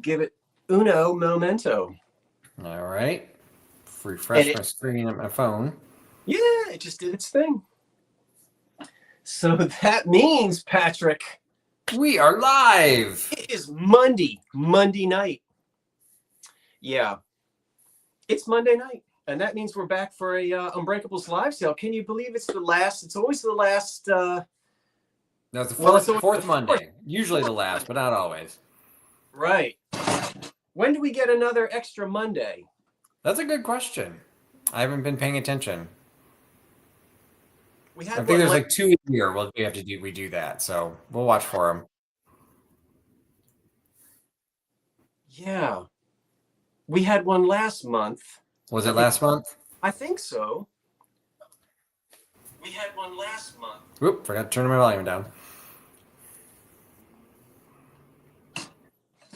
give it uno momento. All right. Refresh my screen at my phone. Yeah, it just did its thing. So that means, Patrick, we are live. It is Monday night. Yeah, it's Monday night, and that means we're back for a Unbreakables live sale. Can you believe it's the last? It's always the last. No, it's the fourth Monday. Usually the last, but not always. Right. When do we get another extra Monday? That's a good question. I haven't been paying attention. I think there's like 2 a year. Well, we do that, so we'll watch for them. Yeah, we had one last month. Was it last month? I think so. We had one last month. Oop! Forgot to turn my volume down.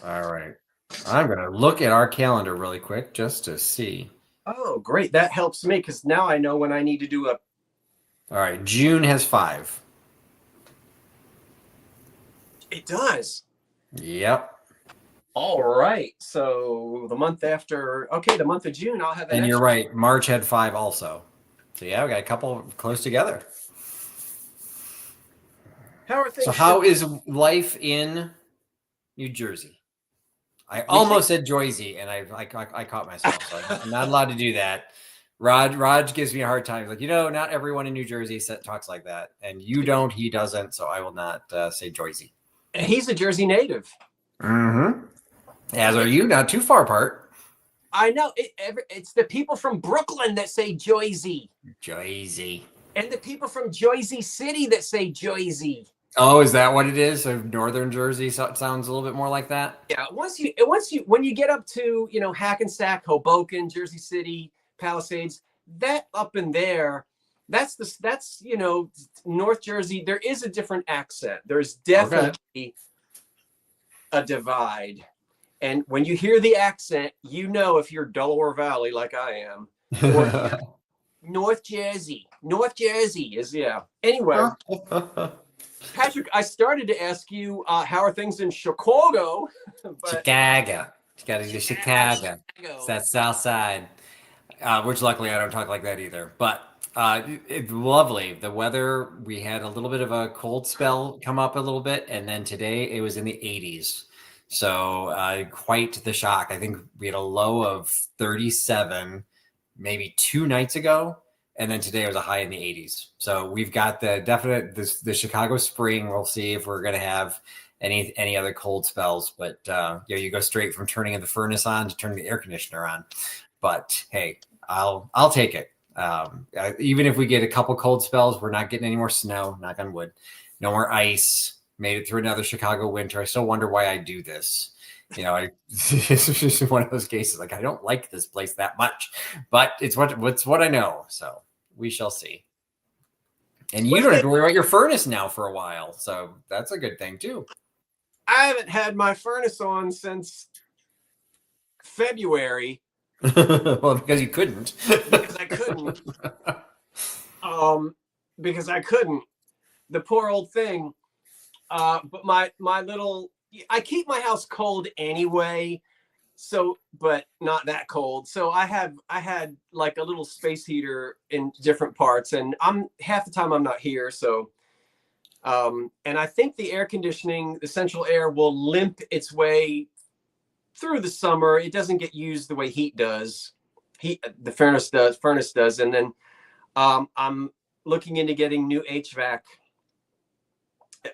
All right, I'm gonna look at our calendar really quick just to see. Oh, great! That helps me because now I know when I need to do a. All right, June has 5. It does. Yep. All right. So the month after, the month of June, I'll have. And you're right. March had 5 also. So yeah, we got a couple close together. How are things? So how is life in New Jersey? I almost said Jersey, and I caught myself. So I'm not allowed to do that. Raj gives me a hard time. He's like, not everyone in New Jersey talks like that, and you don't. He doesn't. So I will not say Jersey. He's a Jersey native. Mm-hmm. As are you. Not too far apart. I know. It's the people from Brooklyn that say Jersey. Jersey. And the people from Jersey City that say Jersey. Oh, is that what it is? So Northern Jersey sounds a little bit more like that. Yeah. When you get up to Hackensack, Hoboken, Jersey City, Palisades, that up in there, that's North Jersey. There is a different accent. There's definitely a divide. And when you hear the accent, if you're Delaware Valley like I am, or North Jersey. North Jersey is Anyway, Patrick, I started to ask you how are things in Chicago? Chicago. You got to do Chicago. It's that South Side. Which luckily I don't talk like that either. But it's lovely. The weather, we had a little bit of a cold spell come up a little bit, and then today it was in the 80s. So quite the shock. I think we had a low of 37 maybe 2 nights ago, and then today was a high in the 80s. So we've got the Chicago spring. We'll see if we're going to have any other cold spells. But you go straight from turning the furnace on to turning the air conditioner on. But hey, I'll take it. Even if we get a couple cold spells, we're not getting any more snow. Knock on wood. No more ice. Made it through another Chicago winter. I still wonder why I do this. It's just one of those cases. Like, I don't like this place that much, but it's what I know. So we shall see. And you don't have to worry about your furnace now for a while. So that's a good thing too. I haven't had my furnace on since February. Well, because you couldn't. Because I couldn't. Because I couldn't. The poor old thing. But my little, I keep my house cold anyway, but not that cold. So I had like a little space heater in different parts, and half the time I'm not here. So, and I think the air conditioning, the central air, will limp its way through the summer. It doesn't get used the way heat does. The furnace does. And then, I'm looking into getting new HVAC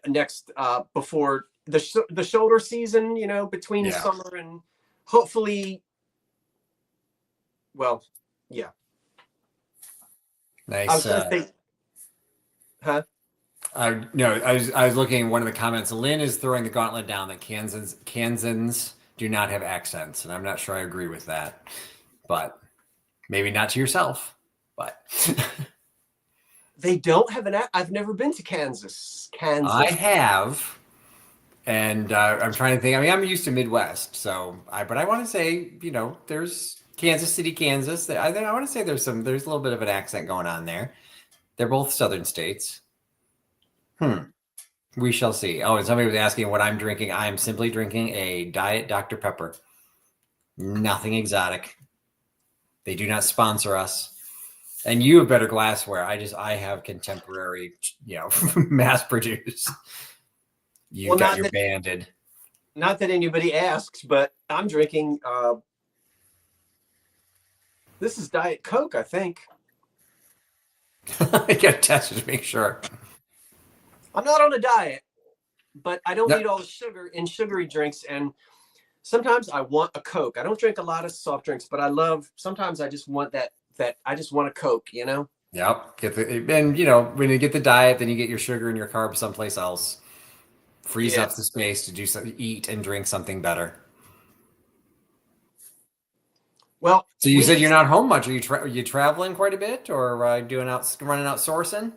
next before the shoulder season, between summer and hopefully, nice. I was gonna say, huh? I was looking at one of the comments. Lynn is throwing the gauntlet down that Kansans do not have accents, and I'm not sure I agree with that, but maybe not to yourself, but they don't have I've never been to Kansas. I have, and I'm trying to think. I mean, I'm used to Midwest, but I want to say, there's Kansas City, Kansas. I want to say there's a little bit of an accent going on there. They're both southern states. We shall see. Oh, and somebody was asking what I'm drinking. I am simply drinking a Diet Dr. Pepper. Nothing exotic. They do not sponsor us. And you have better glassware. I have contemporary, mass produced. You've Well, got your banded. not that anybody asks, but I'm drinking. This is Diet Coke, I think. I got to test it to make sure. I'm not on a diet, but I don't Yep. need all the sugar in sugary drinks. And sometimes I want a Coke. I don't drink a lot of soft drinks, but sometimes I just want I just want a Coke, you know? Yep. And when you get the diet, then you get your sugar and your carbs someplace else. Frees up the space to eat and drink something better. Well, so you said you're not home much. Are you traveling quite a bit, or running out sourcing?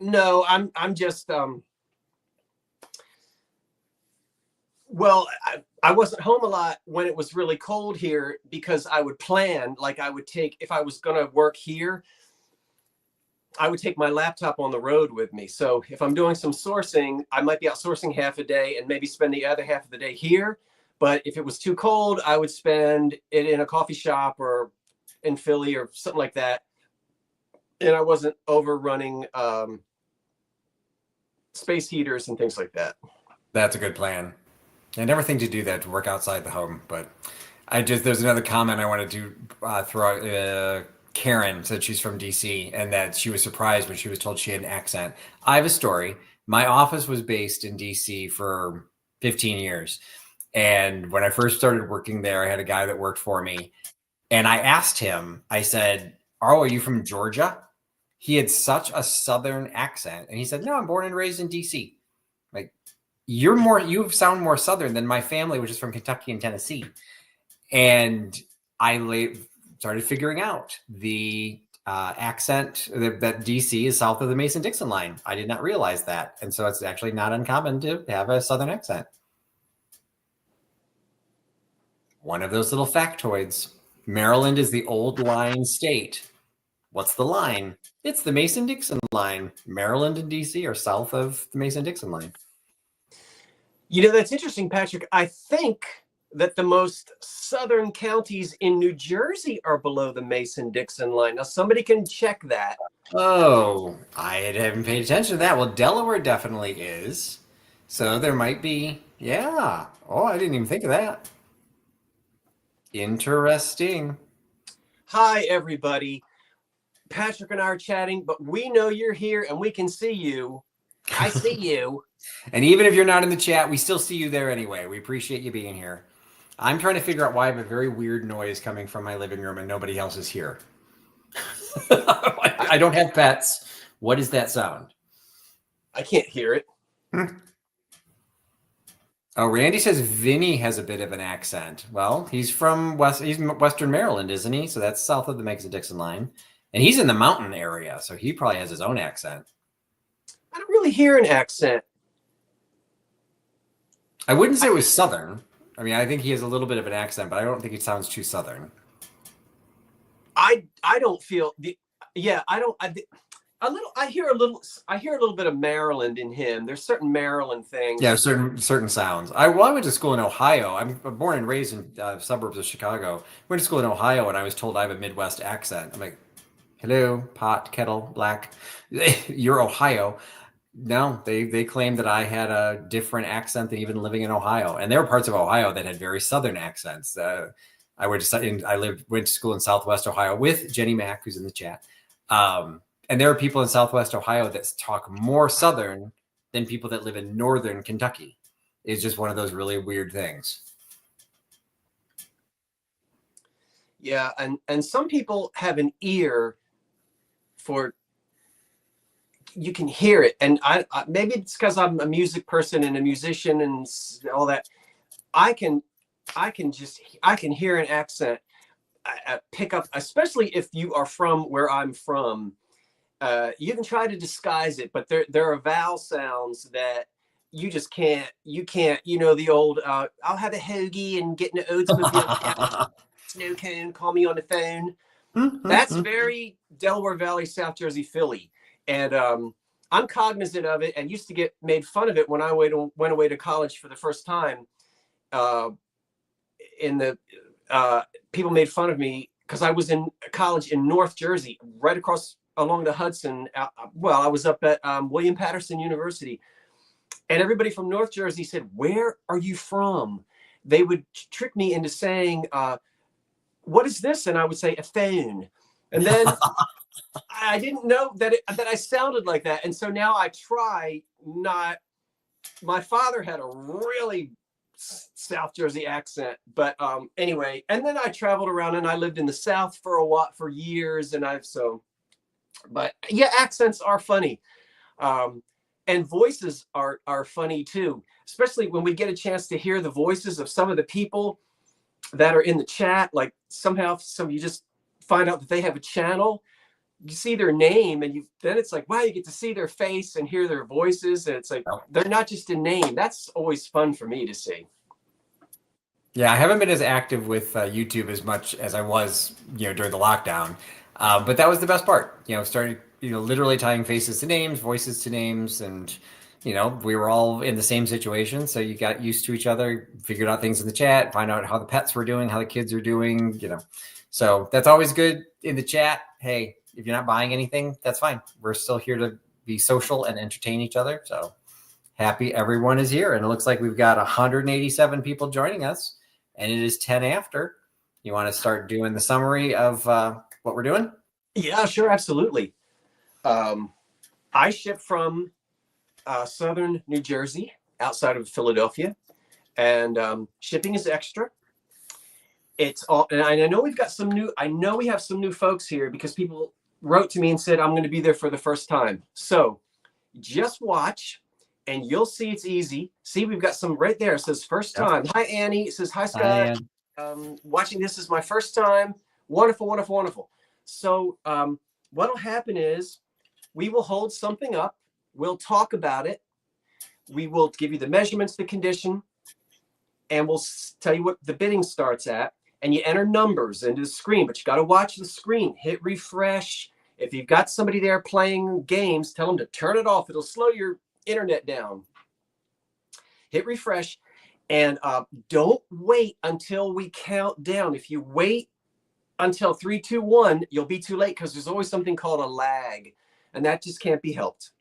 No, I'm just well, I wasn't home a lot when it was really cold here because I would plan, like I would take, if I was going to work here, I would take my laptop on the road with me. So if I'm doing some sourcing, I might be out sourcing half a day and maybe spend the other half of the day here. But if it was too cold, I would spend it in a coffee shop or in Philly or something like that. And I wasn't overrunning space heaters and things like that. That's a good plan. I never think to do that, to work outside the home. But there's another comment I wanted to throw out. Karen said she's from DC and that she was surprised when she was told she had an accent. I have a story. My office was based in DC for 15 years. And when I first started working there, I had a guy that worked for me. And I asked him, I said, "Oh, are you from Georgia?" He had such a Southern accent. And he said, "No, I'm born and raised in DC." Like, you sound more Southern than my family, which is from Kentucky and Tennessee. And I started figuring out the accent that DC is south of the Mason-Dixon line. I did not realize that. And so it's actually not uncommon to have a Southern accent. One of those little factoids. Maryland is the old line state. What's the line? It's the Mason-Dixon line. Maryland and DC are south of the Mason-Dixon line. That's interesting, Patrick. I think that the most southern counties in New Jersey are below the Mason-Dixon line. Now, somebody can check that. Oh, I haven't paid attention to that. Well, Delaware definitely is. So there might be, yeah. Oh, I didn't even think of that. Interesting. Hi, everybody. Patrick and I are chatting, but we know you're here and we can see you. I see you. And even if you're not in the chat, we still see you there anyway. We appreciate you being here. I'm trying to figure out why I have a very weird noise coming from my living room and nobody else is here. I don't have pets. What is that sound? I can't hear it. Oh, Randy says Vinny has a bit of an accent. Well, he's from Western Maryland, isn't he? So that's south of the Mason-Dixon line. And he's in the mountain area, so he probably has his own accent. I don't really hear an accent. I wouldn't say it was Southern. I mean, I think he has a little bit of an accent, but I don't think it sounds too Southern. I don't feel I hear a little bit of Maryland in him. There's certain Maryland things. Yeah, certain sounds. I went to school in Ohio. I'm born and raised in suburbs of Chicago. Went to school in Ohio, and I was told I have a Midwest accent. I'm like, hello, pot, kettle, black. You're Ohio. No, they claimed that I had a different accent than even living in Ohio. And there were parts of Ohio that had very Southern accents. I went to school in Southwest Ohio with Jenny Mack, who's in the chat. And there are people in Southwest Ohio that talk more Southern than people that live in Northern Kentucky. It's just one of those really weird things. Yeah, and some people have an ear for, you can hear it. And I maybe it's because I'm a music person and a musician and all that. I can hear an accent pick up, especially if you are from where I'm from. You can try to disguise it, but there are vowel sounds that you just can't. The old I'll have a hoagie and get in an Oldsmobile snow cone, call me on the phone. That's very Delaware Valley, South Jersey, Philly. And I'm cognizant of it and used to get made fun of it when I went away to college for the first time. In the People made fun of me because I was in college in North Jersey, right across along the Hudson. Well, I was up at William Patterson University, and everybody from North Jersey said, "Where are you from?" They would trick me into saying, "What is this?" And I would say, "A phone." And then I didn't know that I sounded like that, and so now I try not. My father had a really South Jersey accent, but anyway, and then I traveled around and I lived in the South for a while, for years, and but yeah, accents are funny, and voices are funny too, especially when we get a chance to hear the voices of some of the people that are in the chat. Like somehow, you just find out that they have a channel. You see their name, and then it's like, wow, you get to see their face and hear their voices, and it's like they're not just a name. That's always fun for me to see. Yeah, I haven't been as active with YouTube as much as I was, during the lockdown. But that was the best part. Started, literally tying faces to names, voices to names, and we were all in the same situation. So you got used to each other, figured out things in the chat, find out how the pets were doing, how the kids are doing. So that's always good in the chat. Hey, if you're not buying anything, that's fine. We're still here to be social and entertain each other. So happy everyone is here. And it looks like we've got 187 people joining us, and it is 10 after. You want to start doing the summary of what we're doing? Yeah, sure. Absolutely. I ship from southern New Jersey, outside of Philadelphia, and shipping is extra. It's all, and I know we've got some new, I know we have some new folks here because people wrote to me and said, I'm going to be there for the first time. So just watch and you'll see it's easy. See, we've got some right there. It says first time. Hi, Annie. It says, hi, Scott. Watching this is my first time. Wonderful, wonderful, wonderful. So what'll happen is we will hold something up. We'll talk about it. We will give you the measurements, the condition, and we'll tell you what the bidding starts at. And you enter numbers into the screen, but you got to watch the screen. Hit refresh. If you've got somebody there playing games, tell them to turn it off. It'll slow your internet down. Hit refresh, and don't wait until we count down. If you wait until 3, 2, 1, you'll be too late because there's always something called a lag, and that just can't be helped.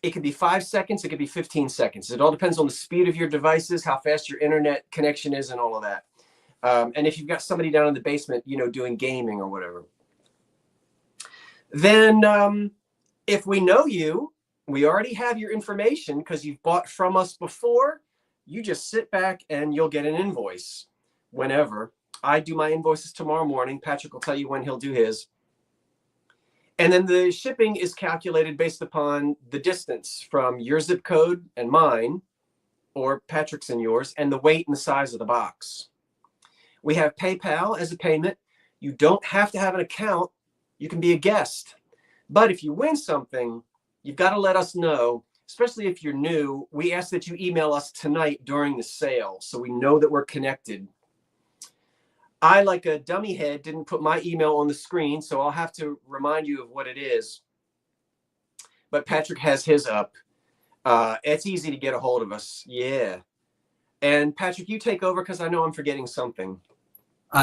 It could be 5 seconds. It could be 15 seconds. It all depends on the speed of your devices, how fast your internet connection is, and all of that. And if you've got somebody down in the basement, doing gaming or whatever. Then if we know you, we already have your information because you've bought from us before. You just sit back and you'll get an invoice whenever. I do my invoices tomorrow morning. Patrick will tell you when he'll do his. And then the shipping is calculated based upon the distance from your zip code and mine, or Patrick's and yours, and the weight and the size of the box. We have PayPal as a payment. You don't have to have an account. You can be a guest. But if you win something, you've got to let us know, especially if you're new. We ask that you email us tonight during the sale so we know that we're connected. I, like a dummy head, didn't put my email on the screen, so I'll have to remind you of what it is. But Patrick has his up. It's easy to get a hold of us. Yeah. And Patrick, you take over because I know I'm forgetting something.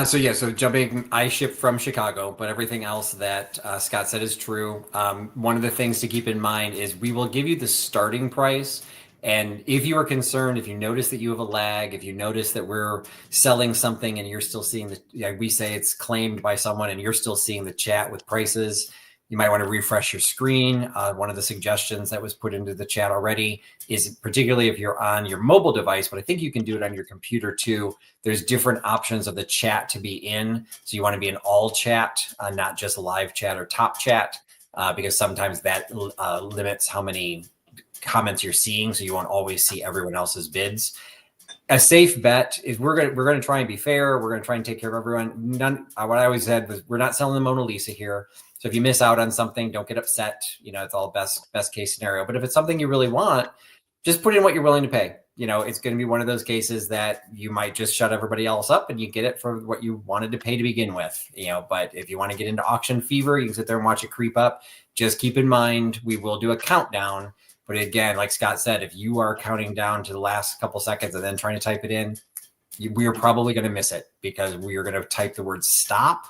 So jumping, I ship from Chicago, but everything else that Scott said is true. One of the things to keep in mind is we will give you the starting price. And if you are concerned, if you notice that you have a lag, if you notice that we're selling something and you're still seeing we say it's claimed by someone and you're still seeing the chat with prices, you might want to refresh your screen. One of the suggestions that was put into the chat already is, particularly if you're on your mobile device, but I think you can do it on your computer too. There's different options of the chat to be in. So you want to be in all chat, not just live chat or top chat, because sometimes that limits how many comments you're seeing, so you won't always see everyone else's bids. A safe bet is we're going to try and be fair. We're going to try and take care of everyone. What I always said was we're not selling the Mona Lisa here. So if you miss out on something, don't get upset. It's all best case scenario. But if it's something you really want, just put in what you're willing to pay. you know, it's going to be one of those cases that you might just shut everybody else up and you get it for what you wanted to pay to begin with, you know. But if you want to get into auction fever, you can sit there and watch it creep up. Just keep in mind, we will do a countdown. But again, like Scott said, if you are counting down to the last couple seconds and then trying to type it in, we are probably going to miss it, because we are going to type the word stop.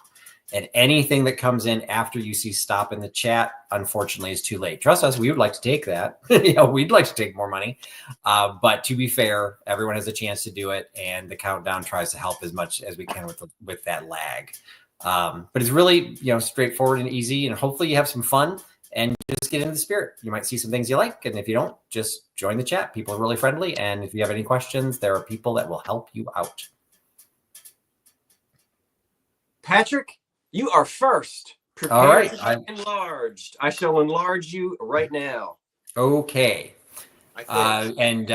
And anything that comes in after you see stop in the chat, unfortunately, is too late. Trust us, we would like to take that. You know, we'd like to take more money. But to be fair, everyone has a chance to do it. And the countdown tries to help as much as we can with that lag. But it's really, you know, straightforward and easy. And hopefully you have some fun and just get into the spirit. You might see some things you like. And if you don't, just join the chat. People are really friendly. And if you have any questions, there are people that will help you out. Patrick, you are first. Prepare All right. to be enlarged. I shall enlarge you right now. Okay. I think.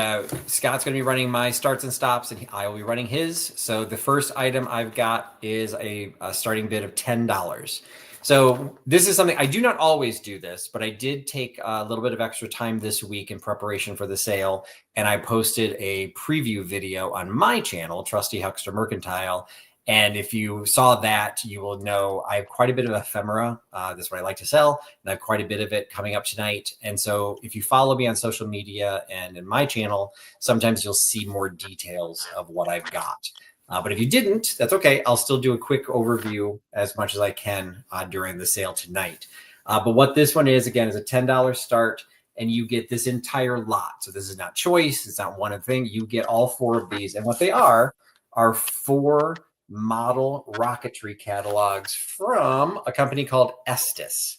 Scott's going to be running my starts and stops, and I will be running his. So the first item I've got is a starting bid of $10. So this is something, I do not always do this, but I did take a little bit of extra time this week in preparation for the sale. And I posted a preview video on my channel, Trusty Huckster Mercantile. And if you saw that, you will know I have quite a bit of ephemera. That's what I like to sell. And I have quite a bit of it coming up tonight. And so if you follow me on social media and in my channel, sometimes you'll see more details of what I've got. But if you didn't, that's okay. I'll still do a quick overview as much as I can during the sale tonight. But what this one is, again, is a $10 start. And you get this entire lot. So this is not choice. It's not one thing. You get all 4 of these. And what they are 4 model rocketry catalogs from a company called Estes.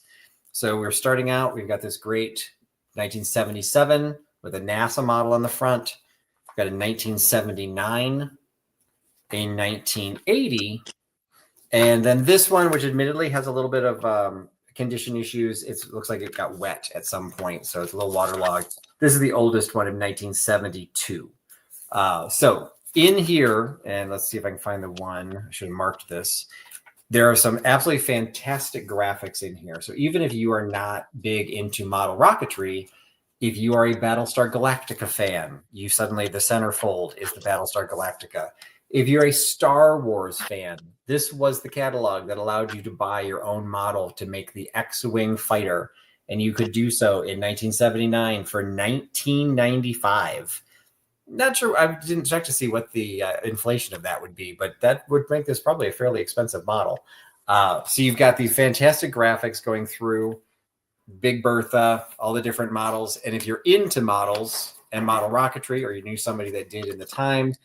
So we're starting out, we've got this great 1977 with a NASA model on the front. We've got a 1979, a 1980, and then this one, which admittedly has a little bit of condition issues. It looks like it got wet at some point, so it's a little waterlogged. This is the oldest one in 1972. So in here, and let's see if I can find the one. I should have marked this. There are some absolutely fantastic graphics in here. So even if you are not big into model rocketry, if you are a Battlestar Galactica fan, you suddenly, the centerfold is the Battlestar Galactica. If you're a Star Wars fan, this was the catalog that allowed you to buy your own model to make the X-Wing fighter. And you could do so in 1979 for $19.95. Not sure. I didn't check to see what the inflation of that would be, but that would make this probably a fairly expensive model. So you've got these fantastic graphics going through Big Bertha, all the different models. And if you're into models and model rocketry, or you knew somebody that did in the time,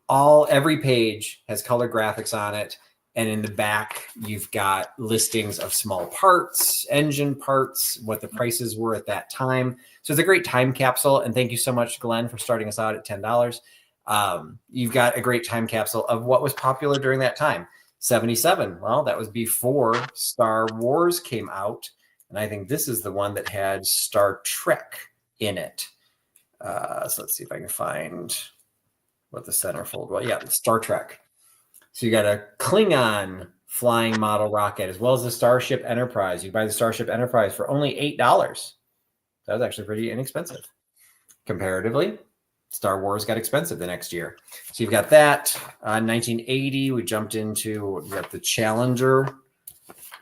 every page has color graphics on it. And in the back, you've got listings of small parts, engine parts, what the prices were at that time. So it's a great time capsule. And thank you so much, Glenn, for starting us out at $10. You've got a great time capsule of what was popular during that time. 77. Well, that was before Star Wars came out. And I think this is the one that had Star Trek in it. So let's see if I can find what the centerfold was. Yeah, Star Trek. So you got a Klingon flying model rocket, as well as the Starship Enterprise. You buy the Starship Enterprise for only $8. That was actually pretty inexpensive. Comparatively, Star Wars got expensive the next year. So you've got that. 1980, we jumped into, you got the Challenger.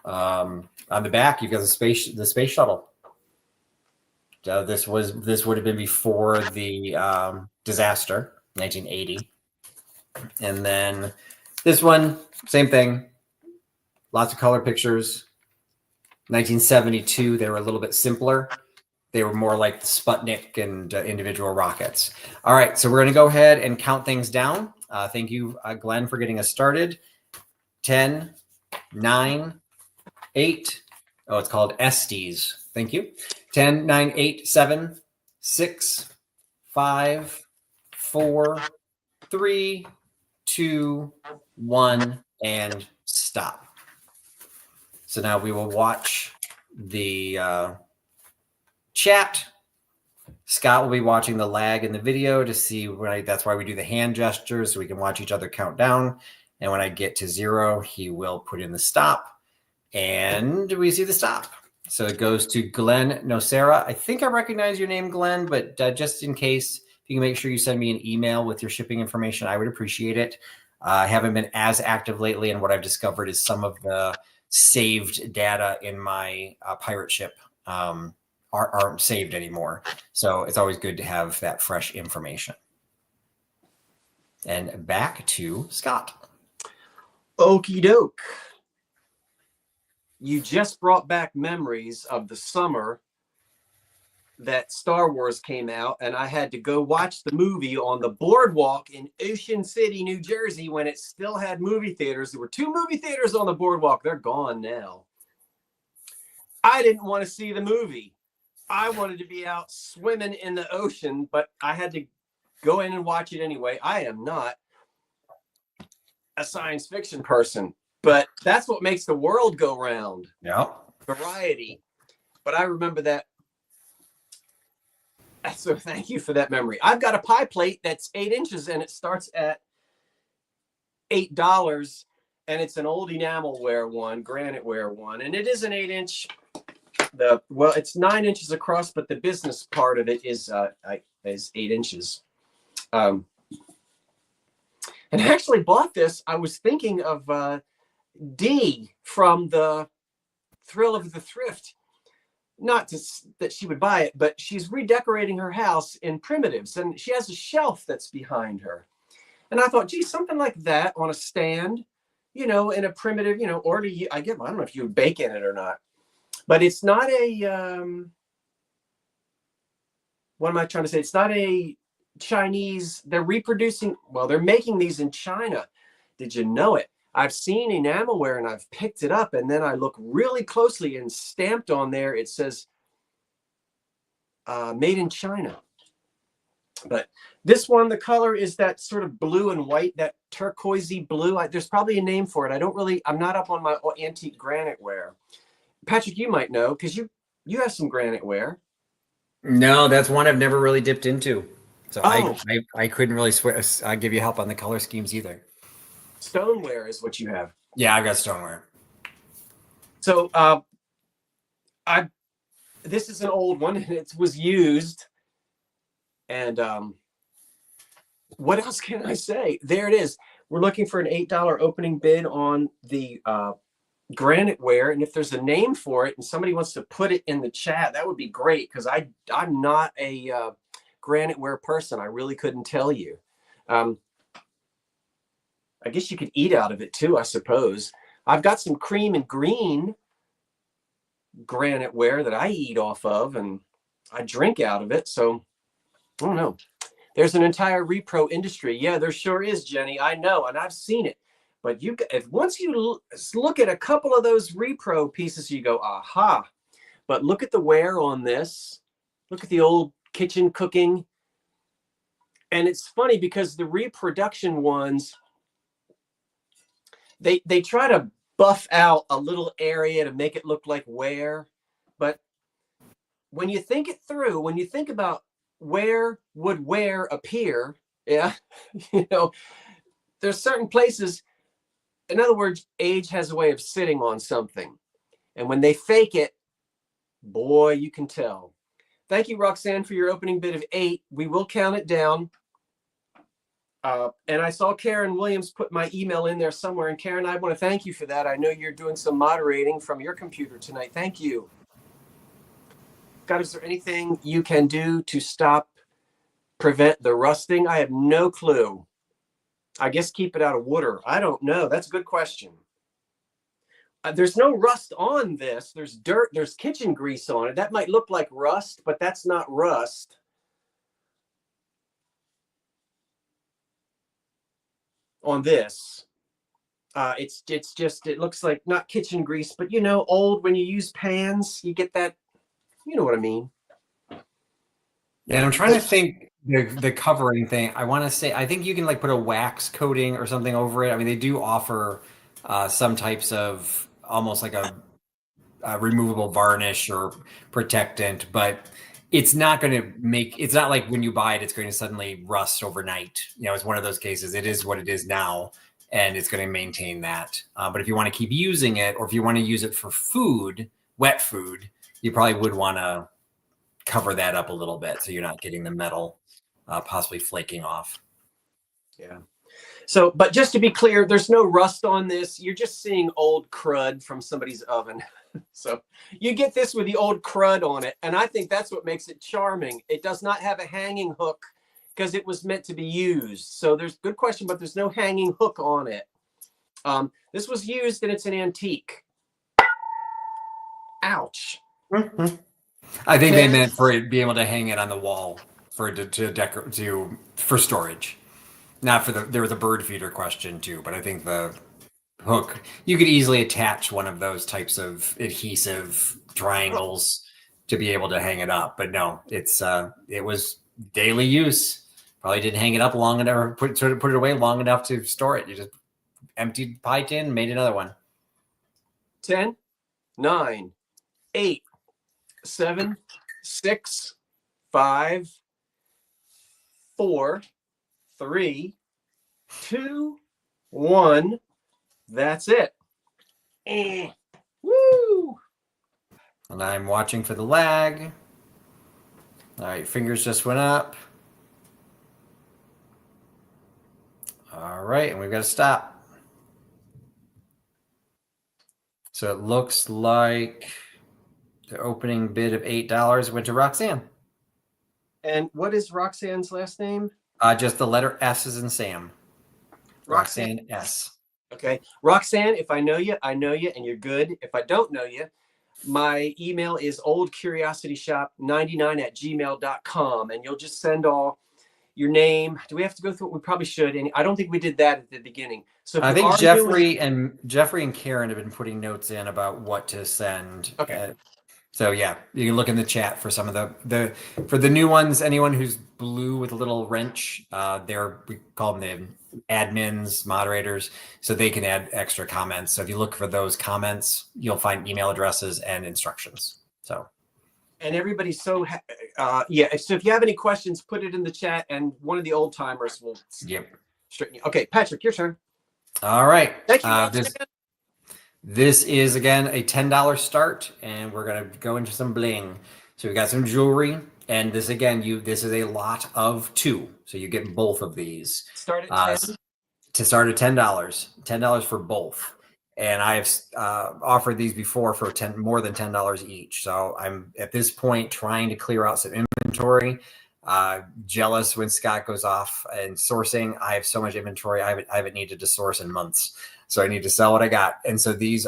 On the back, you've got the space shuttle. This would have been before the disaster, 1980. And then this one, same thing. Lots of color pictures. 1972, they were a little bit simpler. They were more like the Sputnik and individual rockets. All right, so we're going to go ahead and count things down. Thank you, Glenn, for getting us started. 10, 9, 8. Oh, it's called Estes. Thank you. 10, 9, 8, 7, 6, 5, 4, 3, 2, 1, and stop. So now we will watch the chat. Scott will be watching the lag in the video to see that's why we do the hand gestures, so we can watch each other count down. And when I get to 0, he will put in the stop, and we see the stop. So it goes to Glenn Nocera. I think I recognize your name, Glenn, but just in case, if you can make sure you send me an email with your shipping information, I would appreciate it. I haven't been as active lately, and what I've discovered is some of the saved data in my pirate ship aren't saved anymore. So it's always good to have that fresh information. And back to Scott. Okie doke. You just brought back memories of the summer that Star Wars came out, and I had to go watch the movie on the boardwalk in Ocean City, New Jersey, when it still had movie theaters. There were 2 movie theaters on the boardwalk. They're gone now. I didn't want to see the movie. I wanted to be out swimming in the ocean, but I had to go in and watch it anyway. I am not a science fiction person, but that's what makes the world go round. Yeah. Variety. But I remember that. So thank you for that memory. I've got a pie plate that's 8 inches and it starts at $8, and it's an old enamelware one, graniteware one, and it is an 8-inch. It's 9 inches across, but the business part of it is 8 inches. And I actually bought this. I was thinking of Dee from the Thrill of the Thrift. Not that she would buy it, but she's redecorating her house in primitives, and she has a shelf that's behind her. And I thought, gee, something like that on a stand, in a primitive, or I don't know if you would bake in it or not, but it's not a, what am I trying to say? It's not a Chinese, they're making these in China. Did you know it? I've seen enamelware and I've picked it up, and then I look really closely, and stamped on there it says made in China. But this one, the color is that sort of blue and white, that turquoisey blue. There's probably a name for it. I'm not up on my antique graniteware. Patrick, you might know, because you have some graniteware. No, that's one I've never really dipped into. So I couldn't really give you help on the color schemes either. Stoneware is what you have. Yeah, I've got stoneware. So this is an old one, and it was used. And what else can I say? There it is. We're looking for an $8 opening bid on the graniteware, and if there's a name for it and somebody wants to put it in the chat, that would be great, because I'm not a graniteware person. I really couldn't tell you. I guess you could eat out of it too, I suppose. I've got some cream and green graniteware that I eat off of, and I drink out of it. So I don't know. There's an entire repro industry. Yeah, there sure is, Jenny. I know, and I've seen it. But once you look at a couple of those repro pieces, you go, aha. But look at the wear on this. Look at the old kitchen cooking. And it's funny because the reproduction ones, they try to buff out a little area to make it look like wear. But when you think it through, when you think about where would wear appear, yeah, there's certain places. In other words, age has a way of sitting on something. And when they fake it, boy, you can tell. Thank you, Roxanne, for your opening bid of 8. We will count it down. And I saw Karen Williams put my email in there somewhere. And Karen, I want to thank you for that. I know you're doing some moderating from your computer tonight. Thank you. God, is there anything you can do to prevent the rusting? I have no clue. I guess keep it out of water. I don't know. That's a good question. There's no rust on this. There's dirt. There's kitchen grease on it. That might look like rust, but that's not rust. On this, it's just, it looks like not kitchen grease, but old, when you use pans, you get that, you know what I mean. Yeah, and I'm trying to think the covering thing. I want to say, I think you can put a wax coating or something over it. I mean, they do offer some types of almost like a removable varnish or protectant, but it's not going to it's not like when you buy it, it's going to suddenly rust overnight. It's one of those cases. It is what it is now, and it's going to maintain that. But if you want to keep using it, or if you want to use it for food, wet food, you probably would want to cover that up a little bit so you're not getting the metal possibly flaking off. Yeah. So, but just to be clear, there's no rust on this. You're just seeing old crud from somebody's oven. So you get this with the old crud on it. And I think that's what makes it charming. It does not have a hanging hook because it was meant to be used. So there's good question, but there's no hanging hook on it. This was used and it's an antique. Ouch. Mm-hmm. I think they meant for it to be able to hang it on the wall for it for storage. Not for there was a bird feeder question too, but I think the hook, you could easily attach one of those types of adhesive triangles to be able to hang it up. But no, it was daily use. Probably didn't hang it up long enough, or put it away long enough to store it. You just emptied pie tin, made another one. 10, 9, 8, 7, 6, 5, 4, 3, 2, 1. That's it. Woo! And I'm watching for the lag. All right, fingers just went up. All right, and we've got to stop. So it looks like the opening bid of $8 went to Roxanne. And what is Roxanne's last name? Just the letter S is in Sam. Roxanne S. Okay. Roxanne, if I know you, and you're good. If I don't know you, my email is oldcuriositysshop99@gmail.com, and you'll just send all your name. Do we have to go through it? We probably should. And I don't think we did that at the beginning. So I think Jeffrey and Karen have been putting notes in about what to send. Okay. So yeah, you can look in the chat for some of for the new ones. Anyone who's blue with a little wrench, we call them the admins, moderators, so they can add extra comments. So if you look for those comments, you'll find email addresses and instructions. So. And everybody's so yeah. So if you have any questions, put it in the chat, and one of the old timers will. Yep. Straighten you. Okay, Patrick, your turn. All right. Thank you. This is, again, a $10 start, and we're going to go into some bling. So we got some jewelry, and this, again, this is a lot of 2. So you get both of these. Start at 10? To start at $10. $10 for both. And I've offered these before for more than $10 each. So I'm, at this point, trying to clear out some inventory. Jealous when Scott goes off and sourcing. I have so much inventory. I haven't needed to source in months. So I need to sell what I got. And so these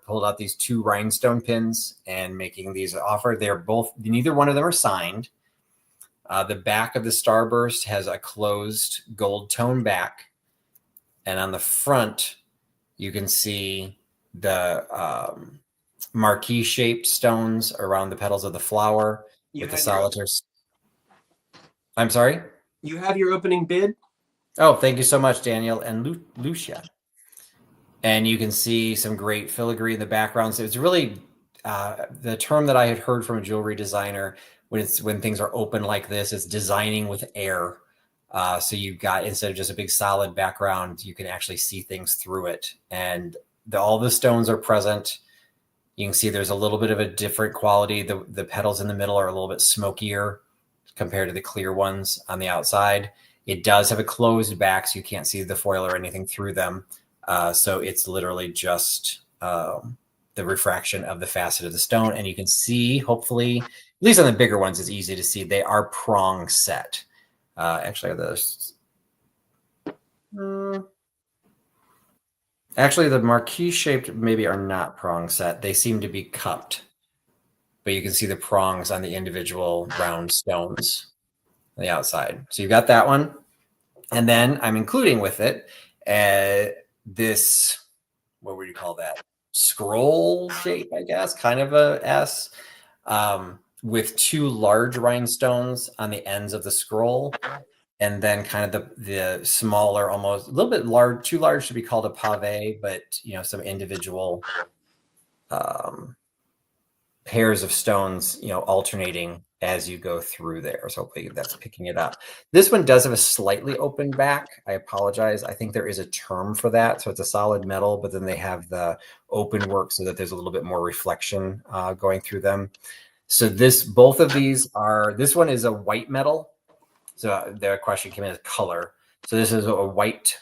pulled out these 2 rhinestone pins and making these offer. They're both, neither one of them are signed. The back of the Starburst has a closed gold tone back. And on the front, you can see the marquee shaped stones around the petals of the flower with the solitaires. I'm sorry? You have your opening bid? Oh, thank you so much, Daniel and Lucia. And you can see some great filigree in the background. So it's really the term that I had heard from a jewelry designer when things are open like this is designing with air. So you've got, instead of just a big solid background, you can actually see things through it. And all the stones are present. You can see there's a little bit of a different quality. The petals in the middle are a little bit smokier compared to the clear ones on the outside. It does have a closed back, so you can't see the foil or anything through them. So it's literally just the refraction of the facet of the stone. And you can see, hopefully, at least on the bigger ones, it's easy to see, they are prong set. Actually, the marquee shaped maybe are not prong set. They seem to be cupped. But you can see the prongs on the individual round stones on the outside. So you've got that one. And then I'm including with it this, what would you call that? Scroll shape, I guess, kind of a S, with 2 large rhinestones on the ends of the scroll. And then kind of the smaller, almost a little bit large, too large to be called a pave, but, some individual pairs of stones, alternating as you go through there. So hopefully that's picking it up. This one does have a slightly open back. I apologize. I think there is a term for that. So it's a solid metal, but then they have the open work so that there's a little bit more reflection going through them. So both of these this one is a white metal. So the question came in as color. So this is a white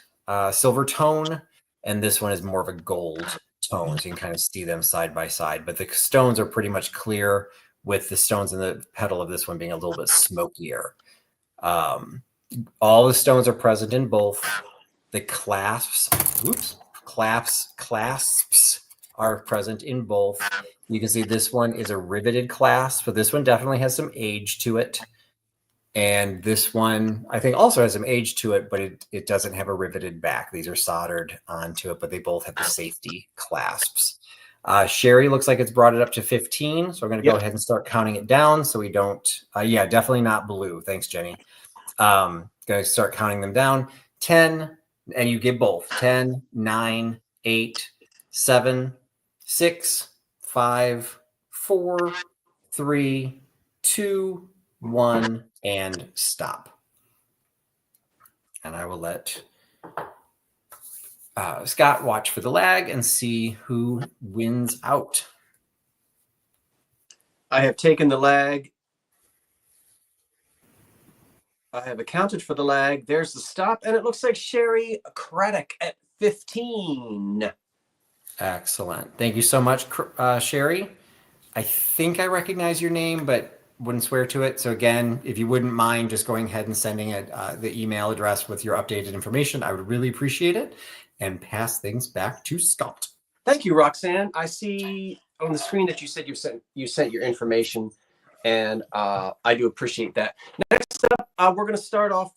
silver tone, and this one is more of a gold tone. So you can kind of see them side by side, but the stones are pretty much clear, with the stones in the petal of this one being a little bit smokier. All the stones are present in both. The clasps are present in both. You can see this one is a riveted clasp, but this one definitely has some age to it. And this one, I think, also has some age to it, but it doesn't have a riveted back. These are soldered onto it, but they both have the safety clasps. Sherry looks like it's brought it up to 15. So we're going to go ahead and start counting it down so we don't, yeah, definitely not blue. Thanks, Jenny. Going to start counting them down. 10, and you give both. 10, 9, 8, 7, 6, 5, 4, 3, 2, 1, and stop. And I will let Scott watch for the lag and see who wins out. I have taken the lag. I have accounted for the lag. There's the stop, and it looks like Sherry Craddock at 15. Excellent. Thank you so much, Sherry. I think I recognize your name, but wouldn't swear to it. So again, if you wouldn't mind just going ahead and sending it the email address with your updated information, I would really appreciate it, and pass things back to Scott. Thank you, Roxanne. I see on the screen that you said you sent your information, and I do appreciate that. Next up, we're going to start off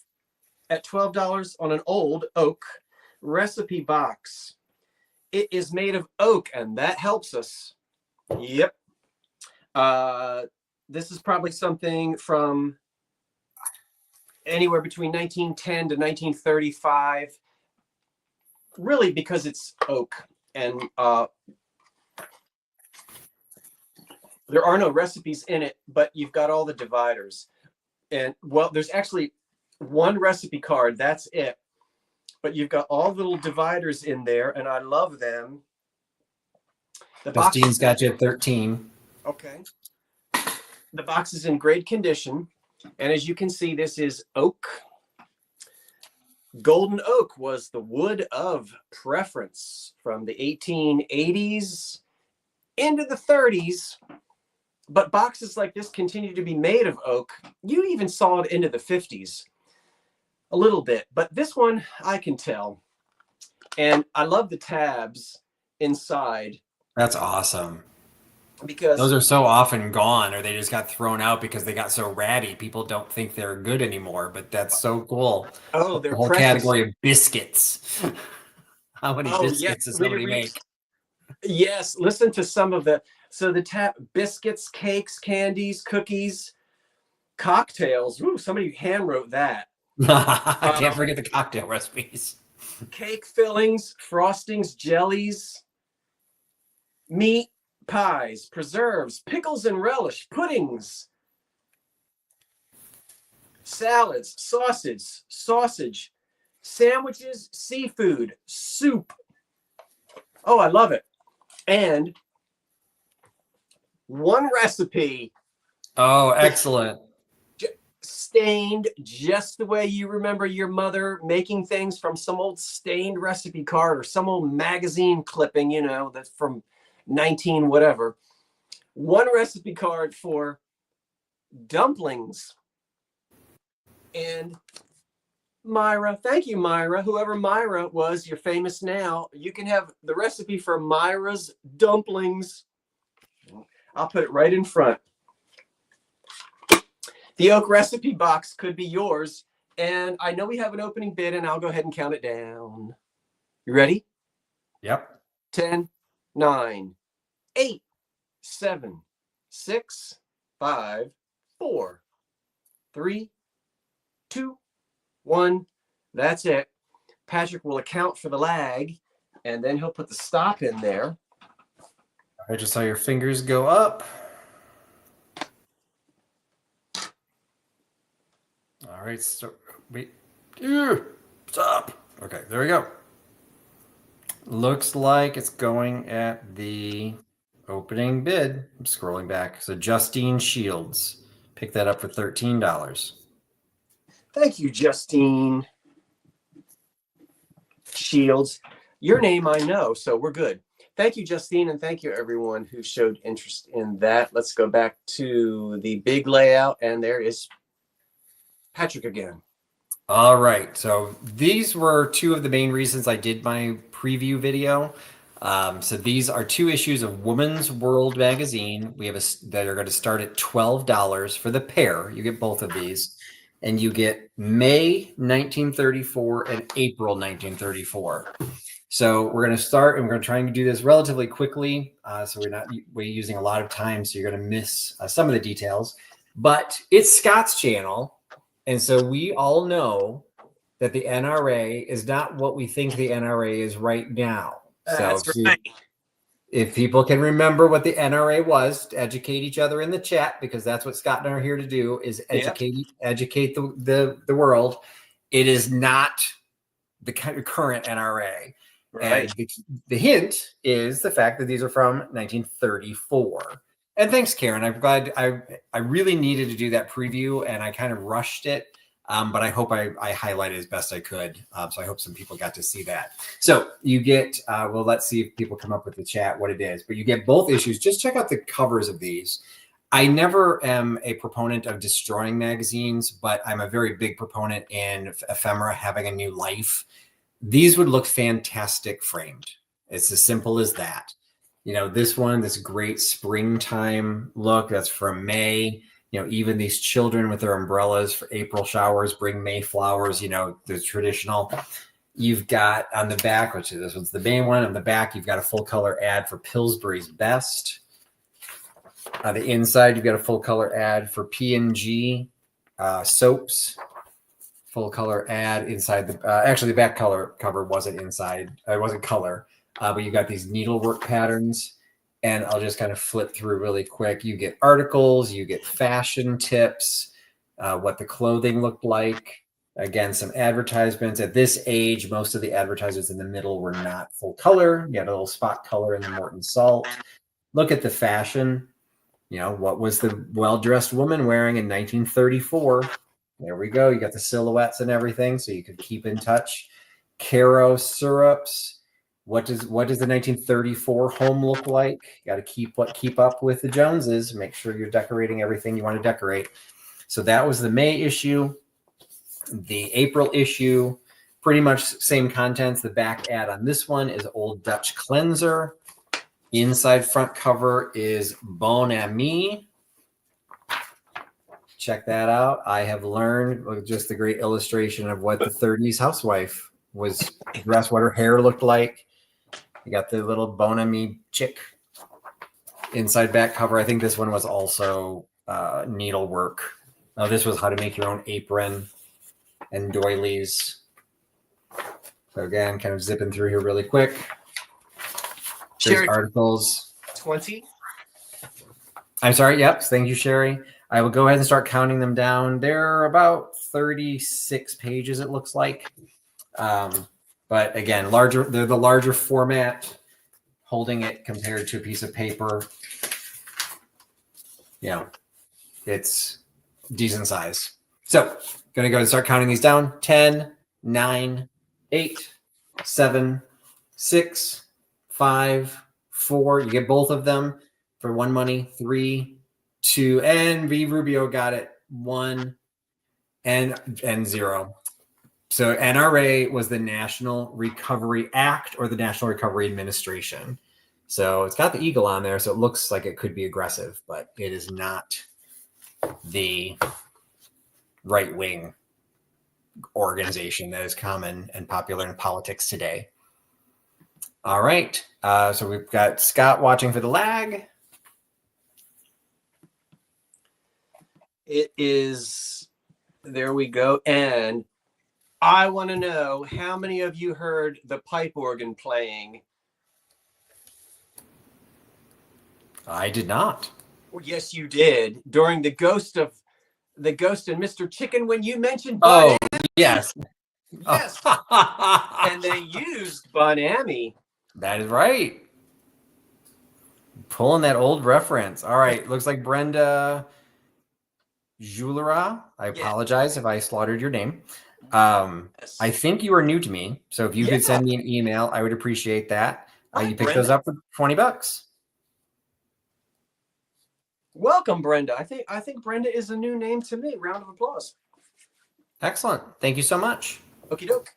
at $12 on an old oak recipe box. It is made of oak, and that helps us. Yep. This is probably something from anywhere between 1910 to 1935, really, because it's oak. And there are no recipes in it, but you've got all the dividers. And, well, there's actually one recipe card. That's it. But you've got all the little dividers in there, and I love them. Justine's got you at 13. Okay. The box is in great condition. And as you can see, this is oak. Golden oak was the wood of preference from the 1880s into the 30s. But boxes like this continue to be made of oak. You even saw it into the 50s a little bit. But this one, I can tell. And I love the tabs inside. That's awesome. Because those are so often gone, or they just got thrown out because they got so ratty. People don't think they're good anymore, but that's so cool. Oh, they're the whole precious. Category of biscuits. How many biscuits does somebody make? Yes, listen to some of the biscuits, cakes, candies, cookies, cocktails. Ooh, somebody hand wrote that. I can't forget the cocktail recipes. Cake fillings, frostings, jellies, meat, pies, preserves, pickles and relish, puddings, salads, sausage, sandwiches, seafood, soup. Oh, I love it. And one recipe. Oh, excellent. Stained just the way you remember your mother making things from some old stained recipe card or some old magazine clipping, you know, that's from 19 whatever. One recipe card for dumplings. And Myra, thank you, Myra. Whoever Myra was, you're famous now. You can have the recipe for Myra's dumplings. I'll put it right in front. The oak recipe box could be yours. And I know we have an opening bid, and I'll go ahead and count it down. You ready? Yep. 10, 9, 8, 7, 6, 5, 4, 3, 2, 1. That's it. Patrick will account for the lag, and then he'll put the stop in there. I just saw your fingers go up. All right, so wait. Stop. Okay, there we go. Looks like it's going at the opening bid. I'm scrolling back. So Justine Shields picked that up for $13. Thank you, Justine Shields. Your name I know, so we're good. Thank you, Justine, and thank you, everyone who showed interest in that. Let's go back to the big layout, and there is Patrick again. All right, so these were two of the main reasons I did my preview video. So these are 2 issues of Woman's World magazine. We have that are going to start at $12 for the pair. You get both of these, and you get May 1934 and April 1934. So we're going to start, and we're going to try and do this relatively quickly, so we're using a lot of time, so you're going to miss some of the details. But it's Scott's channel, and so we all know that the NRA is not what we think the NRA is right now. That's right. If people can remember what the NRA was, to educate each other in the chat, because that's what Scott and I are here to do, is educate the world. It is not the current NRA. Right. And the hint is the fact that these are from 1934. And thanks, Karen. I'm glad. I really needed to do that preview, and I kind of rushed it. But I hope I highlighted as best I could. So I hope some people got to see that. So you get, well, let's see if people come up with the chat what it is. But you get both issues. Just check out the covers of these. I never am a proponent of destroying magazines, but I'm a very big proponent in ephemera having a new life. These would look fantastic framed. It's as simple as that. You know, this one, this great springtime look, that's from May. You know, even these children with their umbrellas for April showers bring May flowers, you know, the traditional. You've got on the back, which is this one's the main one. On the back, you've got a full color ad for Pillsbury's Best. On the inside, you've got a full color ad for P&G soaps. Full color ad inside the, actually the back cover wasn't inside. It wasn't color, but you got these needlework patterns. And I'll just kind of flip through really quick. You get articles, you get fashion tips, what the clothing looked like. Again, some advertisements. At this age, most of the advertisements in the middle were not full color. You had a little spot color in the Morton Salt. Look at the fashion. You know, what was the well-dressed woman wearing in 1934? There we go. You got the silhouettes and everything, so you could keep in touch. Caro syrups. What does the 1934 home look like? You got to keep up with the Joneses. Make sure you're decorating everything you want to decorate. So that was the May issue. The April issue, pretty much same contents. The back ad on this one is Old Dutch Cleanser. Inside front cover is Bon Ami. Check that out. I have learned with just the great illustration of what the 30s housewife was dressed, what her hair looked like. You got the little Bon Ami chick inside back cover. I think this one was also needlework. This was how to make your own apron and doilies. So again, kind of zipping through here really quick. There's articles. 20. I'm sorry. Yep. Thank you, Sherry. I will go ahead and start counting them down. They're about 36 pages, it looks like. But again, larger. They're the larger format, holding it compared to a piece of paper. Yeah, it's decent size. So going to go and start counting these down. 10, 9, 8, 7, 6, 5, 4. You get both of them for one money. 3, 2, and V Rubio got it. 1 and 0. So NRA was the National Recovery Act or the National Recovery Administration. So it's got the eagle on there, so it looks like it could be aggressive, but it is not the right-wing organization that is common and popular in politics today. All right. So we've got Scott watching for the lag. It is, there we go. And I want to know how many of you heard the pipe organ playing? I did not. Well, yes, you did. During the Ghost and Mr. Chicken, when you mentioned Oh, Bon Ami. yes. Yes. And they used Bon Ami. That is right. Pulling that old reference. All right. Looks like Brenda Julera. I Yeah. apologize if I slaughtered your name. Yes. I think you are new to me, so if you could Yeah. send me an email, I would appreciate that. Hi, You picked Brenda. those up for $20. Welcome, Brenda. I think Brenda is a new name to me. Round of applause. Excellent. Thank you so much. Okie doke.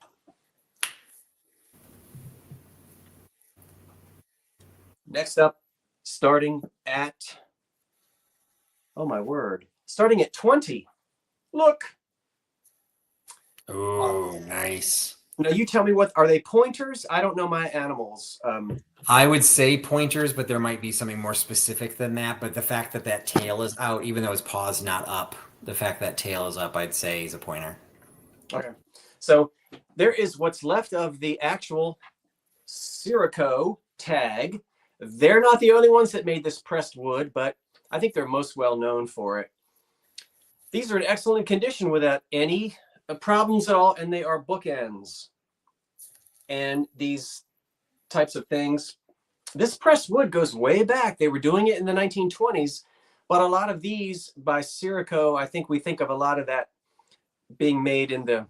Next up, starting at, oh my word, starting at 20. Look. Oh, nice. Now you tell me, what are they, pointers? I don't know my animals. I would say pointers, but there might be something more specific than that. But the fact that that tail is out, even though his paw's not up, the fact that tail is up, I'd say he's a pointer. Okay. So there is what's left of the actual Sirico tag. They're not the only ones that made this pressed wood, but I think they're most well known for it. These are in excellent condition without any problems at all, and they are bookends. And these types of things, this pressed wood goes way back. They were doing it in the 1920s, but a lot of these by Sirico, I think we think of a lot of that being made in the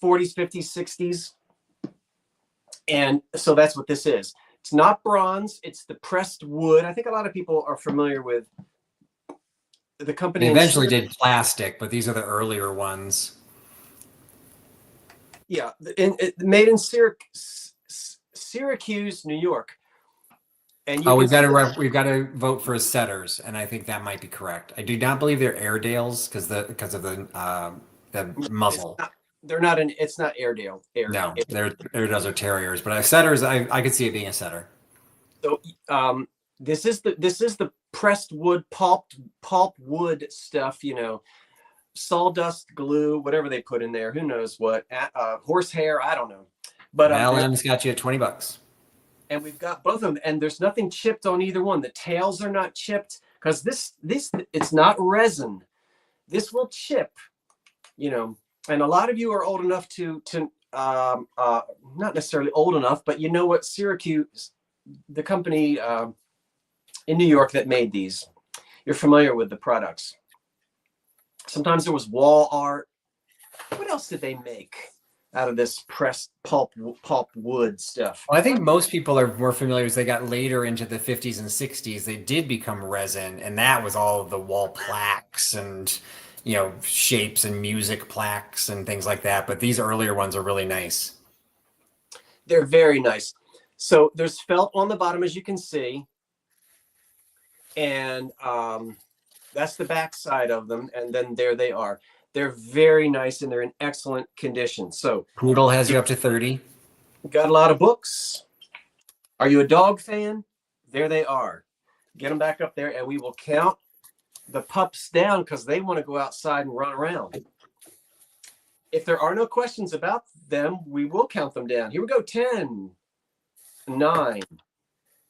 40s, 50s, 60s. And so that's what this is. It's not bronze, it's the pressed wood. I think a lot of people are familiar with the company. They eventually did plastic, but these are the earlier ones. Yeah, made in Syracuse, New York. And we've got to vote for setters, and I think that might be correct. I do not believe they're Airedales because of the muzzle. They're not an. It's not Airedale. No, Airedales are terriers, but setters, I could see it being a setter. So this is the pressed wood, pulp wood stuff. You know, sawdust, glue, whatever they put in there. Who knows what? Horsehair. I don't know. But LM's got you at $20. And we've got both of them, and there's nothing chipped on either one. The tails are not chipped because this it's not resin. This will chip. You know. And a lot of you are old enough to not necessarily old enough, but you know what Syracuse, the company in New York that made these, you're familiar with the products. Sometimes there was wall art. What else did they make out of this pressed pulp wood stuff? Well, I think most people are more familiar as they got later into the 50s and 60s. They did become resin, and that was all of the wall plaques and shapes and music plaques and things like that. But these earlier ones are really nice. They're very nice. So there's felt on the bottom, as you can see. And that's the back side of them. And then there they are. They're very nice and they're in excellent condition. So Poodle has you up to 30. Got a lot of books. Are you a dog fan? There they are. Get them back up there and we will count the pups down because they want to go outside and run around. If there are no questions about them, we will count them down. Here we go. 10, 9,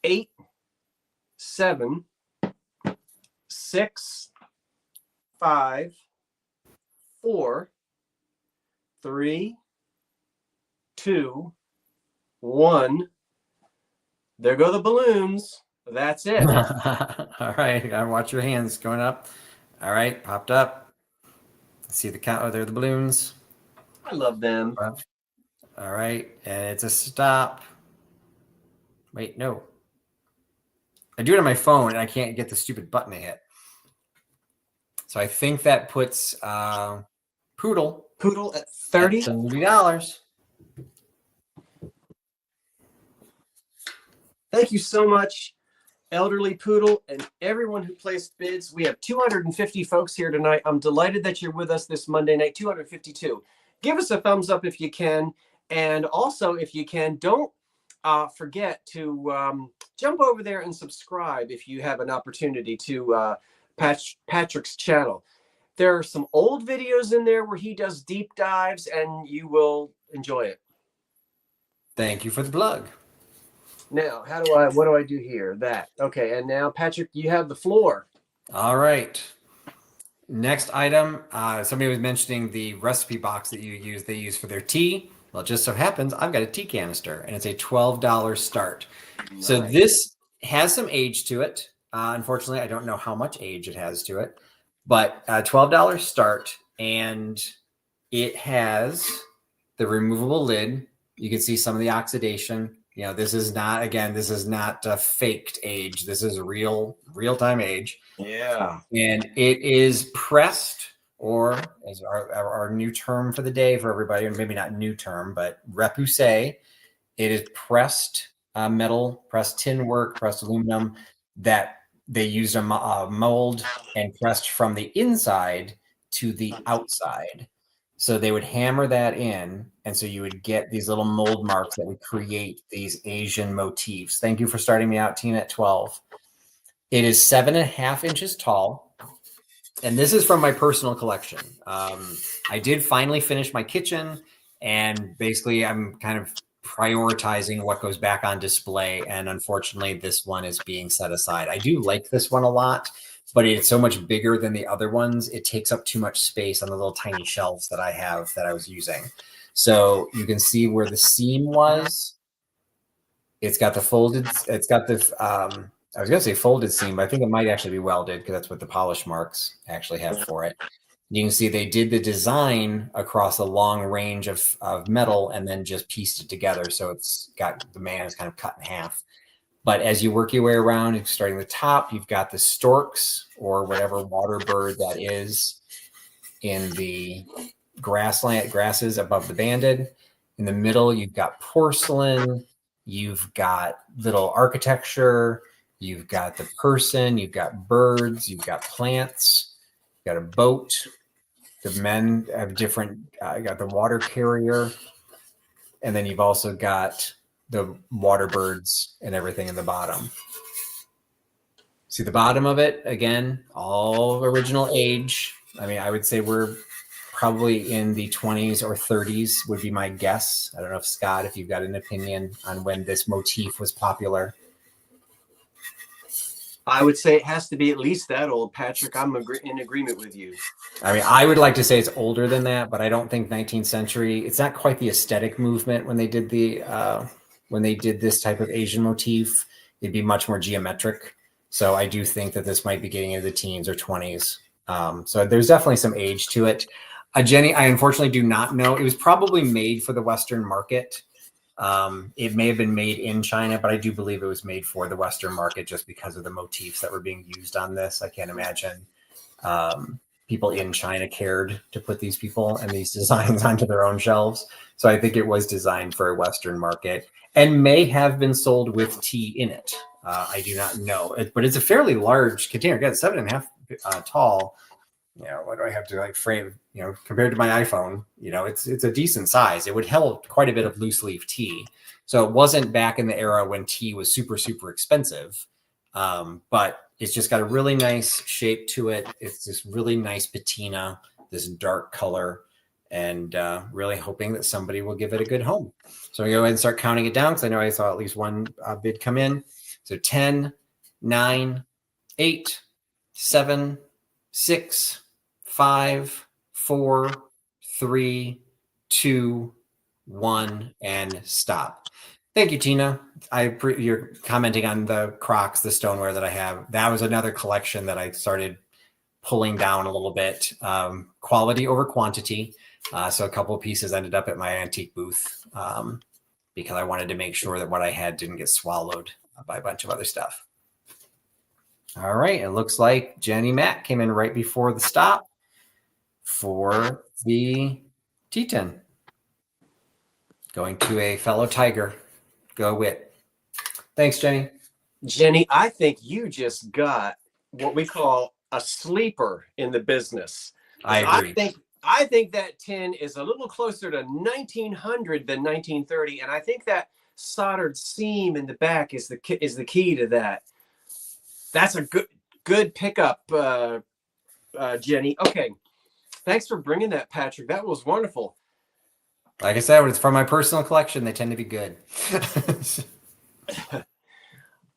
8, 7, 6, 5, 4, 3, 2, 1. There go the balloons. That's it. All right. Gotta watch your hands going up. All right. Popped up. See the count. Oh, there are the balloons. I love them. All right. And it's a stop. Wait, no. I do it on my phone and I can't get the stupid button to hit. So I think that puts Poodle at $30. Thank you so much, Elderly Poodle, and everyone who placed bids. We have 250 folks here tonight. I'm delighted that you're with us this Monday night, 252. Give us a thumbs up if you can. And also, if you can, don't forget to jump over there and subscribe if you have an opportunity to Patrick's channel. There are some old videos in there where he does deep dives, and you will enjoy it. Thank you for the plug. Now, what do I do here? That. Okay, and now, Patrick, you have the floor. All right. Next item, somebody was mentioning the recipe box that they use for their tea. Well, it just so happens I've got a tea canister, and it's a $12 start. Nice. So this has some age to it. Unfortunately, I don't know how much age it has to it. But $12 start, and it has the removable lid. You can see some of the oxidation. You know, this is not, again, this is not faked age. This is real-time age. Yeah. And it is pressed, or as our new term for the day for everybody, and maybe not new term, but repoussé. It is pressed metal, pressed tin work, pressed aluminum that they used a mold and pressed from the inside to the outside. So they would hammer that in, and so you would get these little mold marks that would create these Asian motifs. Thank you for starting me out, Tina, at 12. It is 7.5 inches tall, and this is from my personal collection. I did finally finish my kitchen, and basically I'm kind of prioritizing what goes back on display, and unfortunately this one is being set aside. I do like this one a lot, but it's so much bigger than the other ones. It takes up too much space on the little tiny shelves that I have that I was using. So you can see where the seam was. It's got the folded, it's got the, I was going to say folded seam, but I think it might actually be welded because that's what the polish marks actually have for it. You can see they did the design across a long range of metal and then just pieced it together. So it's got, the man is kind of cut in half. But as you work your way around, starting at the top, you've got the storks or whatever water bird that is in the grasses above the banded. In the middle, you've got porcelain. You've got little architecture. You've got the person. You've got birds. You've got plants. You've got a boat. The men have different, you got the water carrier. And then you've also got the water birds and everything in the bottom. See the bottom of it? Again, all original age. I mean, I would say we're probably in the 20s or 30s would be my guess. I don't know if Scott, if you've got an opinion on when this motif was popular. I would say it has to be at least that old, Patrick. I'm in agreement with you. I mean, I would like to say it's older than that, but I don't think 19th century. It's not quite the aesthetic movement when they did this type of Asian motif. It'd be much more geometric. So I do think that this might be getting into the teens or 20s. So there's definitely some age to it. Jenny, I unfortunately do not know. It was probably made for the Western market. It may have been made in China, but I do believe it was made for the Western market just because of the motifs that were being used on this. I can't imagine people in China cared to put these people and these designs onto their own shelves. So I think it was designed for a Western market and may have been sold with tea in it. I do not know, but it's a fairly large container. Again, 7.5 tall. You know, what do I have to like frame? You know, compared to my iPhone, you know, it's a decent size. It would hold quite a bit of loose leaf tea. So it wasn't back in the era when tea was super, super expensive. But it's just got a really nice shape to it. It's this really nice patina, this dark color, and really hoping that somebody will give it a good home. So we go ahead and start counting it down because I know I saw at least one bid come in. So 10, 9, 8, 7, 6, 5, 4, 3, 2, 1, and stop. Thank you, Tina. You're commenting on the Crocs, the stoneware that I have. That was another collection that I started pulling down a little bit. Quality over quantity. So a couple of pieces ended up at my antique booth because I wanted to make sure that what I had didn't get swallowed by a bunch of other stuff. All right. It looks like Jenny Mack came in right before the stop for the T10. Going to a fellow Tiger. Go Wit. Thanks, Jenny. Jenny, I think you just got what we call a sleeper in the business. I agree. I think that tin is a little closer to 1900 than 1930, and I think that soldered seam in the back is the key to that. That's a good pickup, Jenny. Okay, thanks for bringing that, Patrick. That was wonderful. Like I said, when it's from my personal collection, they tend to be good.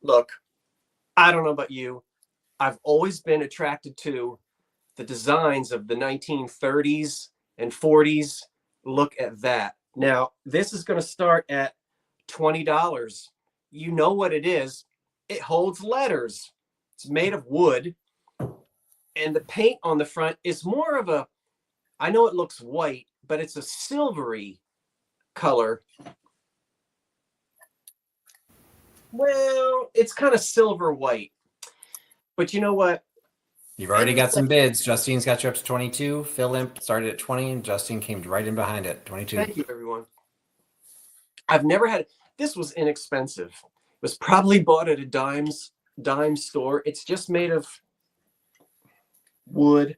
Look, I don't know about you. I've always been attracted to the designs of the 1930s and 40s. Look at that. Now, this is going to start at $20. You know what it is. It holds letters. It's made of wood. And the paint on the front is more of a, I know it looks white, but it's a silvery color. Well, it's kind of silver white. But you know what? You've already got some bids. Justine's got you up to 22. Phil Imp started at 20, and Justine came right in behind it, 22. Thank you, everyone. I've never had, this was inexpensive. It was probably bought at a dime store. It's just made of wood.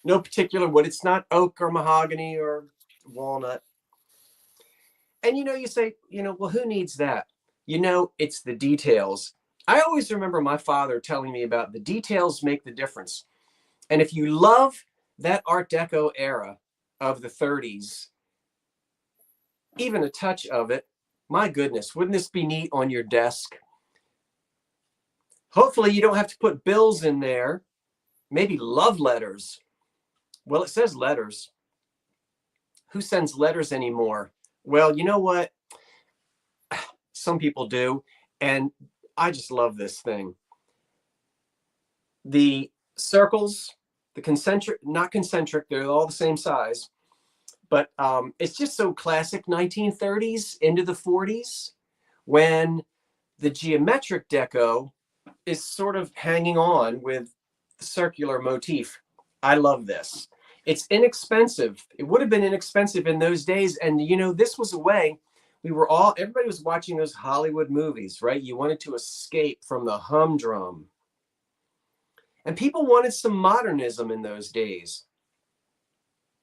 No particular wood. It's not oak or mahogany or walnut. And you say, well, who needs that? It's the details. I always remember my father telling me about the details make the difference. And if you love that Art Deco era of the 30s, even a touch of it, my goodness, wouldn't this be neat on your desk? Hopefully you don't have to put bills in there. Maybe love letters. Well, it says letters. Who sends letters anymore? Well, you know what? Some people do. And I just love this thing. The circles, the concentric, not concentric, they're all the same size. But it's just so classic 1930s into the 40s when the geometric deco is sort of hanging on with the circular motif. I love this. It's inexpensive. It would have been inexpensive in those days. And, this was a way everybody was watching those Hollywood movies, right? You wanted to escape from the humdrum. And people wanted some modernism in those days.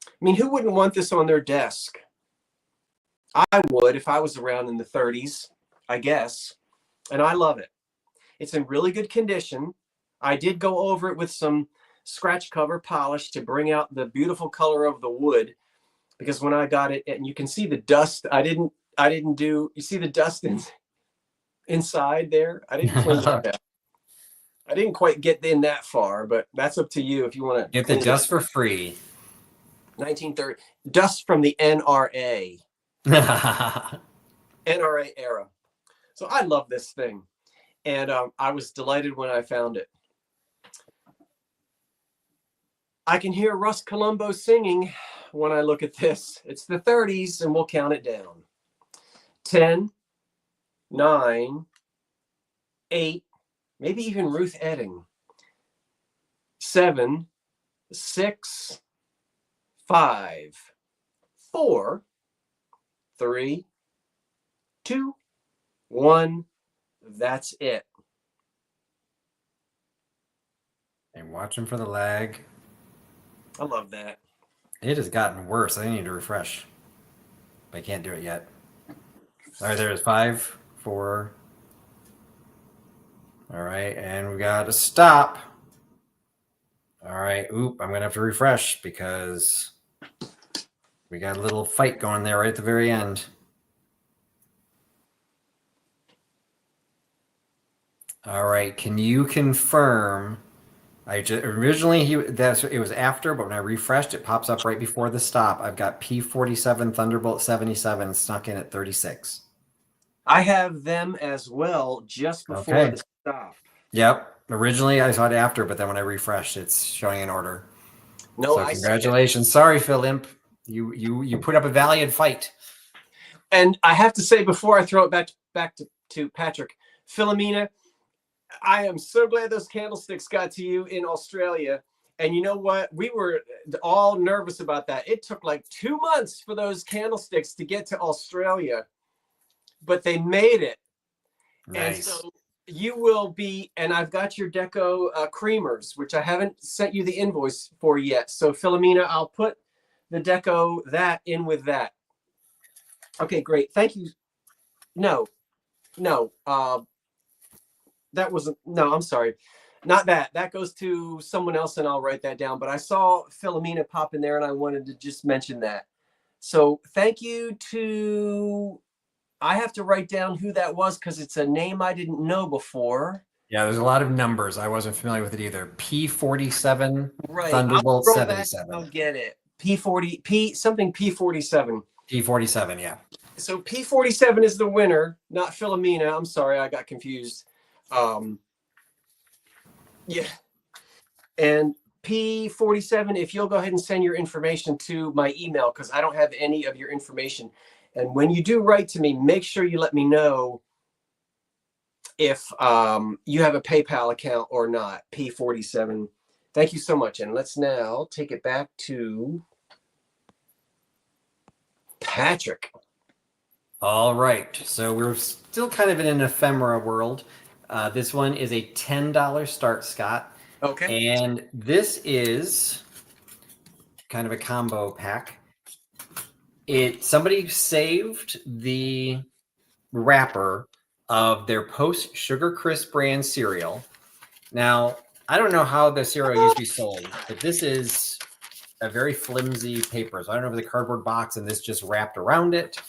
I mean, who wouldn't want this on their desk? I would if I was around in the 30s, I guess. And I love it. It's in really good condition. I did go over it with some scratch cover polish to bring out the beautiful color of the wood, because when I got it, and you can see the dust, you see the dust inside there? I didn't clean that out. I didn't quite get in that far, but that's up to you if you want to get the dust for free. 1930 dust from the NRA. NRA era. So I love this thing. And I was delighted when I found it. I can hear Russ Columbo singing when I look at this. It's the 30s, and we'll count it down. 10, 9, 8, maybe even Ruth Edding. 7, 6, 5, 4, 3, 2, 1. That's it. And watching for the lag. I love that. It has gotten worse. I need to refresh. But I can't do it yet. All right, there's 5, 4. All right, and we got to stop. All right, I'm going to have to refresh because we got a little fight going there right at the very end. All right, can you confirm? Originally it was after, but when I refreshed, it pops up right before the stop. I've got P47 Thunderbolt 77 snuck in at 36. I have them as well just before the stop. Yep. Originally I saw it after, but then when I refreshed, it's showing in order. No, so congratulations. Sorry, Phil Imp. You put up a valiant fight. And I have to say, before I throw it back to Patrick, Philomena, I am so glad those candlesticks got to you in Australia. And you know what? We were all nervous about that. It took like 2 months for those candlesticks to get to Australia, but they made it. Nice. And so you will be, and I've got your deco creamers, which I haven't sent you the invoice for yet. So Philomena, I'll put the deco that in with that. Okay, great. Thank you. No. That wasn't, no, I'm sorry. Not that. That goes to someone else, and I'll write that down. But I saw Philomena pop in there, and I wanted to just mention that. So thank you to, I have to write down who that was because it's a name I didn't know before. Yeah, there's a lot of numbers. I wasn't familiar with it either. P47 right. Thunderbolt 77. I'll get it. P47. P47, yeah. So P47 is the winner, not Philomena. I'm sorry, I got confused. Yeah. And P47, if you'll go ahead and send your information to my email, because I don't have any of your information. And when you do write to me, make sure you let me know if you have a PayPal account or not. P47. Thank you so much. And let's now take it back to Patrick. All right. So we're still kind of in an ephemera world. This one is a $10 start, Scott. Okay. And this is kind of a combo pack. Somebody saved the wrapper of their Post Sugar Crisp brand cereal. Now, I don't know how the cereal used to be sold, but this is a very flimsy paper. So I don't know if the cardboard box and this just wrapped around it.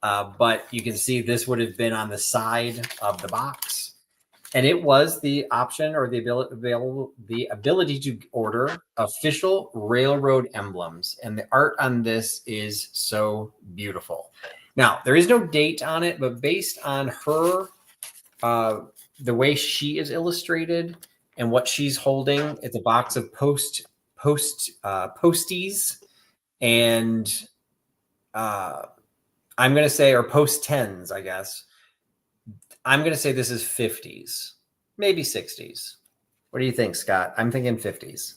But you can see this would have been on the side of the box. And it was the option or the ability to order official railroad emblems. And the art on this is so beautiful. Now, there is no date on it, but based on her, the way she is illustrated and what she's holding, it's a box of posties and I'm going to say, or post 10s, I guess. I'm going to say this is 50s, maybe 60s. What do you think, Scott? I'm thinking 50s,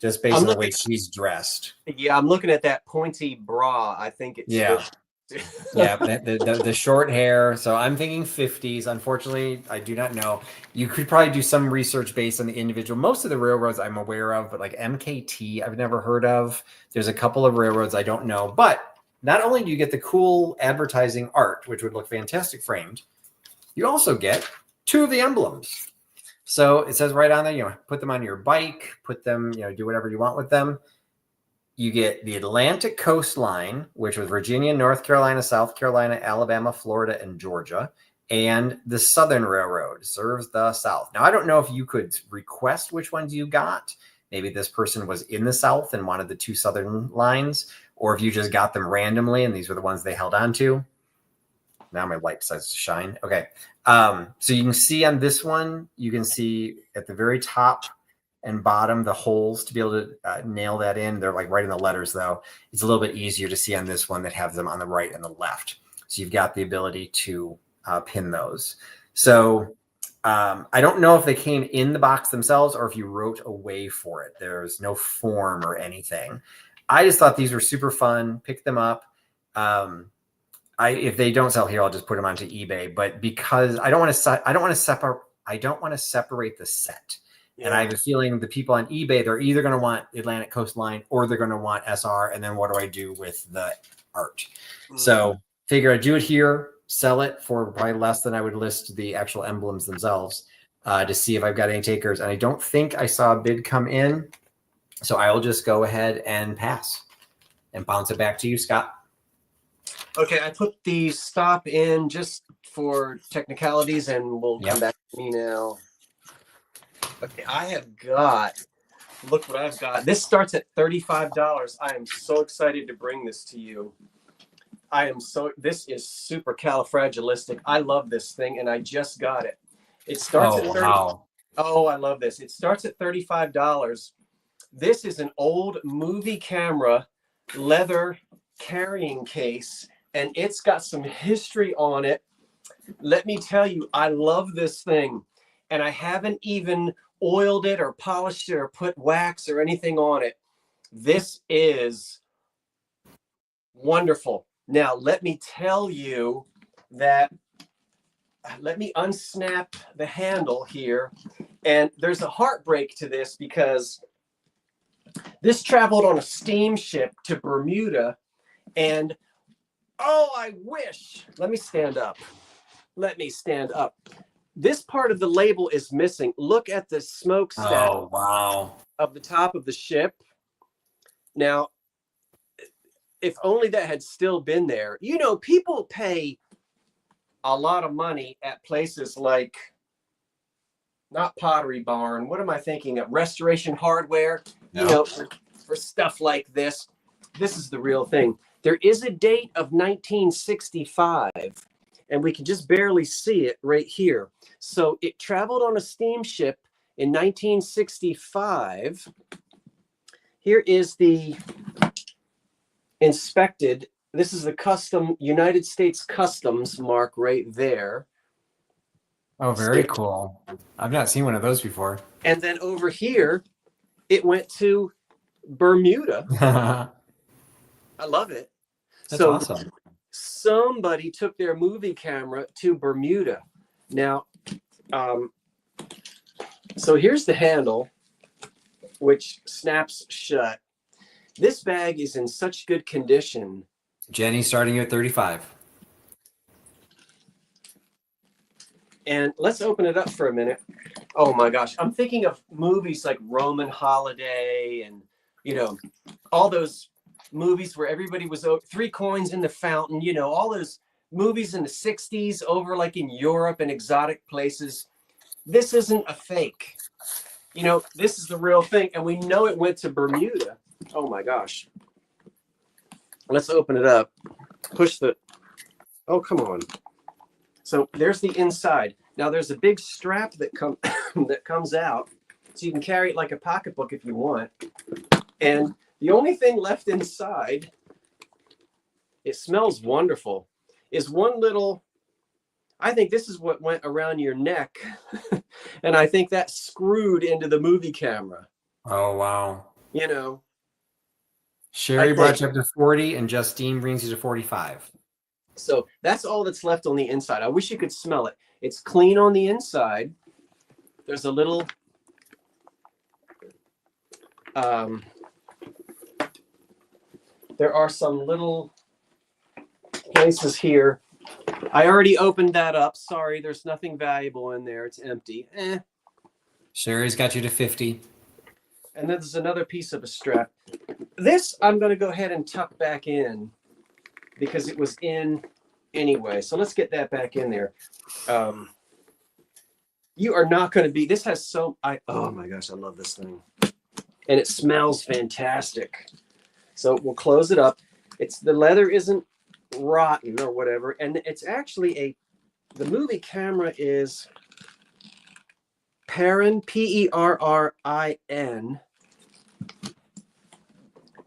just based on the way she's dressed. Yeah, I'm looking at that pointy bra. I think it's yeah, the short hair. So I'm thinking 50s. Unfortunately, I do not know. You could probably do some research based on the individual. Most of the railroads I'm aware of, but like MKT, I've never heard of. There's a couple of railroads I don't know. But not only do you get the cool advertising art, which would look fantastic framed, you also get 2 of the emblems. So it says right on there, put them on your bike, put them, do whatever you want with them. You get the Atlantic coastline, which was Virginia, North Carolina, South Carolina, Alabama, Florida, and Georgia. And the Southern Railroad serves the South. Now, I don't know if you could request which ones you got. Maybe this person was in the South and wanted the 2 Southern lines, or if you just got them randomly and these were the ones they held on to. Now my light decides to shine. Okay. So you can see on this one, you can see at the very top and bottom, the holes to be able to nail that in. They're like right in the letters though. It's a little bit easier to see on this one that have them on the right and the left. So you've got the ability to pin those. So I don't know if they came in the box themselves or if you wrote away for it. There's no form or anything. I just thought these were super fun. Pick them up. If they don't sell here, I'll just put them onto eBay. But because I don't want to separate the set. Yeah. And I have a feeling the people on eBay, they're either going to want Atlantic Coastline or they're going to want SR. And then what do I do with the art? Mm-hmm. So figure I'd do it here, sell it for probably less than I would list the actual emblems themselves to see if I've got any takers. And I don't think I saw a bid come in. So I will just go ahead and pass and bounce it back to you, Scott. Okay, I put the stop in just for technicalities and we'll come back to me now. Okay, look what I've got. This starts at $35. I am so excited to bring this to you. This is super califragilistic. I love this thing and I just got it. It starts at $30. Wow. Oh, I love this. It starts at $35. This is an old movie camera leather carrying case and it's got some history on it. Let me tell you, I love this thing and I haven't even oiled it or polished it or put wax or anything on it. This is wonderful. Now, let me tell you that, let me unsnap the handle here. And there's a heartbreak to this because this traveled on a steamship to Bermuda. And, oh, I wish, let me stand up. This part of the label is missing. Look at the smokestack of the top of the ship. Now, if only that had still been there. People pay a lot of money at places like, not Pottery Barn. What am I thinking of? Restoration Hardware, for stuff like this. This is the real thing. There is a date of 1965, and we can just barely see it right here. So it traveled on a steamship in 1965, here is the inspected. This is the custom United States Customs mark right there. Oh, very cool. I've not seen one of those before. And then over here, it went to Bermuda. I love it. That's awesome. Somebody took their movie camera to Bermuda. Now, so here's the handle, which snaps shut. This bag is in such good condition. Jenny starting at 35. And let's open it up for a minute. Oh my gosh. I'm thinking of movies like Roman Holiday and, you know, all those movies where everybody was 3 coins in the fountain, you know, all those movies in the 60s over like in Europe and exotic places. This isn't a fake. You know, this is the real thing. And we know it went to Bermuda. Oh my gosh. Let's open it up. Push the, oh, come on. So there's the inside. Now there's a big strap that comes out, so you can carry it like a pocketbook if you want. And the only thing left inside, it smells wonderful, is one little, I think this is what went around your neck. And I think that screwed into the movie camera. Oh, wow. You know. Sherry brought you up to 40 and Justine brings you to 45. So that's all that's left on the inside. I wish you could smell it. It's clean on the inside. There's a little there are some little places here. I already opened that up. Sorry, there's nothing valuable in there. It's empty. Sherry's got you to 50. And then there's another piece of a strap. This I'm going to go ahead and tuck back in because it was in anyway. So let's get that back in there. You are not going to be, this has so, oh my gosh, I love this thing. And it smells fantastic. So we'll close it up. The leather isn't rotten or whatever. And it's actually the movie camera is Perrin, Perrin.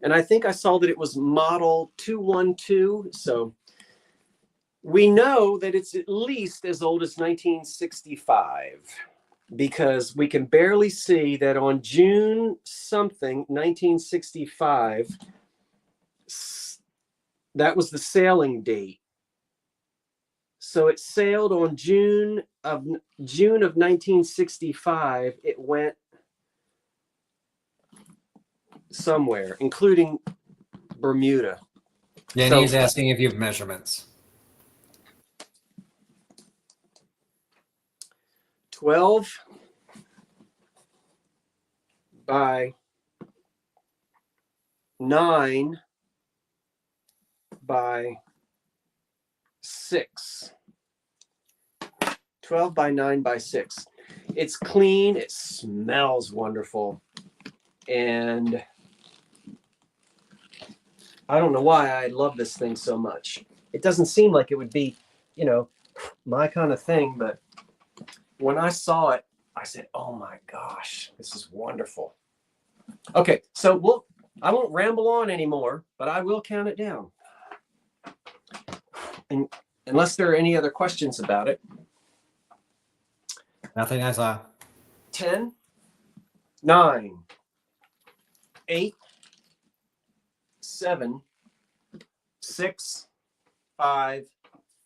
And I think I saw that it was model 212. So we know that it's at least as old as 1965 because we can barely see that on June something, 1965, that was the sailing date. So it sailed on June of 1965. It went somewhere, including Bermuda. Jenny's asking if you have measurements. 12 by 9 by 6. 12 by 9 by 6. It's clean. It smells wonderful. And I don't know why I love this thing so much. It doesn't seem like it would be, you know, my kind of thing, but when I saw it, I said, oh my gosh, this is wonderful. Okay, so I won't ramble on anymore, but I will count it down. And unless there are any other questions about it. Nothing I saw. 10, 9, 8, 7, 6, 5,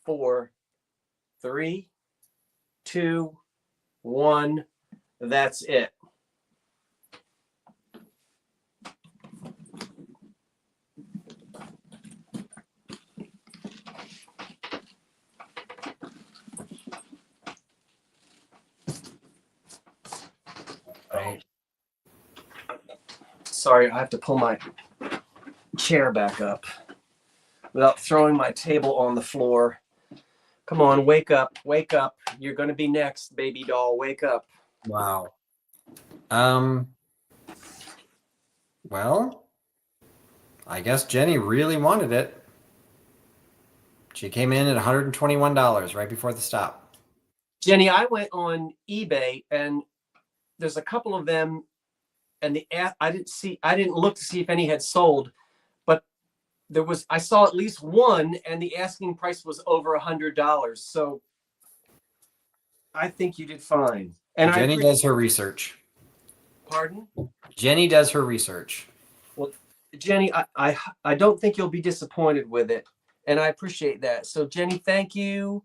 4, 3, 2, 1. That's it. Right. Sorry, I have to pull my chair back up without throwing my table on the floor. Come on, wake up, wake up. You're going to be next, baby doll. Wake up. Wow. Well, I guess Jenny really wanted it. She came in at $121 right before the stop. Jenny, I went on eBay and there's a couple of them, and I didn't look to see if any had sold, but I saw at least one, and the asking price was over $100. So I think you did fine. And Jenny does her research. Pardon? Jenny does her research. Well, Jenny, I don't think you'll be disappointed with it, and I appreciate that. So Jenny, thank you.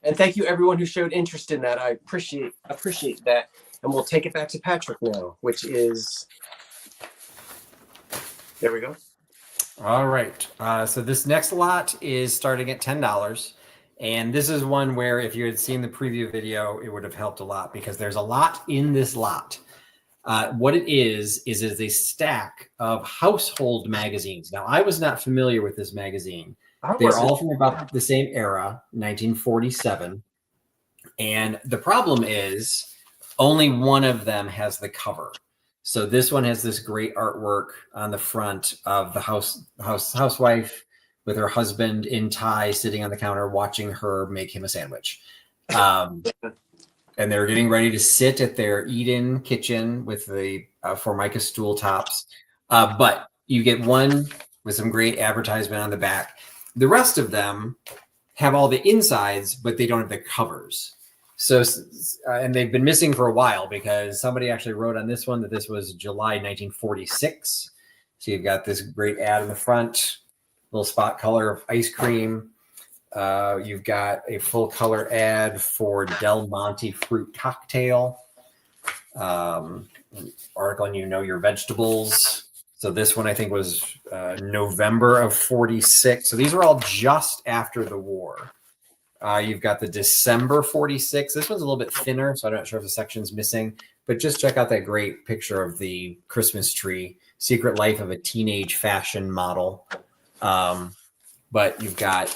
And thank you everyone who showed interest in that. I appreciate that. And we'll take it back to Patrick now, which is, there we go. All right. So this next lot is starting at $10. And this is one where if you had seen the preview video, it would have helped a lot because there's a lot in this lot. What it is a stack of household magazines. Now, I was not familiar with this magazine. They're all from about the same era, 1947. And the problem is only one of them has the cover. So this one has this great artwork on the front of the housewife with her husband in tie sitting on the counter watching her make him a sandwich. And they're getting ready to sit at their eat-in kitchen with the Formica stool tops. But you get one with some great advertisement on the back. The rest of them have all the insides, but they don't have the covers. So, and they've been missing for a while because somebody actually wrote on this one that this was July 1946. So you've got this great ad in the front, little spot color of ice cream. You've got a full color ad for Del Monte fruit cocktail. Article on your vegetables. So this one I think was November of 46. So these are all just after the war. You've got the December 46. This one's a little bit thinner, so I'm not sure if the section's missing. But just check out that great picture of the Christmas tree, Secret Life of a Teenage Fashion Model. But you've got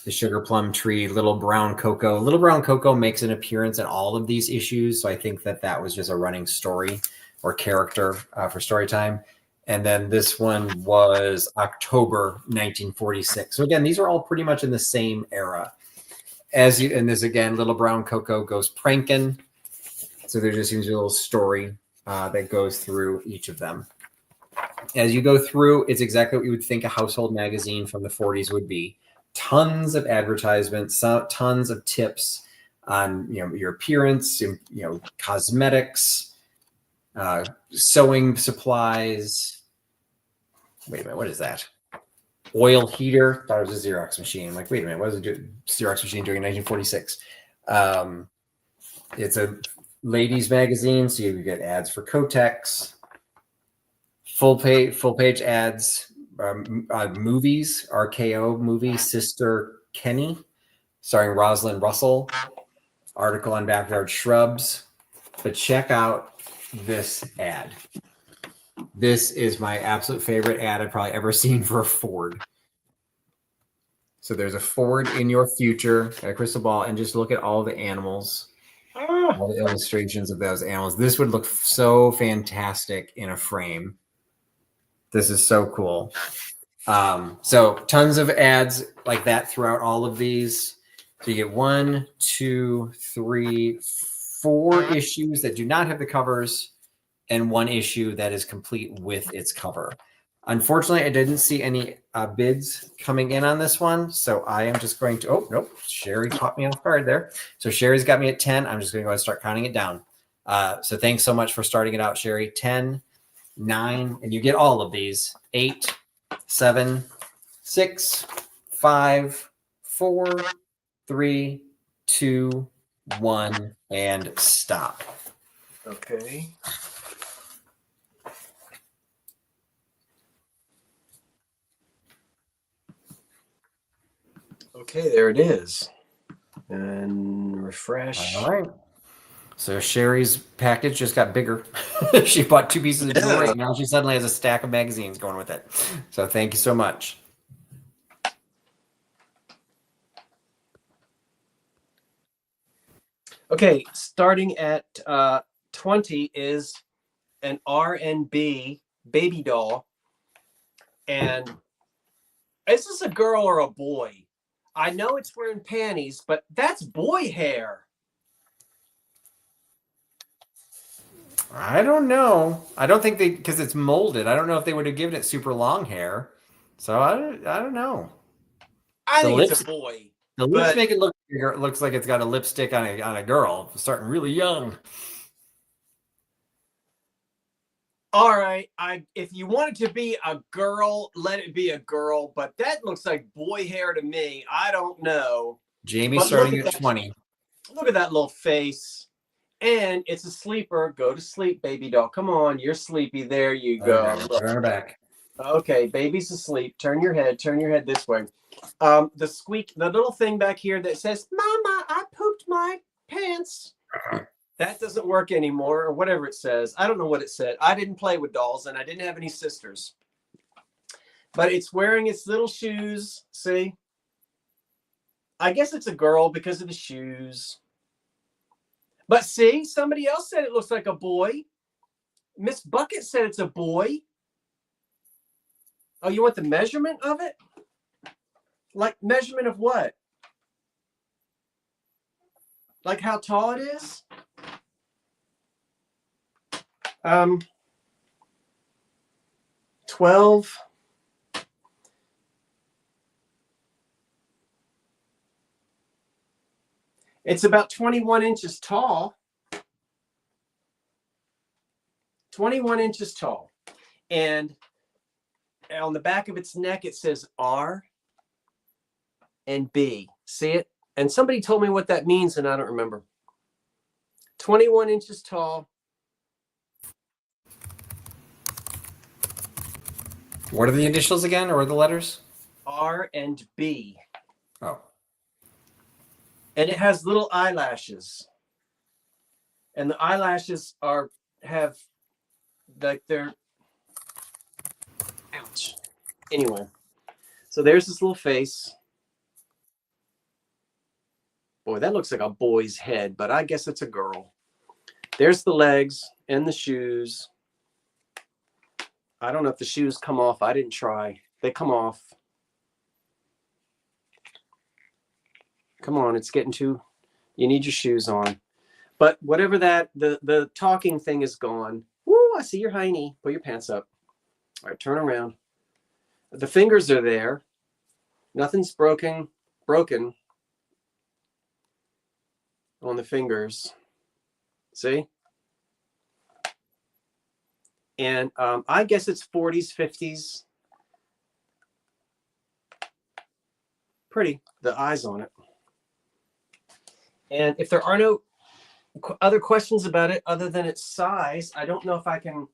the Sugar Plum Tree, Little Brown Cocoa. Little Brown Cocoa makes an appearance in all of these issues, so I think that was just a running story or character for story time. And then this one was October 1946. So again, these are all pretty much in the same era. And this again, Little Brown Cocoa goes pranking. So there just seems to be a little story that goes through each of them. As you go through, it's exactly what you would think a household magazine from the 40s would be. Tons of advertisements, tons of tips on your appearance, cosmetics, sewing supplies. Wait a minute, what is that? Oil heater. Thought it was a Xerox machine. Like, wait a minute, what was a Xerox machine doing in 1946? It's a ladies magazine, so you get ads for Kotex. Full page ads, movies, RKO movie, Sister Kenny, starring Rosalind Russell. Article on backyard shrubs. But check out this ad. This is my absolute favorite ad I've probably ever seen for a Ford. So there's a Ford in your future, a crystal ball, and just look at all the animals, all the illustrations of those animals. This would look so fantastic in a frame. This is so cool. So tons of ads like that throughout all of these. So you get 1, 2, 3, 4 issues that do not have the covers and 1 issue that is complete with its cover. Unfortunately, I didn't see any bids coming in on this one. So I am just going to, oh, nope. Sherry caught me off guard there. So Sherry's got me at 10. I'm just going to go ahead and start counting it down. So thanks so much for starting it out, Sherry. 10, 9, and you get all of these. 8, 7, 6, 5, 4, 3, 2, 1, and stop. Okay. Okay, there it is. And refresh. All right. So Sherry's package just got bigger. She bought 2 pieces of jewelry, and now she suddenly has a stack of magazines going with it. So thank you so much. Okay, starting at 20 is an R&B baby doll. And Is this a girl or a boy? I know it's wearing panties, but that's boy hair. I don't know. I don't think because it's molded. I don't know if they would have given it super long hair. So I don't know. I The think lips, it's a boy. the lips But make it looks like it's got a lipstick on a girl starting really young. all right, if you want it to be a girl, let it be a girl. But that looks like boy hair to me. I don't know. Jamie But starting at 20. Look at that little face. And it's a sleeper. Go to sleep, baby doll. Come on, you're sleepy. There you go. Put her back. Okay, baby's asleep. Turn your head this way. The little thing back here that says, Mama, I pooped my pants. That doesn't work anymore, or whatever it says. I don't know what it said. I didn't play with dolls, and I didn't have any sisters. But it's wearing its little shoes. See? I guess it's a girl because of the shoes. But see, somebody else said it looks like a boy. Miss Bucket said it's a boy. Oh, you want the measurement of it? Like measurement of what? Like how tall it is? 12. It's about 21 inches tall. 21 inches tall. And on the back of its neck, it says R and B. See it? And somebody told me what that means, and I don't remember. 21 inches tall. What are the initials again, or the letters? R and B. Oh. And it has little eyelashes. And the eyelashes have like they're ouch. Anyway. So there's this little face. Boy, that looks like a boy's head, but I guess it's a girl. There's the legs and the shoes. I don't know if the shoes come off. I didn't try. They come off. Come on, it's getting too... You need your shoes on. But whatever that, the talking thing is gone. Woo, I see your hiney. Put your pants up. All right, turn around. The fingers are there. Nothing's broken on the fingers. See? And I guess it's 40s, 50s. Pretty, the eyes on it. And if there are no other questions about it other than its size, I don't know if I can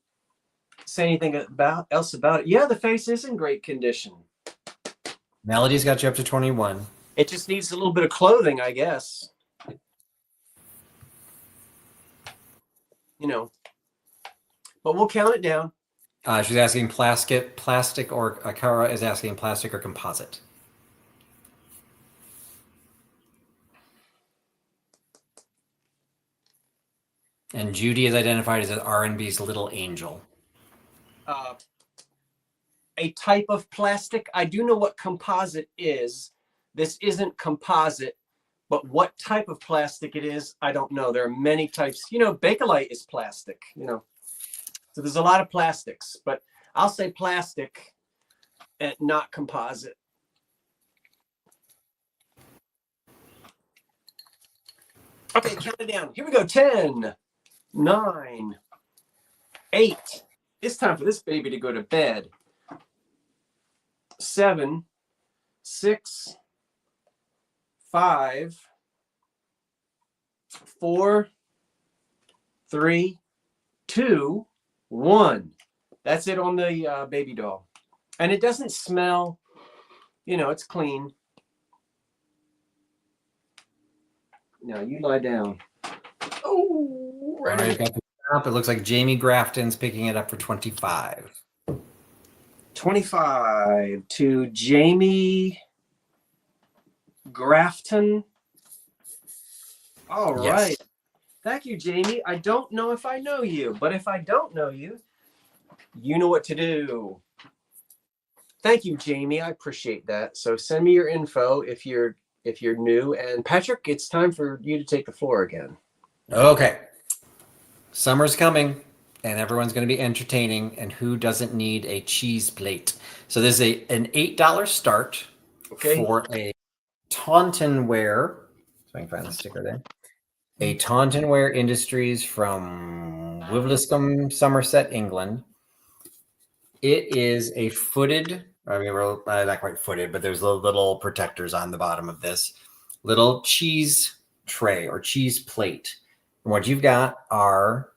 say anything else about it. Yeah, the face is in great condition. Melody's got you up to 21. It just needs a little bit of clothing, I guess. You know. But we'll count it down. She's asking plastic, or Akara is asking plastic or composite. And Judy is identified as R&B's Little Angel. A type of plastic. I do know what composite is. This isn't composite, but what type of plastic it is, I don't know. There are many types. You know, Bakelite is plastic, you know. So there's a lot of plastics, but I'll say plastic and not composite. Okay, count it down. Here we go. 10, 9, 8. It's time for this baby to go to bed. 7, 6, 5, 4, 3, 2, 1. That's it on the baby doll. And it doesn't smell, you know, it's clean. Now you lie down. Oh, right. It looks like Jamie Grafton's picking it up for 25. 25 to Jamie Grafton. All right. Yes. Thank you, Jamie. I don't know if I know you, but if I don't know you, you know what to do. Thank you, Jamie. I appreciate that. So send me your info if you're new. And Patrick, it's time for you to take the floor again. Okay. Summer's coming and everyone's going to be entertaining. And who doesn't need a cheese plate? So there's an $8 start for a Tauntonware. So I can find the sticker there. A Tauntonware Industries from Wiveliscombe, Somerset, England. It is a footed, I mean, not quite footed, but there's little protectors on the bottom of this little cheese tray or cheese plate. And what you've got are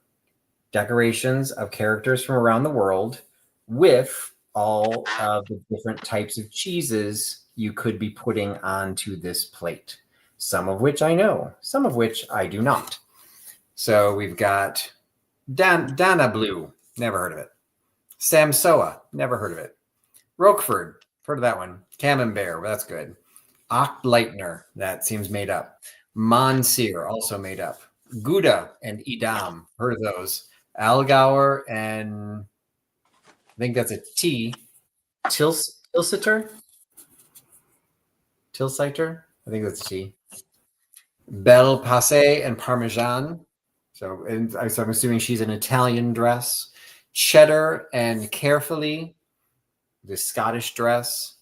decorations of characters from around the world with all of the different types of cheeses you could be putting onto this plate. Some of which I know, some of which I do not. So we've got Dana Blue, never heard of it. Samsoa, never heard of it. Roquefort, heard of that one. Camembert, well, that's good. Ochtleitner, that seems made up. Monsieur, also made up. Gouda and Edam, heard of those. Allgauer and I think that's a T. Tilsiter? Tilsiter? I think that's a T. Bel Passe and Parmesan. So I'm assuming she's an Italian dress. Cheddar and Carefully, the Scottish dress.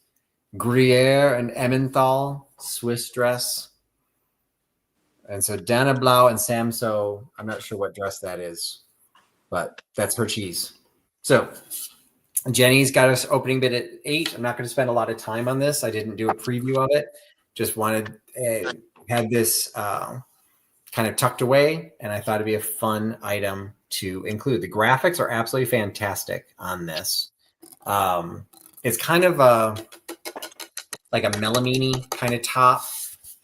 Gruyere and Emmenthal, Swiss dress. And so Dana Blau and Samso, I'm not sure what dress that is, but that's her cheese. So Jenny's got us opening bid at 8. I'm not going to spend a lot of time on this. I didn't do a preview of it. Just had this kind of tucked away, and I thought it'd be a fun item to include. The graphics are absolutely fantastic on this. It's kind of like a melamine kind of top,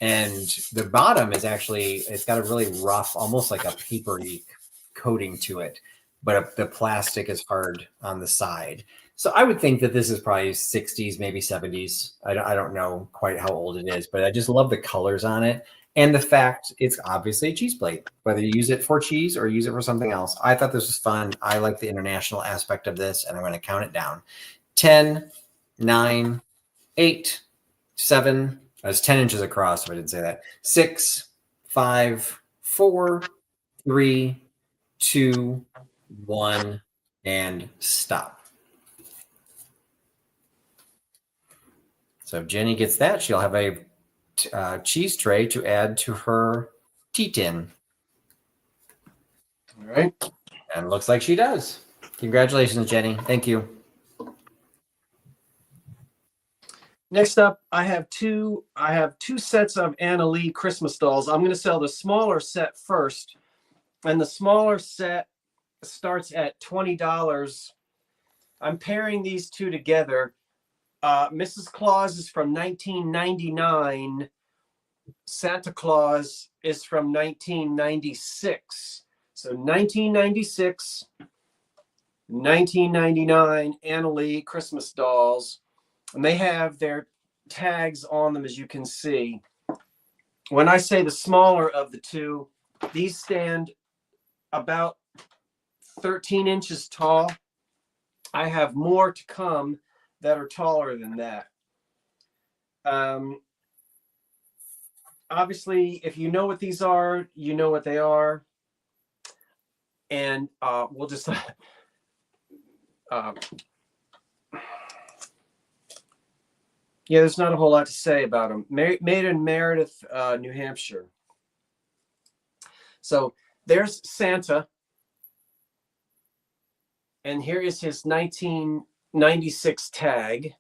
and the bottom is actually, it's got a really rough, almost like a papery coating to it, but the plastic is hard on the side. So I would think that this is probably 60s, maybe 70s. I don't know quite how old it is, but I just love the colors on it. And the fact it's obviously a cheese plate, whether you use it for cheese or use it for something else. I thought this was fun. I like the international aspect of this, and I'm going to count it down. 10, 9, 8, 7. That's 10 inches across, if I didn't say that. 6, 5, 4, 3, 2, 1, and stop. So if Jenny gets that, she'll have a cheese tray to add to her tea tin. All right. And it looks like she does. Congratulations, Jenny. Thank you. Next up, I have two sets of Analee Christmas dolls. I'm going to sell the smaller set first, and the smaller set starts at $20. I'm pairing these two together. Mrs. Claus is from 1999. Santa Claus is from 1996. So 1996, 1999 Analee Christmas dolls. And they have their tags on them, as you can see. When I say the smaller of the two, these stand about 13 inches tall. I have more to come that are taller than that. Obviously, if you know what these are, you know what they are. And we'll just yeah, there's not a whole lot to say about them. Made in Meredith, New Hampshire. So there's Santa. And here is his 1996 tag.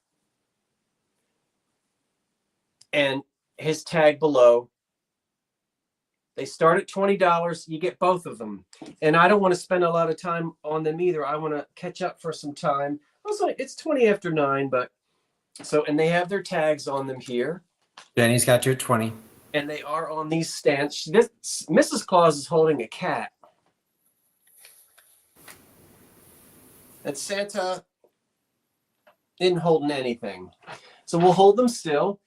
And his tag below. They start at $20. You get both of them. And I don't want to spend a lot of time on them either. I want to catch up for some time. Also, it's 20 after 9, but so, and they have their tags on them here. Jenny's got you at 20. And they are on these stands. This Mrs. Claus is holding a cat. And Santa isn't holding anything. So we'll hold them still.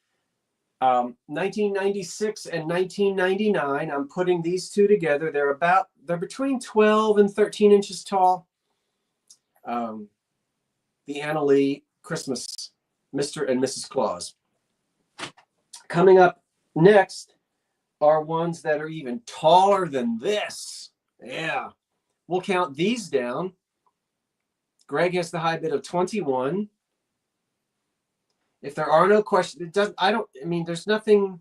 1996 and 1999. I'm putting these two together. They're between 12 and 13 inches tall. The Analee Christmas Mr. and Mrs. Claus. Coming up next are ones that are even taller than this. Yeah. We'll count these down. Greg has the high bid of 21. If there are no questions, there's nothing,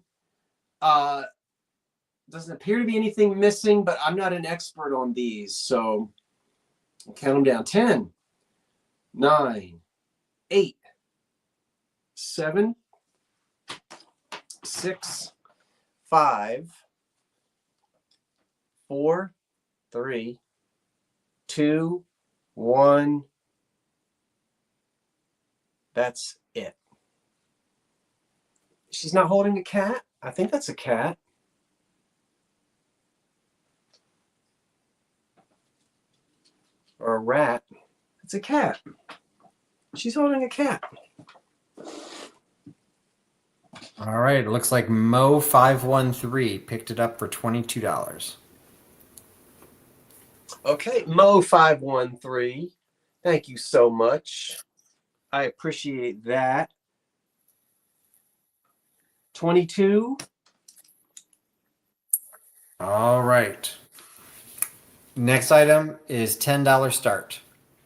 doesn't appear to be anything missing, but I'm not an expert on these. So I'll count them down. 10, 9, 8, 7, 6, 5, 4, 3, 2, 1. That's it. She's not holding a cat? I think that's a cat. Or a rat. It's a cat. She's holding a cat. All right. It looks like Mo513 picked it up for $22. Okay, Mo513. Thank you so much. I appreciate that. 22. All right. Next item is $10 start.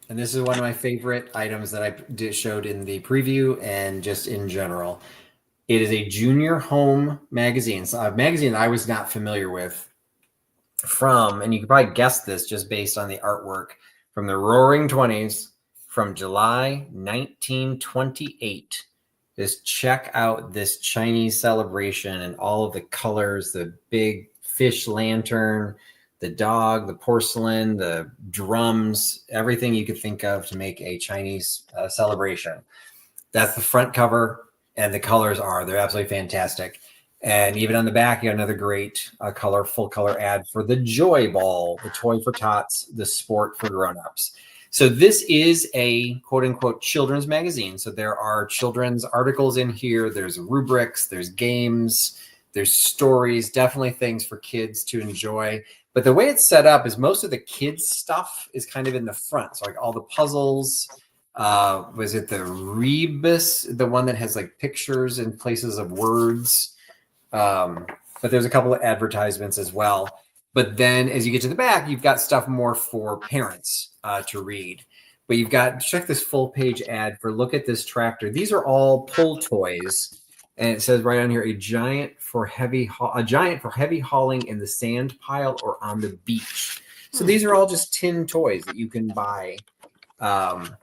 And this is one of my favorite items that I showed in the preview and just in general. It is a junior home magazine. So a magazine that I was not familiar with and you could probably guess this just based on the artwork, from the Roaring 20s, from July 1928. Just check out this Chinese celebration and all of the colors, the big fish lantern, the dog, the porcelain, the drums, everything you could think of to make a Chinese celebration. That's the front cover, and the colors they're absolutely fantastic. And even on the back, you got another great full color ad for the Joy Ball, the toy for tots, the sport for grown-ups. So this is a quote unquote children's magazine. So there are children's articles in here. There's rubrics, there's games, there's stories, definitely things for kids to enjoy. But the way it's set up is most of the kids stuff is kind of in the front. So like all the puzzles, was it the Rebus, the one that has like pictures in places of words? But there's a couple of advertisements as well. But then as you get to the back, you've got stuff more for parents to read. But check this full page ad for look at this tractor. These are all pull toys. And it says right on here, a giant for heavy hauling in the sand pile or on the beach. So these are all just tin toys that you can buy from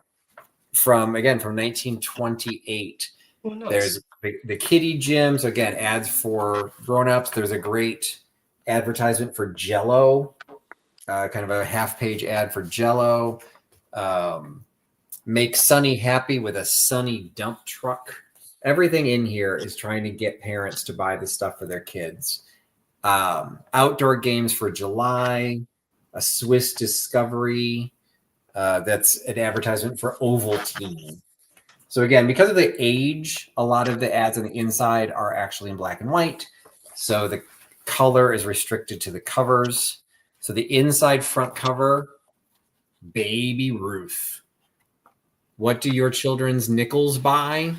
1928. Oh, nice. There's the kiddie gym. So again, ads for grown-ups. There's a great advertisement for Jell-O, kind of a half-page ad for Jell-O. Make Sunny happy with a Sunny dump truck. Everything in here is trying to get parents to buy the stuff for their kids. Outdoor games for July, a Swiss Discovery. That's an advertisement for Ovaltine. So again, because of the age, a lot of the ads on the inside are actually in black and white. So the color is restricted to the covers. So the inside front cover, Baby Ruth. What do your children's nickels buy?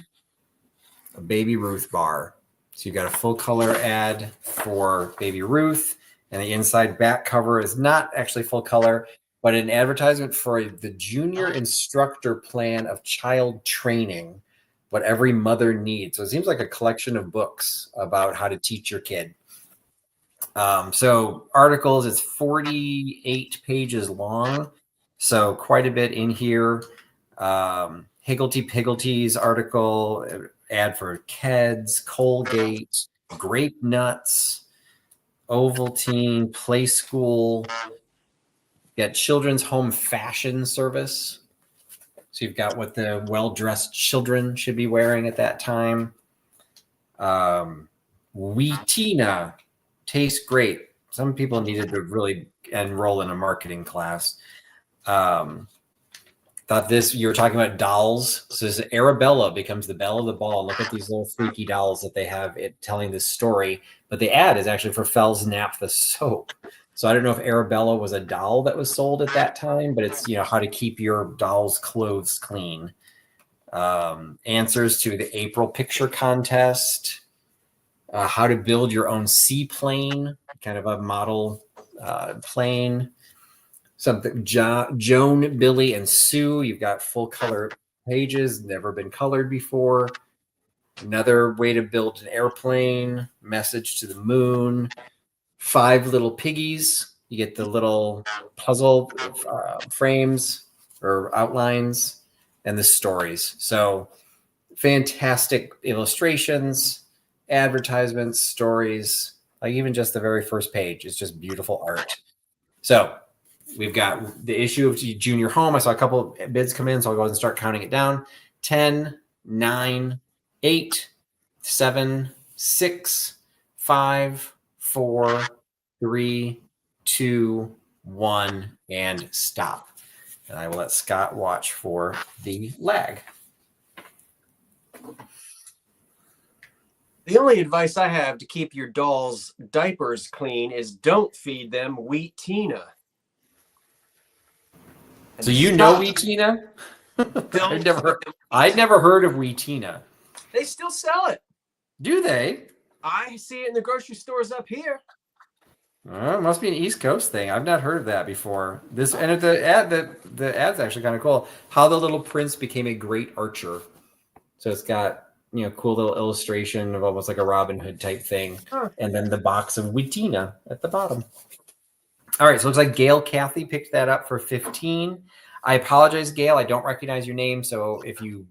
A Baby Ruth bar. So you've got a full color ad for Baby Ruth, and the inside back cover is not actually full color, but an advertisement for the junior instructor plan of child training, what every mother needs. So it seems like a collection of books about how to teach your kid. So articles, it's 48 pages long. So quite a bit in here. Higglety Pigglety's article, ad for Keds, Colgate, Grape Nuts, Ovaltine, Play School. You got Children's Home Fashion Service. So you've got what the well-dressed children should be wearing at that time. Wheatina tastes great. Some people needed to really enroll in a marketing class. You were talking about dolls. So this Arabella becomes the belle of the ball. Look at these little freaky dolls that they have telling this story. But the ad is actually for Fell's Naphtha soap. So I don't know if Arabella was a doll that was sold at that time, but it's, how to keep your doll's clothes clean. answers to the April picture contest, how to build your own seaplane, kind of a model plane. Something Joan, Billy, and Sue. You've got full color pages, never been colored before. Another way to build an airplane, message to the moon, 5 little piggies. You get the little puzzle frames or outlines and the stories. So fantastic illustrations, advertisements, stories, like even just the very first page. It's just beautiful art. So we've got the issue of junior home. I saw a couple of bids come in, so I'll go ahead and start counting it down. 10, 9, 8, 7, 6, 5, 4, 3, 2, 1, and stop. And I will let Scott watch for the lag. The only advice I have to keep your doll's diapers clean is don't feed them wheat Tina. So you know Wheatina? I'd never heard of Wheatina. They still sell it. Do they? I see it in the grocery stores up here. It must be an East Coast thing. I've not heard of that before. This and the ad's actually kind of cool. How the Little Prince became a great archer. So it's got cool little illustration of almost like a Robin Hood type thing, and then the box of Wheatina at the bottom. All right, so it looks like Gail Cathy picked that up for 15. I apologize, Gail. I don't recognize your name, so if you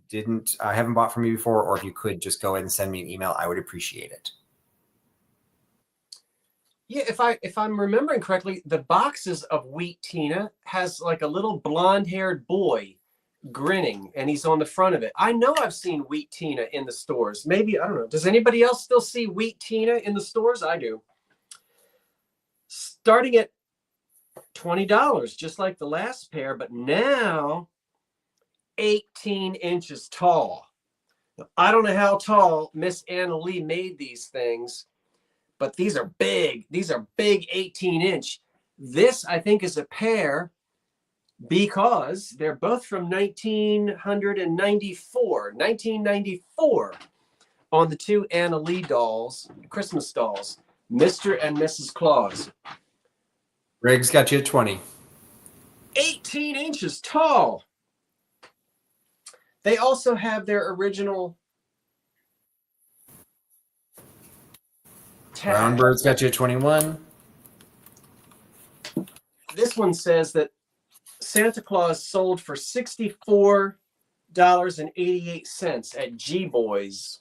haven't bought from me before, or if you could just go ahead and send me an email, I would appreciate it. Yeah, if I'm remembering correctly, the boxes of Wheat Tina has like a little blonde-haired boy grinning, and he's on the front of it. I know I've seen Wheat Tina in the stores. Maybe, I don't know. Does anybody else still see Wheat Tina in the stores? I do. Starting at $20, just like the last pair, but now 18 inches tall. I don't know how tall Miss Analee made these things, but these are big. These are big 18-inch. This, I think, is a pair because they're both from 1994 on the 2 Analee dolls, Christmas dolls, Mr. and Mrs. Claus. Greg's got you at 20. 18 inches tall. They also have their original tag. Brown Bird's got you at 21. This one says that Santa Claus sold for $64.88 at G-Boys.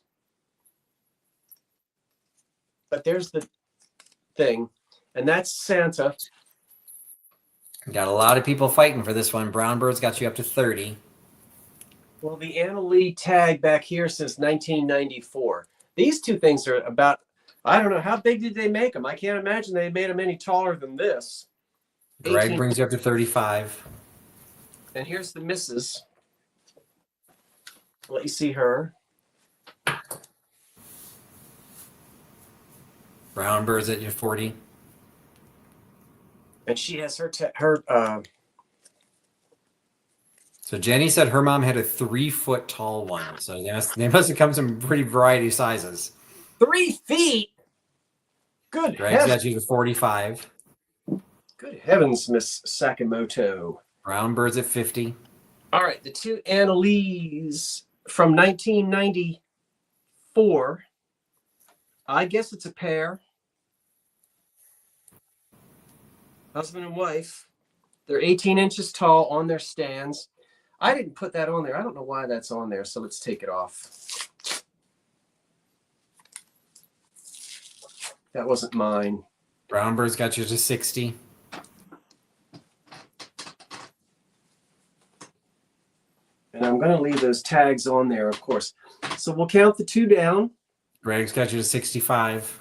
But there's the thing, and that's Santa. Got a lot of people fighting for this one. Brown Bird's got you up to 30. Well, the Analee tag back here says 1994. These two things are about, I don't know, how big did they make them? I can't imagine they made them any taller than this. Greg brings you up to 35. And here's the missus. Let you see her. Brown Bird's at you 40. And she has her So Jenny said her mom had a 3-foot tall one. So they must have come some pretty variety sizes. 3 feet. Good Greg's heavens. got you to 45. Good heavens, Miss Sakamoto. Brown Bird's at 50. All right, the 2 Analees from 1994. I guess it's a pair. Husband and wife. They're 18 inches tall on their stands. I didn't put that on there. I don't know why that's on there, so let's take it off. That wasn't mine. Brown Bird's got you to 60. And I'm going to leave those tags on there, of course. So we'll count the 2 down. Greg's got you to 65.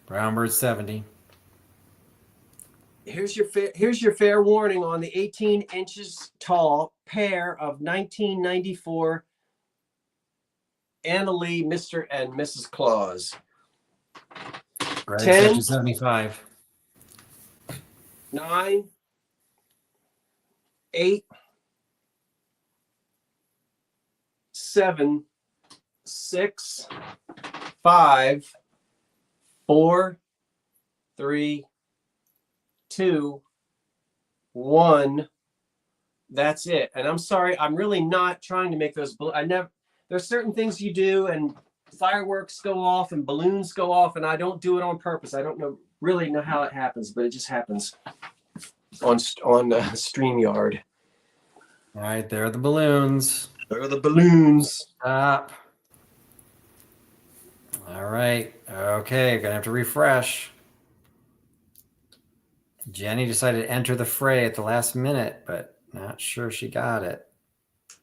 Brown Bird's 70. Here's your fair warning on the 18 inches tall pair of 1994 Analee, Mr. and Mrs. Claus. Greg's 10, got you 75. 9, 8, 7, 6, 5, 4, 3, 2, 1. That's it. And I'm sorry, I'm really not trying to make those. There's certain things you do, and fireworks go off and balloons go off, and I don't do it on purpose. I don't really know how it happens, but it just happens on StreamYard. All right, there are the balloons. There are the balloons. Stop. All right. Okay, gonna have to refresh. Jenny decided to enter the fray at the last minute, but not sure she got it.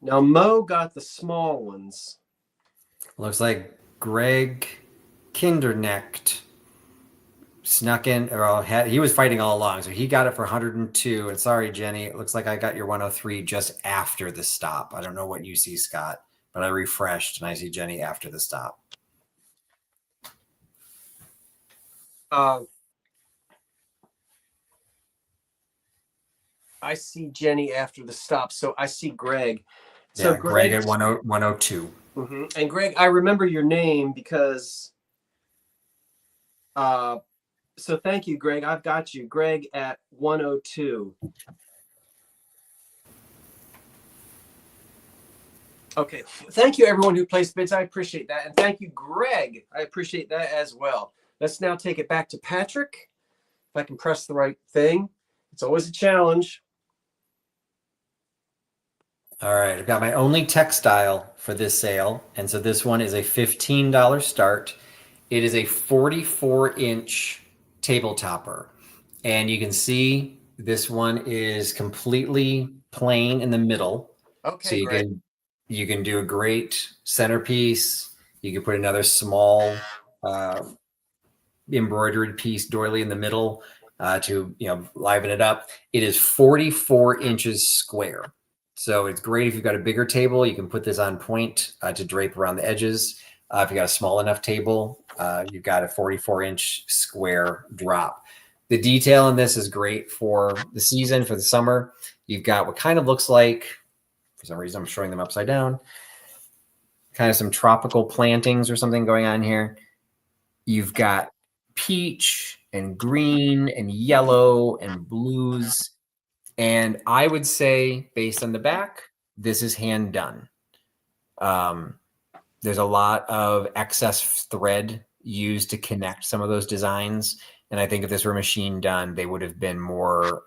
Now Mo got the small ones. Looks like Greg Kindernecht snuck in, or he was fighting all along, so he got it for 102. And sorry, Jenny, it looks like I got your 103 just after the stop. I don't know what you see, Scott, but I refreshed and I see Jenny after the stop. I see Jenny after the stop, so I see Greg. So yeah, Greg at 102. Mm-hmm. And Greg, I remember your name because so thank you, Greg. I've got you. Greg at 102. Okay. Thank you, everyone who placed bids. I appreciate that. And thank you, Greg. I appreciate that as well. Let's now take it back to Patrick. If I can press the right thing. It's always a challenge. All right. I've got my only textile for this sale. And so this one is a $15 start. It is a 44-inch table topper. And you can see this one is completely plain in the middle. Okay, so you can do a great centerpiece. You can put another small embroidered piece doily in the middle to liven it up. It is 44 inches square. So it's great if you've got a bigger table. You can put this on point to drape around the edges. If you got a small enough table, you've got a 44-inch square drop. The detail in this is great for the season, for the summer. You've got what kind of looks like, for some reason I'm showing them upside down, kind of some tropical plantings or something going on here. You've got peach and green and yellow and blues. And I would say, based on the back, this is hand done. There's a lot of excess thread used to connect some of those designs. And I think if this were machine done, they would have been more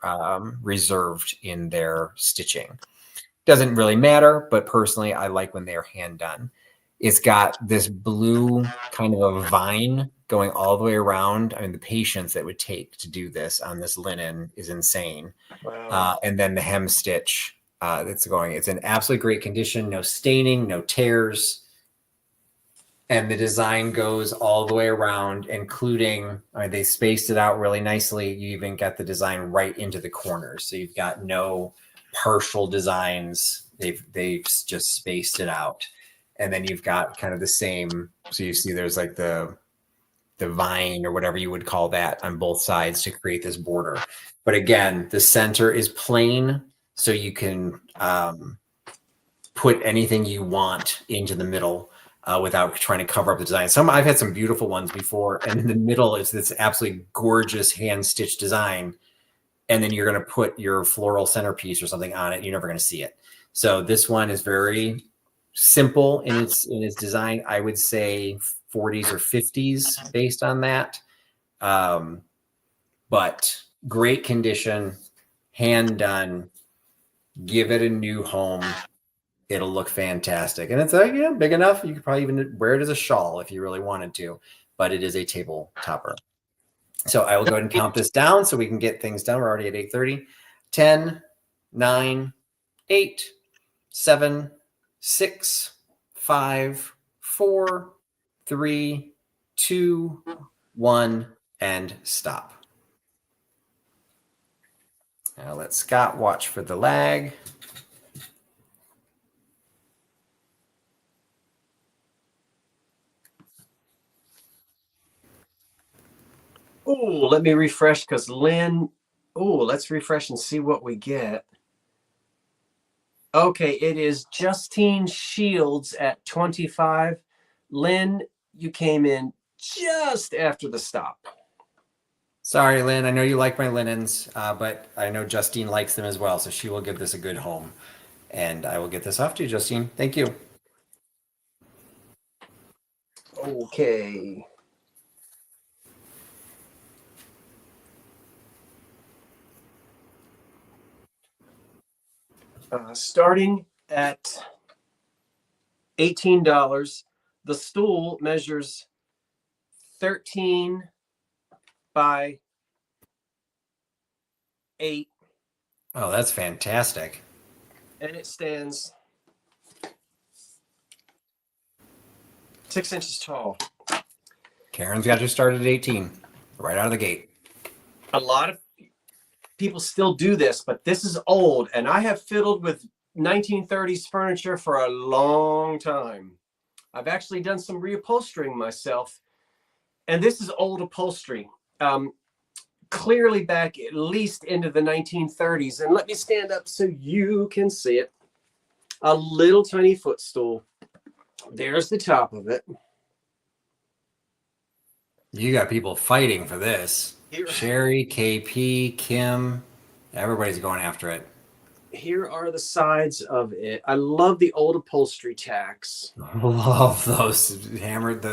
reserved in their stitching. Doesn't really matter, but personally, I like when they're hand done. It's got this blue kind of a vine going all the way around. I mean, the patience that would take to do this on this linen is insane. Wow. And then the hem stitch that's going, it's in absolutely great condition, no staining, no tears. And the design goes all the way around, including, they spaced it out really nicely. You even got the design right into the corners. So you've got no partial designs. They've just spaced it out. And then you've got kind of the same. So you see there's like the vine or whatever you would call that on both sides to create this border. But again, the center is plain. So you can put anything you want into the middle without trying to cover up the design. I've had some beautiful ones before, and in the middle is this absolutely gorgeous hand stitched design. And then you're going to put your floral centerpiece or something on it. You're never going to see it. So this one is very simple in its design. I would say 40s or 50s based on that. But great condition, hand done. Give it a new home. It'll look fantastic. And it's big enough. You could probably even wear it as a shawl if you really wanted to, but it is a table topper. So I will go ahead and count this down so we can get things done. We're already at 8:30. 10, 9, 8, 7, 6, 5, 4, 3, 2, 1, and stop. Now let Scott watch for the lag. Oh, let me refresh because Lynn. Oh, let's refresh and see what we get. Okay, it is Justine Shields at 25. Lynn, you came in just after the stop. Sorry, Lynn. I know you like my linens, but I know Justine likes them as well, so she will give this a good home. And I will get this off to you, Justine. Thank you. Okay. Starting at $18, the stool measures 13 by 8, Oh, that's fantastic. and it stands 6 inches tall. Karen's got you started at 18, right out of the gate. A lot of people still do this, but this is old, and I have fiddled with 1930s furniture for a long time. I've actually done some reupholstering myself, and this is old upholstery. Clearly back at least into the 1930s. And let me stand up so you can see it. A little tiny footstool. There's the top of it. You got people fighting for this. Here, Sherry, KP, Kim, everybody's going after it. here are the sides of it. I love the old upholstery tacks. Love those hammered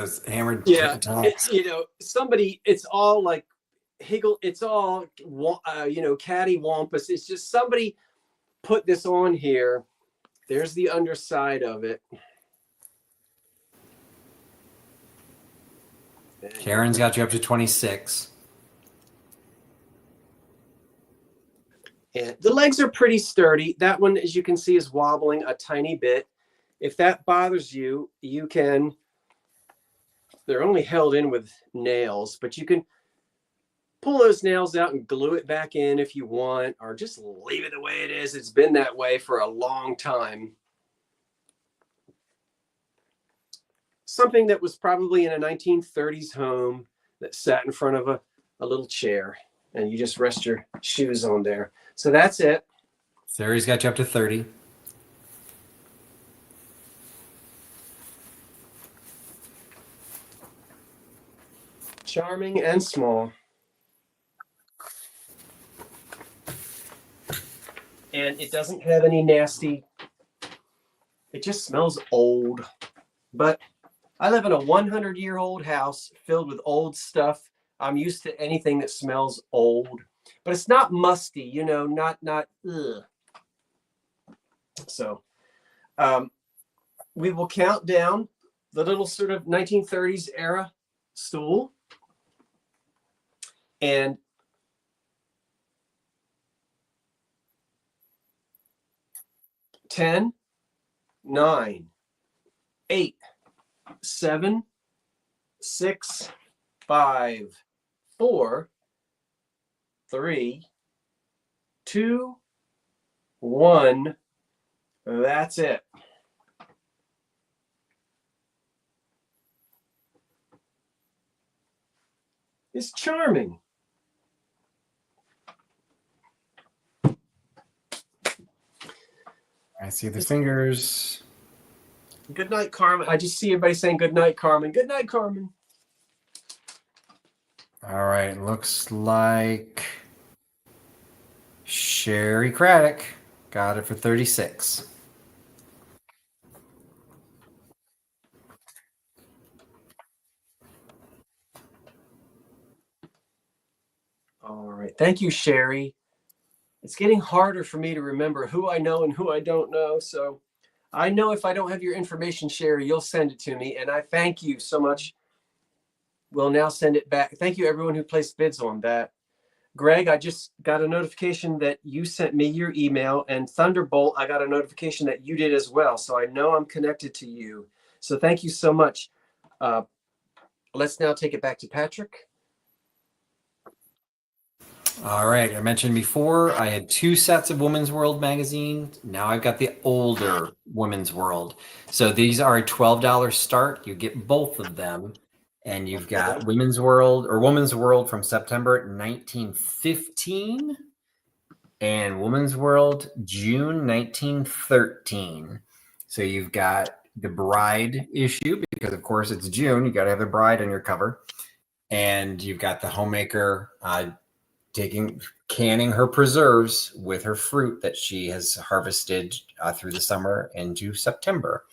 Yeah, tacks. it's all like higgle. It's all cattywampus. It's just somebody put this on here. There's the underside of it. Karen's got you up to 26. And the legs are pretty sturdy. That one, as you can see, is wobbling a tiny bit. If that bothers you, they're only held in with nails, but you can pull those nails out and glue it back in if you want, or just leave it the way it is. It's been that way for a long time. Something that was probably in a 1930s home that sat in front of a little chair, and you just rest your shoes on there. So that's it. Sarah's got you up to 30. Charming and small. And it doesn't have any nasty, it just smells old. But I live in a 100-year-old house filled with old stuff. I'm used to anything that smells old, but it's not musty, not ugh. So we will count down the little sort of 1930s era stool. And 10, 9, 8, 7, 6, 5, 4, 3, 2, 1. That's it. It's charming. I see the fingers. Good night, Carmen. I just see everybody saying good night, Carmen. Good night, Carmen. All right, looks like Sherry Craddock got it for 36. All right. Thank you, Sherry. It's getting harder for me to remember who I know and who I don't know. So I know if I don't have your information, Sherry, you'll send it to me. And I thank you so much. We'll now send it back. Thank you, everyone who placed bids on that. Greg, I just got a notification that you sent me your email, and Thunderbolt, I got a notification that you did as well. So I know I'm connected to you. So thank you so much. Let's now take it back to Patrick. All right, I mentioned before I had 2 sets of Women's World magazine. Now I've got the older Women's World. So these are a $12 start. You get both of them. And you've got Women's World from September 1915 And Woman's World, June 1913. So you've got the bride issue, because of course it's June. You got to have the bride on your cover. And you've got the homemaker canning her preserves with her fruit that she has harvested through the summer into September.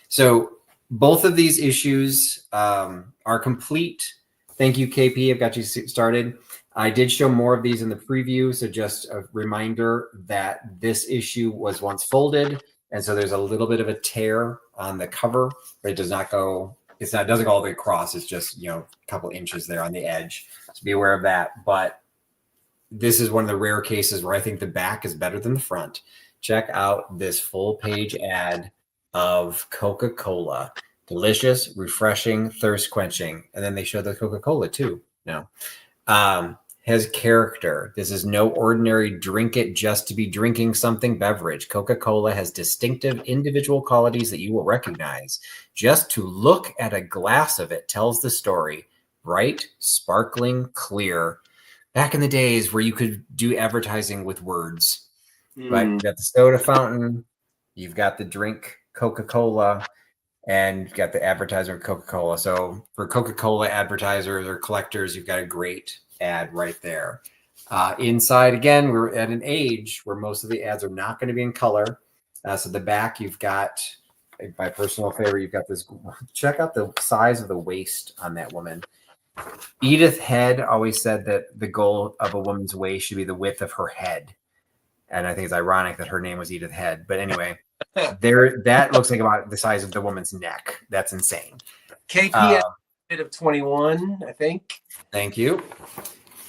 So both of these issues are complete. Thank you, KP. I've got you started. I did show more of these in the preview. So just a reminder that this issue was once folded. And so there's a little bit of a tear on the cover, but it does not go, it doesn't go all the way across. It's just, a couple inches there on the edge. So be aware of that. But this is one of the rare cases where I think the back is better than the front. Check out this full page ad of Coca-Cola. Delicious, refreshing, thirst quenching. And then they show the Coca-Cola too. Has character. This is no ordinary drink it just to be drinking something beverage. Coca-Cola has distinctive individual qualities that you will recognize. Just to look at a glass of it tells the story. Bright, sparkling, clear. Back in the days where you could do advertising with words. Right? You've got the soda fountain, you've got the drink Coca-Cola, and you've got the advertiser of Coca-Cola. So for Coca-Cola advertisers or collectors, you've got a great ad right there. Inside, again, we're at an age where most of the ads are not going to be in color. So the back, you've got, my personal favorite, you've got this. Check out the size of the waist on that woman. Edith Head always said that the goal of a woman's waist should be the width of her head. And I think it's ironic that her name was Edith Head. But anyway, that looks like about the size of the woman's neck. That's insane. KP has a bit of 21, I think. Thank you.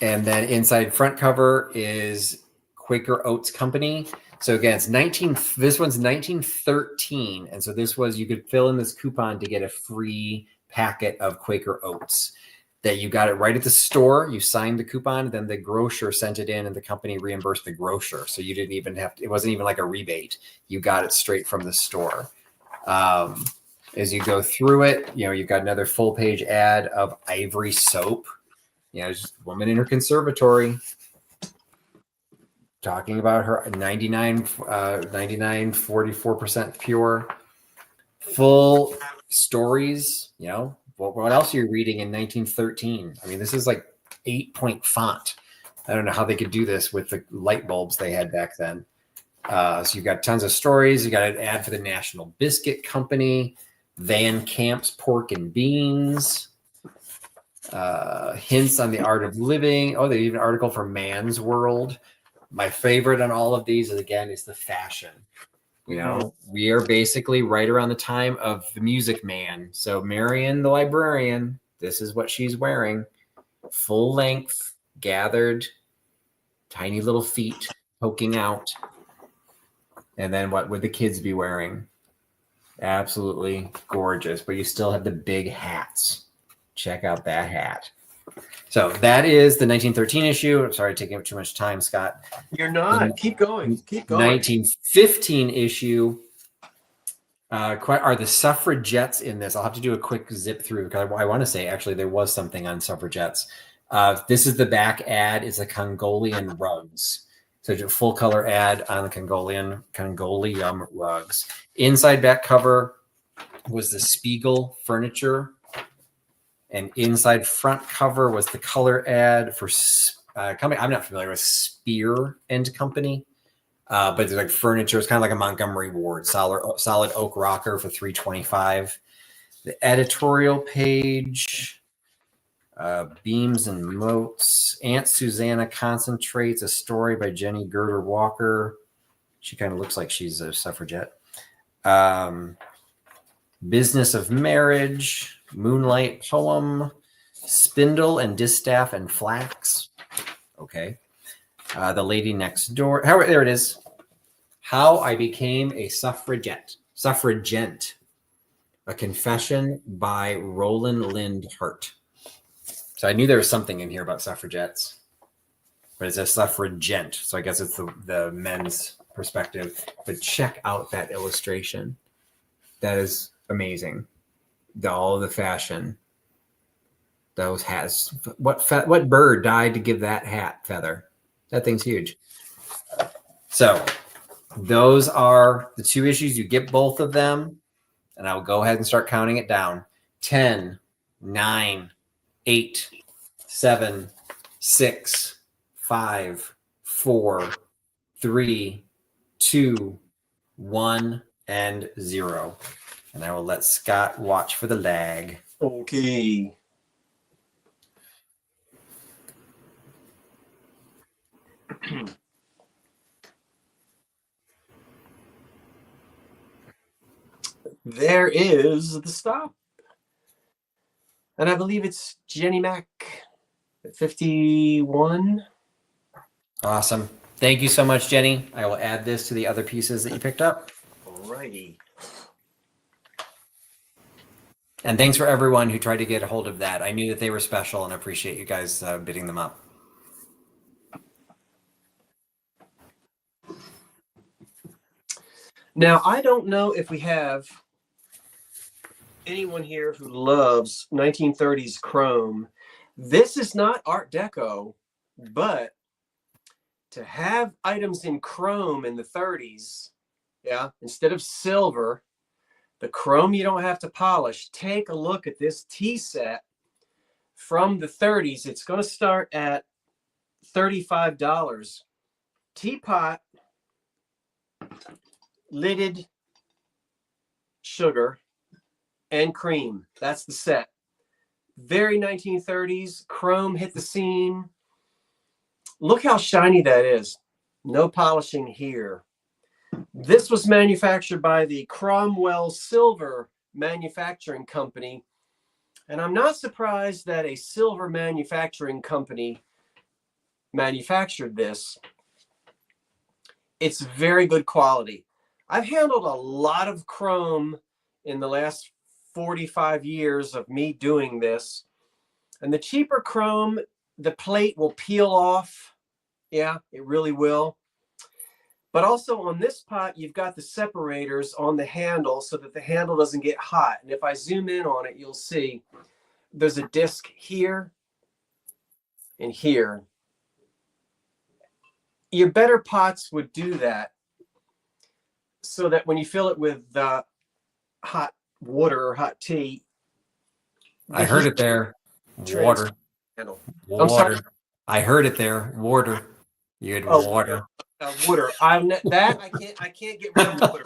And then inside front cover is Quaker Oats Company. So again, this one's 1913. And so this was, you could fill in this coupon to get a free packet of Quaker Oats. That you got it right at the store, you signed the coupon, then the grocer sent it in and the company reimbursed the grocer. So you didn't even have to, it wasn't even like a rebate. You got it straight from the store. As you go through it, you've got another full page ad of Ivory soap. Just a woman in her conservatory talking about her 44% pure. Full stories, What else are you reading in 1913? I mean, this is like 8-point font. I don't know how they could do this with the light bulbs they had back then. So you've got tons of stories. You got an ad for the National Biscuit Company, Van Camp's Pork and Beans, hints on the art of living. Oh, they even an article for Man's World. My favorite on all of these is the fashion. We are basically right around the time of the Music Man. So Marion, the librarian, this is what she's wearing. Full length, gathered, tiny little feet poking out. And then what would the kids be wearing? Absolutely gorgeous. But you still have the big hats. Check out that hat. So that is the 1913 issue. I'm sorry, taking up too much time, Scott. You're not. Keep going. 1915 issue. Are the suffragettes in this? I'll have to do a quick zip through because I want to say actually there was something on suffragettes. This is the back ad. It's a Congolian rugs. So a full color ad on the Congolium rugs. Inside back cover was the Spiegel furniture. And inside front cover was the color ad for company. I'm not familiar with Spear and Company, but it's like furniture. It's kind of like a Montgomery Ward solid oak rocker for $325. The editorial page, beams and moats. Aunt Susanna Concentrates, a story by Jenny Gerder Walker. She kind of looks like she's a suffragette. Business of Marriage. Moonlight Poem, Spindle and Distaff and Flax. Okay. The Lady Next Door. There it is. How I Became a Suffragette. A Confession by Roland Lind Hart. So I knew there was something in here about suffragettes, but it's a suffragette. So I guess it's the men's perspective. But check out that illustration. That is amazing. All the fashion, those hats. What bird died to give that hat feather? That thing's huge. So those are the two issues. You get both of them, and I will go ahead and start counting it down. 10, 9, 8, 7, 6, 5, 4, 3, 2, 1, and 0. And I will let Scott watch for the lag. Okay. There is the stop. And I believe it's Jenny Mac at 51. Awesome. Thank you so much, Jenny. I will add this to the other pieces that you picked up. Alrighty. And thanks for everyone who tried to get a hold of that. I knew that they were special and appreciate you guys bidding them up. Now, I don't know if we have anyone here who loves 1930s chrome. This is not Art Deco, but to have items in chrome in the 30s, yeah, instead of silver, the chrome you don't have to polish. Take a look at this tea set from the 30s. It's going to start at $35. Teapot, lidded sugar, and cream. That's the set. Very 1930s. Chrome hit the scene. Look how shiny that is. No polishing here. This was manufactured by the Cromwell Silver Manufacturing Company. And I'm not surprised that a silver manufacturing company manufactured this. It's very good quality. I've handled a lot of chrome in the last 45 years of me doing this. And the cheaper chrome, the plate will peel off. Yeah, it really will. But also on this pot, you've got the separators on the handle so that the handle doesn't get hot. And if I zoom in on it, you'll see there's a disc here and here. Your better pots would do that so that when you fill it with hot water or hot tea, I heard it there. Water. Handle. Water. I heard it there. Water. You had water. Water. I can't get rid of water.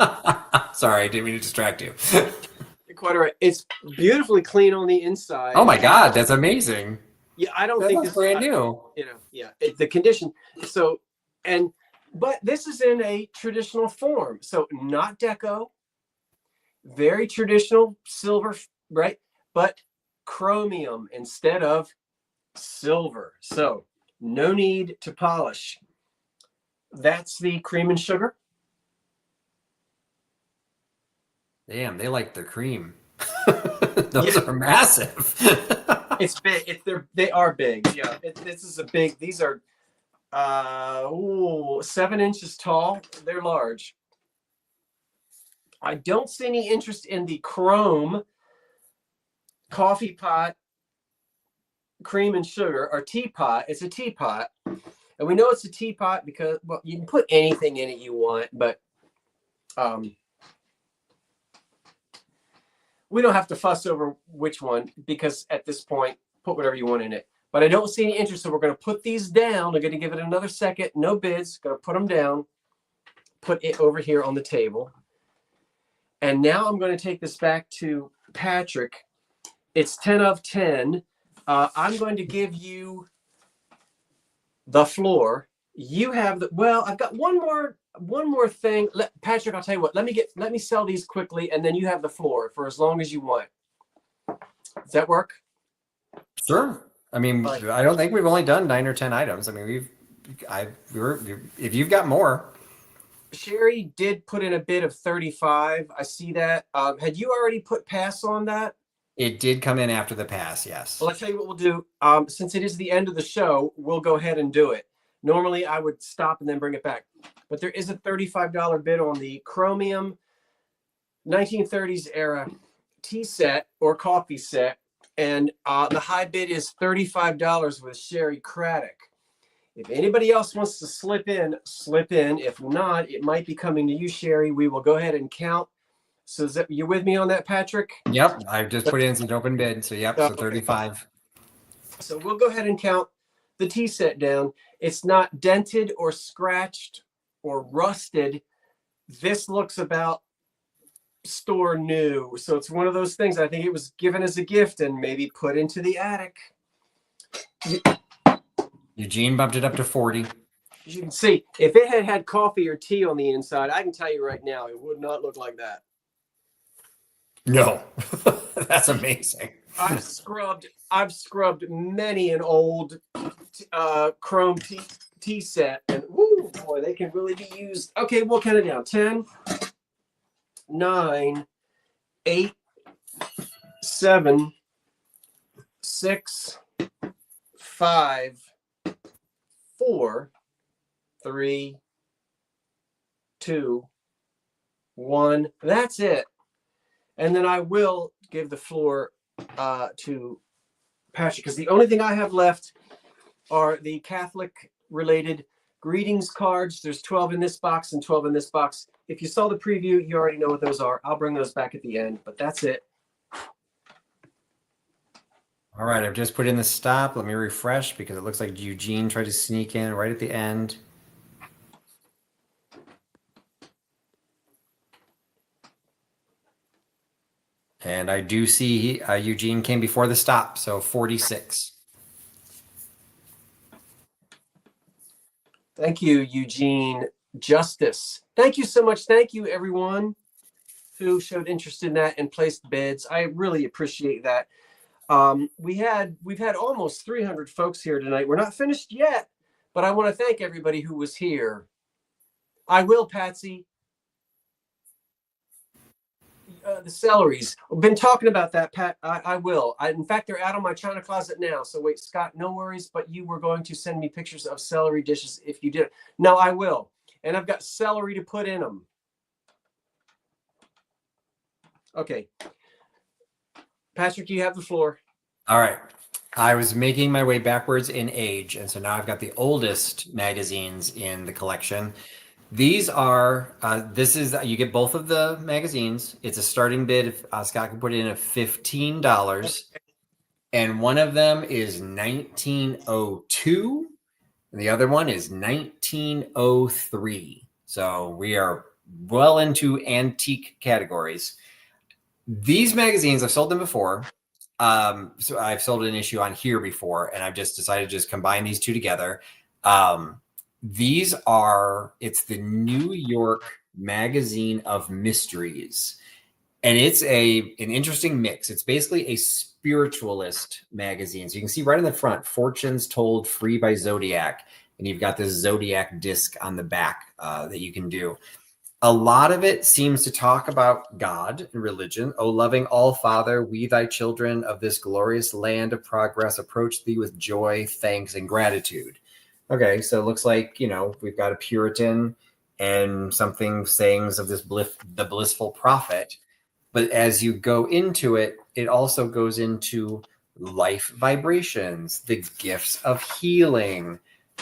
Sorry, I didn't mean to distract you. You're quite all right. It's beautifully clean on the inside. Oh my God, that's amazing. Yeah, I don't think this is brand new. Yeah, the condition. So, but this is in a traditional form. So not deco, very traditional silver, right? But chromium instead of silver. So no need to polish. That's the cream and sugar. Damn, they like the cream. Those are massive. It's big. They are big. Yeah, this is a big. These are 7 inches tall. They're large. I don't see any interest in the chrome coffee pot, cream and sugar, or teapot. It's a teapot. And we know it's a teapot because, well, you can put anything in it you want, but we don't have to fuss over which one because at this point, put whatever you want in it. But I don't see any interest, so we're going to put these down. We're going to give it another second. No bids. Going to put them down. Put it over here on the table. And now I'm going to take this back to Patrick. It's 10 of 10. I'm going to give you the floor. You have the, well, I've got one more thing. Patrick, I'll tell you what, let me sell these quickly and then you have the floor for as long as you want. Does that work? Sure. I mean, I don't think we've only done 9 or 10 items. I mean, if you've got more. Sherry did put in a bid of 35. I see that. Had you already put pass on that? It did come in after the pass, yes. Well, I'll tell you what we'll do. Since it is the end of the show, we'll go ahead and do it. Normally, I would stop and then bring it back. But there is a $35 bid on the chromium 1930s era tea set or coffee set. And the high bid is $35 with Sherry Craddock. If anybody else wants to slip in, slip in. If not, it might be coming to you, Sherry. We will go ahead and count. So is that, you with me on that, Patrick? Yep, I just put in some open bid. So yep, so Okay. 35. So we'll go ahead and count the tea set down. It's not dented or scratched or rusted. This looks about store new. So it's one of those things. I think it was given as a gift and maybe put into the attic. Eugene bumped it up to 40. As you can see, if it had had coffee or tea on the inside, I can tell you right now, it would not look like that. No, that's amazing. I've scrubbed many an old chrome tea set, and woo, boy, they can really be used. Okay, we'll count it down. 10, 9, 8, 7, 6, 5, 4, 3, 2, 1. That's it. And then I will give the floor to Patrick, because the only thing I have left are the Catholic related greetings cards. There's 12 in this box and 12 in this box. If you saw the preview, you already know what those are. I'll bring those back at the end, but that's it. All right, I've just put in the stop. Let me refresh because it looks like Eugene tried to sneak in right at the end. And I do see Eugene came before the stop, so 46. Thank you, Eugene Justice. Thank you so much. Thank you, everyone who showed interest in that and placed bids. I really appreciate that. We've had almost 300 folks here tonight. We're not finished yet, but I want to thank everybody who was here. I will, Patsy. The celeries. I've been talking about that, Pat. I will. In fact, they're out of my china closet now. So wait, Scott, no worries. But you were going to send me pictures of celery dishes if you did. No, I will. And I've got celery to put in them. Okay. Patrick, you have the floor. All right. I was making my way backwards in age. And so now I've got the oldest magazines in the collection. These are, you get both of the magazines. It's a starting bid. If Scott can put it in at $15. And one of them is 1902. And the other one is 1903. So we are well into antique categories. These magazines, I've sold them before. So I've sold an issue on here before, and I've just decided to just combine these two together. It's the New York Magazine of Mysteries. And it's an interesting mix. It's basically a spiritualist magazine. So you can see right in the front, Fortunes Told Free by Zodiac. And you've got this Zodiac disc on the back that you can do. A lot of it seems to talk about God and religion. O loving all Father, we thy children of this glorious land of progress approach thee with joy, thanks, and gratitude. Okay, so it looks like, we've got a Puritan and something sayings of this the blissful prophet. But as you go into it, it also goes into life vibrations, the gifts of healing,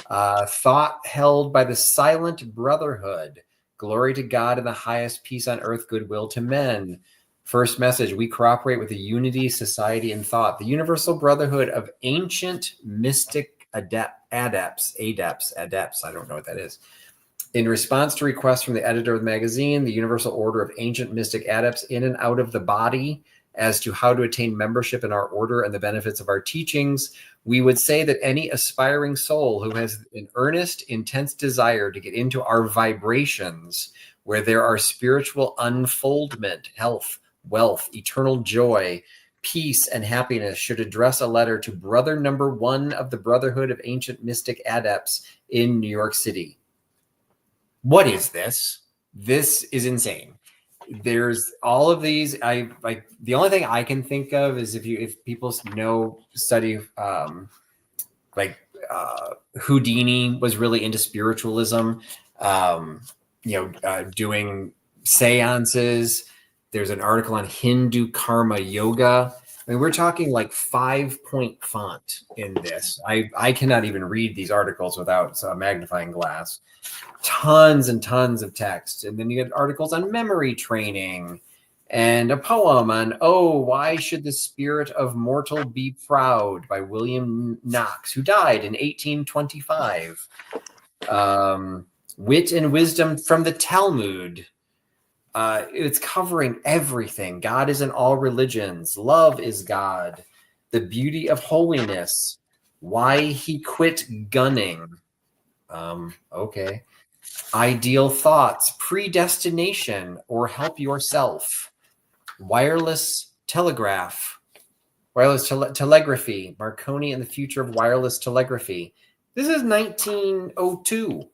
thought held by the silent brotherhood, glory to God in the highest, peace on earth, goodwill to men. First message, we cooperate with the unity, society, and thought, the universal brotherhood of ancient mystic adepts. I don't know what that is. In response to requests from the editor of the magazine, the Universal Order of Ancient Mystic Adepts in and out of the body, as to how to attain membership in our order and the benefits of our teachings, we would say that any aspiring soul who has an earnest, intense desire to get into our vibrations, where there are spiritual unfoldment, health, wealth, eternal joy, peace, and happiness, should address a letter to brother number 1 of the Brotherhood of Ancient Mystic Adepts in New York City. What is this? This is insane. There's all of these. The only thing I can think of is if people study Houdini was really into spiritualism, doing seances. There's an article on Hindu karma yoga. I mean, we're talking like 5-point font in this. I cannot even read these articles without a magnifying glass. Tons and tons of text. And then you get articles on memory training and a poem on, oh, why should the spirit of mortal be proud by William Knox, who died in 1825. Wit and wisdom from the Talmud. It's covering everything. God is in all religions. Love is God. The beauty of holiness. Why he quit gunning. Okay. Ideal thoughts, predestination, or help yourself. Wireless telegraph. Wireless telegraphy. Marconi and the future of wireless telegraphy. This is 1902.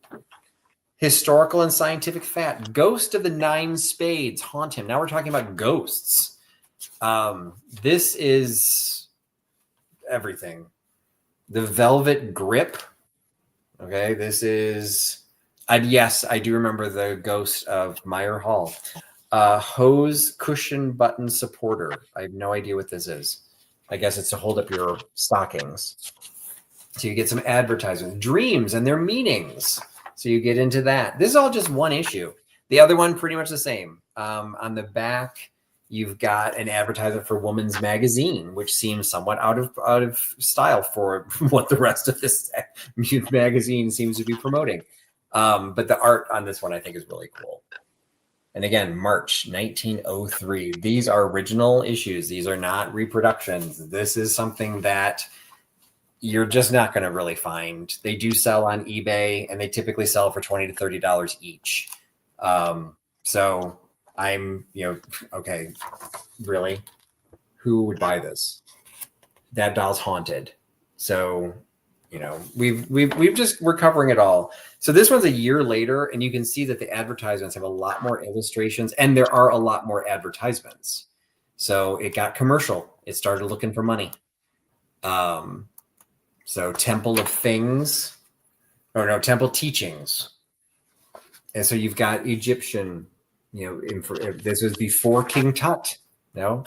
Historical and scientific fact. Ghost of the Nine Spades haunt him. Now we're talking about ghosts. This is everything. The Velvet Grip. Okay, this is... yes, I do remember the ghost of Meyer Hall. Hose cushion button supporter. I have no idea what this is. I guess it's to hold up your stockings. So you get some advertisements. Dreams and their meanings. So you get into that. This is all just one issue. The other one, pretty much the same. On the back, you've got an advertisement for Woman's Magazine, which seems somewhat out of style for what the rest of this magazine seems to be promoting. But the art on this one, I think, is really cool. And again, March 1903. These are original issues. These are not reproductions. This is something that you're just not going to really find. They do sell on eBay, and they typically sell for $20 to $30 each. So I'm, okay, really? Who would buy this? That doll's haunted. So, we're covering it all. So this one's a year later, and you can see that the advertisements have a lot more illustrations, and there are a lot more advertisements. So it got commercial. It started looking for money. So Temple of Things, Temple Teachings. And so you've got Egyptian, this was before King Tut.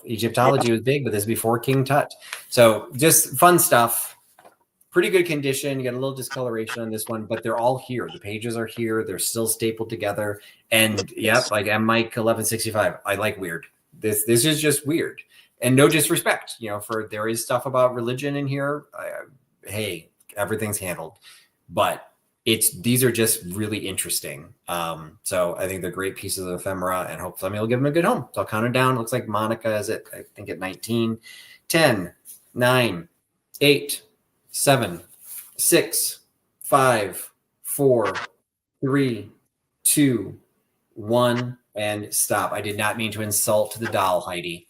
Egyptology was big, but this is before King Tut. So just fun stuff. Pretty good condition. You got a little discoloration on this one, but they're all here. The pages are here. They're still stapled together. And yep, like I'm Mike 1165. I like weird. This is just weird. And no disrespect, there is stuff about religion in here. Hey, everything's handled, but these are just really interesting. So I think they're great pieces of ephemera, and hopefully somebody will give them a good home. So I'll count it down. Looks like Monica is at, I think, at 19, 10, 9, 8, 7, 6, 5, 4, 3, 2, 1, and stop. I did not mean to insult the doll, Heidi,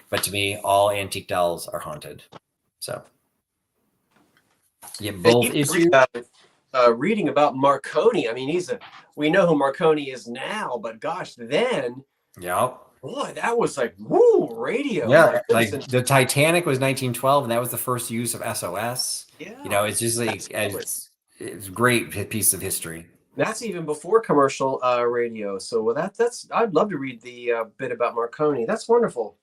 but to me, all antique dolls are haunted. So yeah, both issues. Reading about Marconi. I mean, we know who Marconi is now, but gosh, then, boy, that was like, woo, radio. Yeah, like the Titanic was 1912, and that was the first use of SOS. Yeah, it's just like it's a great piece of history. That's even before commercial radio. So that's I'd love to read the bit about Marconi. That's wonderful.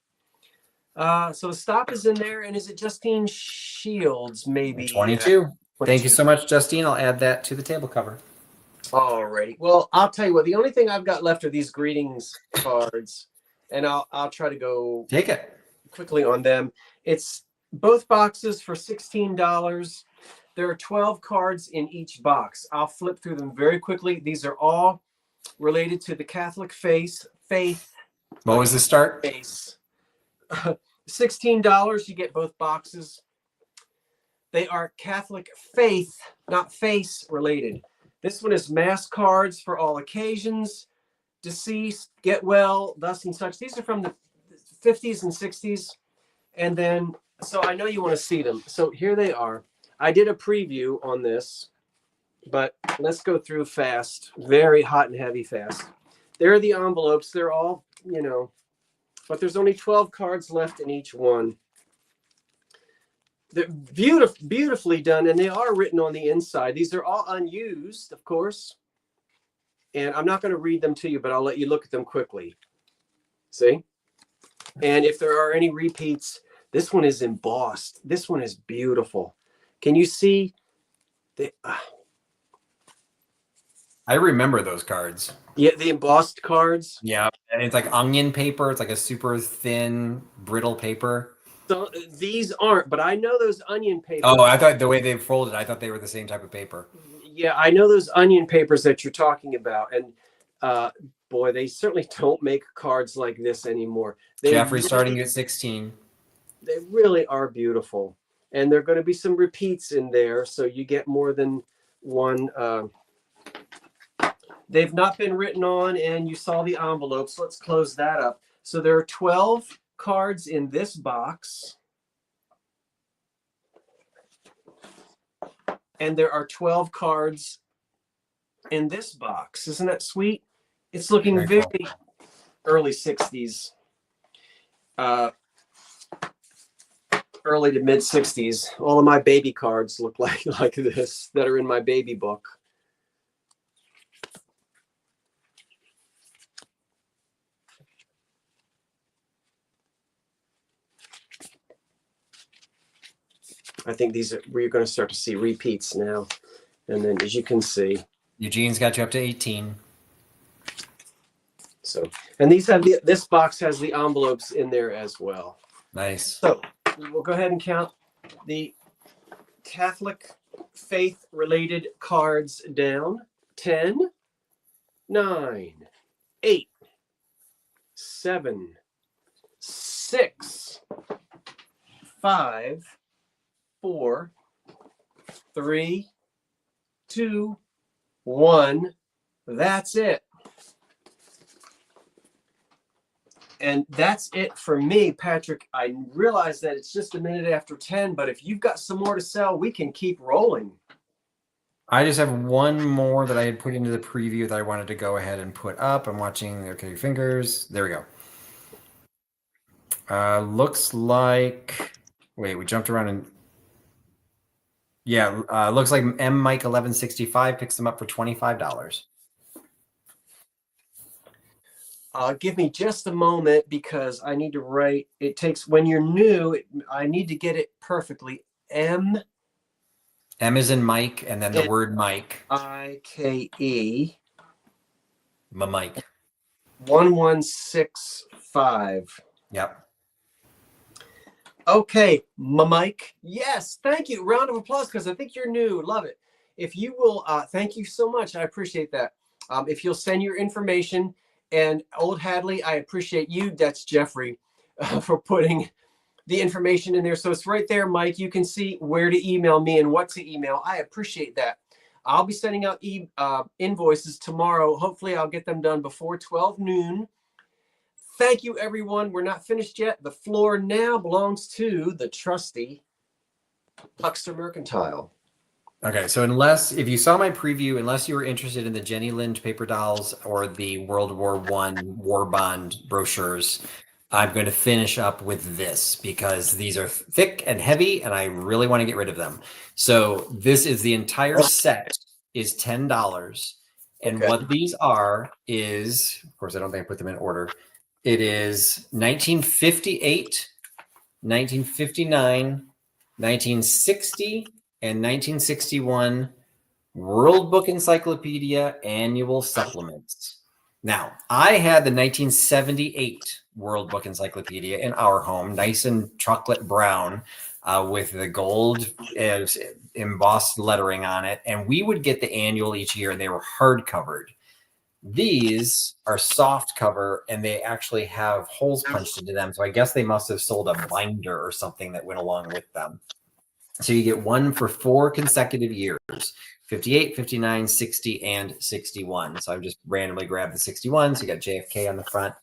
So Stop is in there, and is it Justine Shields? Maybe 22. Thank you so much, Justine. I'll add that to the table cover. Alrighty. Well, I'll tell you what. The only thing I've got left are these greetings cards, and I'll try to go take it quickly on them. It's both boxes for $16. There are 12 cards in each box. I'll flip through them very quickly. These are all related to the Catholic faith. What was the start? $16. You get both boxes. They are Catholic faith, not face related. This one is mass cards for all occasions, deceased, get well, thus and such. These are from the 50s and 60s. And then, so I know you want to see them. So here they are. I did a preview on this, but let's go through fast, very hot and heavy fast. There are the envelopes. They're all, but there's only 12 cards left in each one. They're beautifully done, and they are written on the inside. These are all unused, of course. And I'm not going to read them to you, but I'll let you look at them quickly. See? And if there are any repeats, This one is embossed. This one is beautiful. Can you see? I remember those cards. Yeah, the embossed cards. Yeah, and it's like onion paper. It's like a super thin, brittle paper. So these aren't, but I know those onion papers. Oh, I thought the way they folded, I thought they were the same type of paper. Yeah, I know those onion papers that you're talking about, and boy, they certainly don't make cards like this anymore. Jeffrey starting at 16. They really are beautiful, and there are going to be some repeats in there, so you get more than one. They've not been written on, and you saw the envelopes. Let's close that up. So there are 12 cards in this box, and there are 12 cards in this box. Isn't that sweet? It's looking very cool. Early 60s, early to mid 60s. All of my baby cards look like this that are in my baby book. I think these are, we're going to start to see repeats now. And then as you can see, Eugene's got you up to 18. So, and these have this box has the envelopes in there as well. Nice. So we'll go ahead and count the Catholic faith related cards down. 10, 9, 8, 7, 6, 5, 4, 3, 2, 1. That's it. And that's it for me, Patrick. I realize that it's just a minute after 10, but if you've got some more to sell, we can keep rolling. I just have one more that I had put into the preview that I wanted to go ahead and put up. I'm watching. Okay, fingers. There we go. Looks like. Wait, we jumped around and. Yeah, looks like M Mike 1165 picks them up for $25. Give me just a moment because I need to write. It takes, when you're new, I need to get it perfectly. M is in Mike, and then the word Mike. IKE. Mike. 1165. Yep. Okay, Mike. Yes, thank you. Round of applause because I think you're new. Love it. If you will, thank you so much. I appreciate that. If you'll send your information. And Old Hadley, I appreciate you. That's Jeffrey for putting the information in there. So it's right there, Mike. You can see where to email me and what to email. I appreciate that. I'll be sending out invoices tomorrow. Hopefully, I'll get them done before 12 noon. Thank you, everyone. We're not finished yet. The floor now belongs to the trusty Huckster Mercantile. Okay, so if you saw my preview, unless you were interested in the Jenny Lind paper dolls or the World War I war bond brochures, I'm going to finish up with this because these are thick and heavy and I really want to get rid of them. So this is the entire set is $10. And what these are is, of course, I don't think I put them in order. It is 1958, 1959, 1960, and 1961 World Book Encyclopedia annual supplements. Now, I had the 1978 World Book Encyclopedia in our home, nice and chocolate brown with the gold embossed lettering on it. And we would get the annual each year, and they were hard covered. These are soft cover, and they actually have holes punched into them. So I guess they must have sold a binder or something that went along with them. So you get one for 4 consecutive years, 58, 59, 60, and 61. So I've just randomly grabbed the 61. So you got JFK on the front.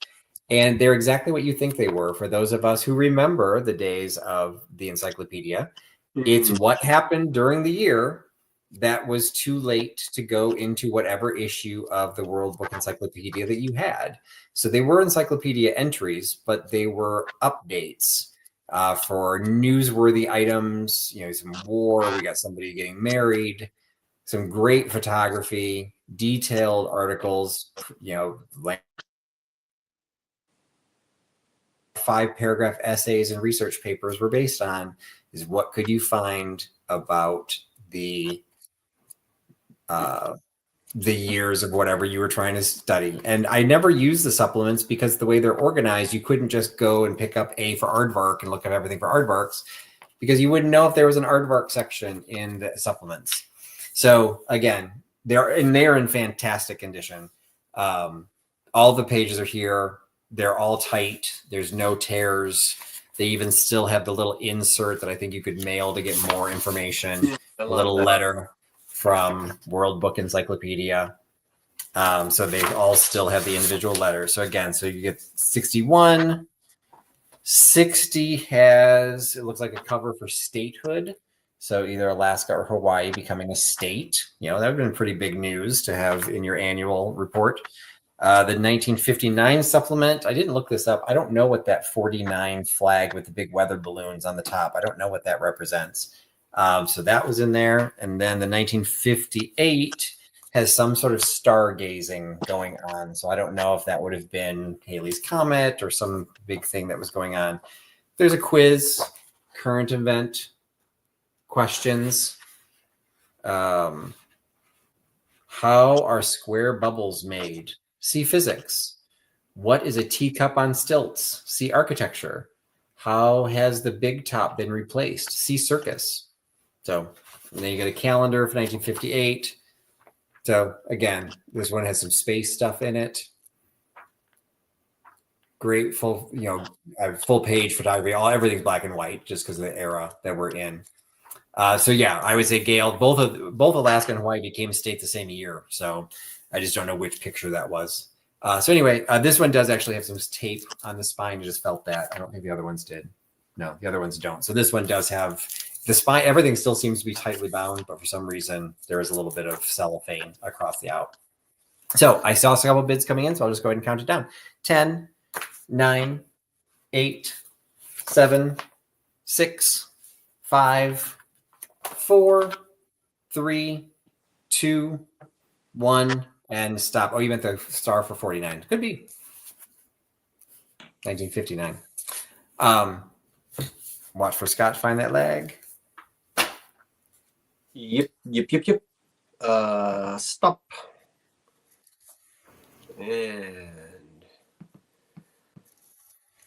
And they're exactly what you think they were. For those of us who remember the days of the encyclopedia, it's what happened during the year that was too late to go into whatever issue of the World Book Encyclopedia that you had. So they were encyclopedia entries, but they were updates. For newsworthy items, some war, we got somebody getting married, some great photography, detailed articles, 5-paragraph essays and research papers were based on, is what could you find about the years of whatever you were trying to study. And I never used the supplements because the way they're organized, you couldn't just go and pick up A for aardvark and look at everything for aardvarks, because you wouldn't know if there was an aardvark section in the supplements. So again, they're in fantastic condition. All the pages are here. They're all tight. There's no tears. They even still have the little insert that I think you could mail to get more information. A little letter from World Book Encyclopedia. So they all still have the individual letters. So again, so you get 61. 60 has, it looks like a cover for statehood. So either Alaska or Hawaii becoming a state. You know, that would have been pretty big news to have in your annual report. The 1959 supplement, I didn't look this up. I don't know what that 49 flag with the big weather balloons on the top, I don't know what that represents. So that was in there. And then the 1958 has some sort of stargazing going on. So I don't know if that would have been Halley's Comet or some big thing that was going on. There's a quiz, current event, questions. How are square bubbles made? See physics. What is a teacup on stilts? See architecture. How has the big top been replaced? See circus. So and then you get a calendar for 1958. So again, this one has some space stuff in it. Great full, full page photography. Everything's black and white just because of the era that we're in. So yeah, I would say, Gail, both Alaska and Hawaii became state the same year. So I just don't know which picture that was. So anyway, this one does actually have some tape on the spine. You just felt that. I don't think the other ones did. No, the other ones don't. So this one does have the spine. Everything still seems to be tightly bound, but for some reason there is a little bit of cellophane across the out. So I saw a couple of bids coming in, so I'll just go ahead and count it down. 10, 9, 8, 7, 6, 5, 4, 3, 2, 1, and stop. Oh, you meant the star for 49. Could be 1959. Watch for Scott to find that lag. Yep. Stop. And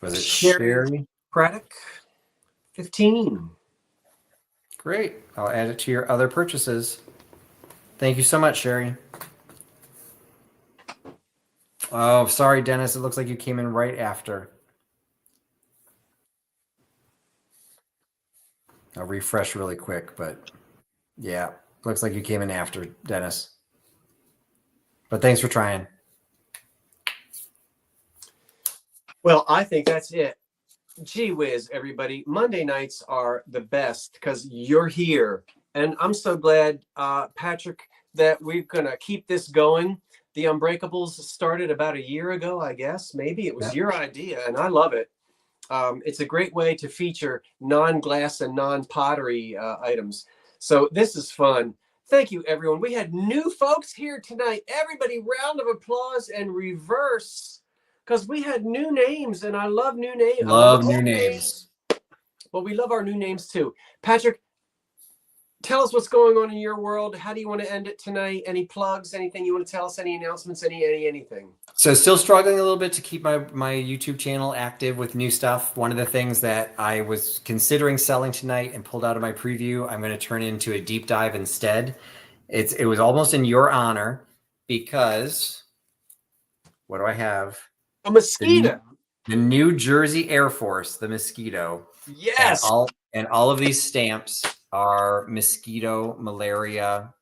was it Sherry Craddock? 15. Great. I'll add it to your other purchases. Thank you so much, Sherry. Oh, sorry, Dennis. It looks like you came in right after. I'll refresh really quick, but yeah, looks like you came in after, Dennis. But thanks for trying. Well, I think that's it. Gee whiz, everybody. Monday nights are the best because you're here. And I'm so glad, Patrick, that we're going to keep this going. The Unbreakables started about a year ago, I guess. Maybe it was your idea, and I love it. It's a great way to feature non-glass and non-pottery items. So this is fun. Thank you, everyone. We had new folks here tonight. Everybody, round of applause and reverse, because we had new names, and I love new names. Love new names. But we love our new names, too. Patrick, tell us what's going on in your world. How do you want to end it tonight? Any plugs? Anything you want to tell us? Any announcements? Anything? So still struggling a little bit to keep my YouTube channel active with new stuff. One of the things that I was considering selling tonight and pulled out of my preview, I'm going to turn into a deep dive instead. It was almost in your honor because what do I have? A mosquito. The New Jersey Air Force, the mosquito. Yes. And all of these stamps are mosquito malaria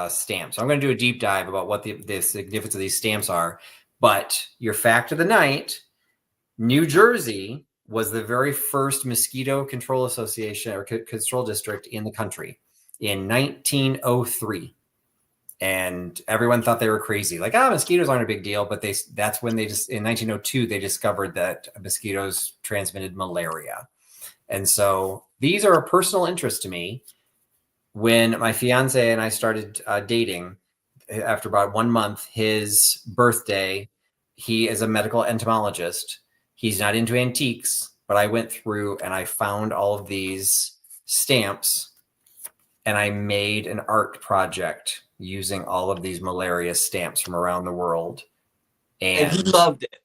stamps. So I'm going to do a deep dive about what the significance of these stamps are. But your fact of the night, New Jersey was the very first mosquito control association or control district in the country in 1903. And everyone thought they were crazy. Like, mosquitoes aren't a big deal. But that's when in 1902, they discovered that mosquitoes transmitted malaria. And so these are a personal interest to me. When my fiance and I started dating, after about 1 month, his birthday, he is a medical entomologist. He's not into antiques. but I went through and I found all of these stamps and I made an art project using all of these malaria stamps from around the world. And he loved it.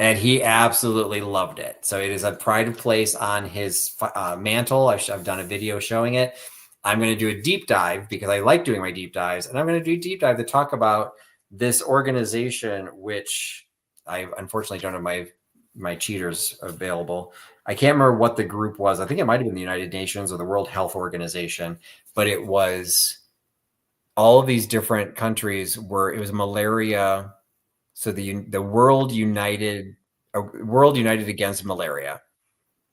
And he absolutely loved it. So it is a pride of place on his mantle. I've done a video showing it. I'm going to do a deep dive because I like doing my deep dives. And I'm going to do a deep dive to talk about this organization, which I unfortunately don't have my cheaters available. I can't remember what the group was. I think it might have been the United Nations or the World Health Organization, but it was all of these different countries where it was malaria. So the world united against malaria.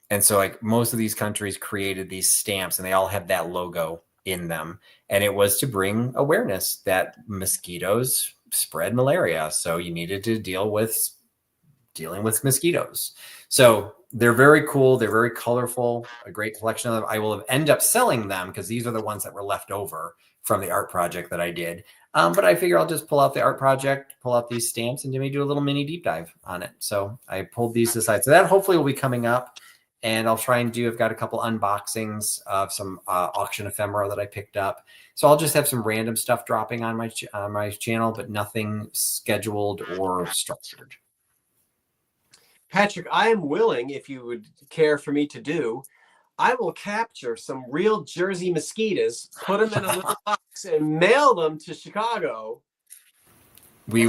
And so like most of these countries created these stamps and they all have that logo in them. And it was to bring awareness that mosquitoes spread malaria. So you needed to dealing with mosquitoes. So they're very cool. They're very colorful, a great collection of them. I will end up selling them because these are the ones that were left over from the art project that I did. But I figure I'll just pull out the art project, pull out these stamps, and maybe do a little mini deep dive on it. So I pulled these aside. So that hopefully will be coming up. And I'll try and I've got a couple unboxings of some auction ephemera that I picked up. So I'll just have some random stuff dropping on my channel, but nothing scheduled or structured. Patrick, I am willing, if you would care for me to do, I will capture some real Jersey mosquitoes, put them in a little box, and mail them to Chicago. I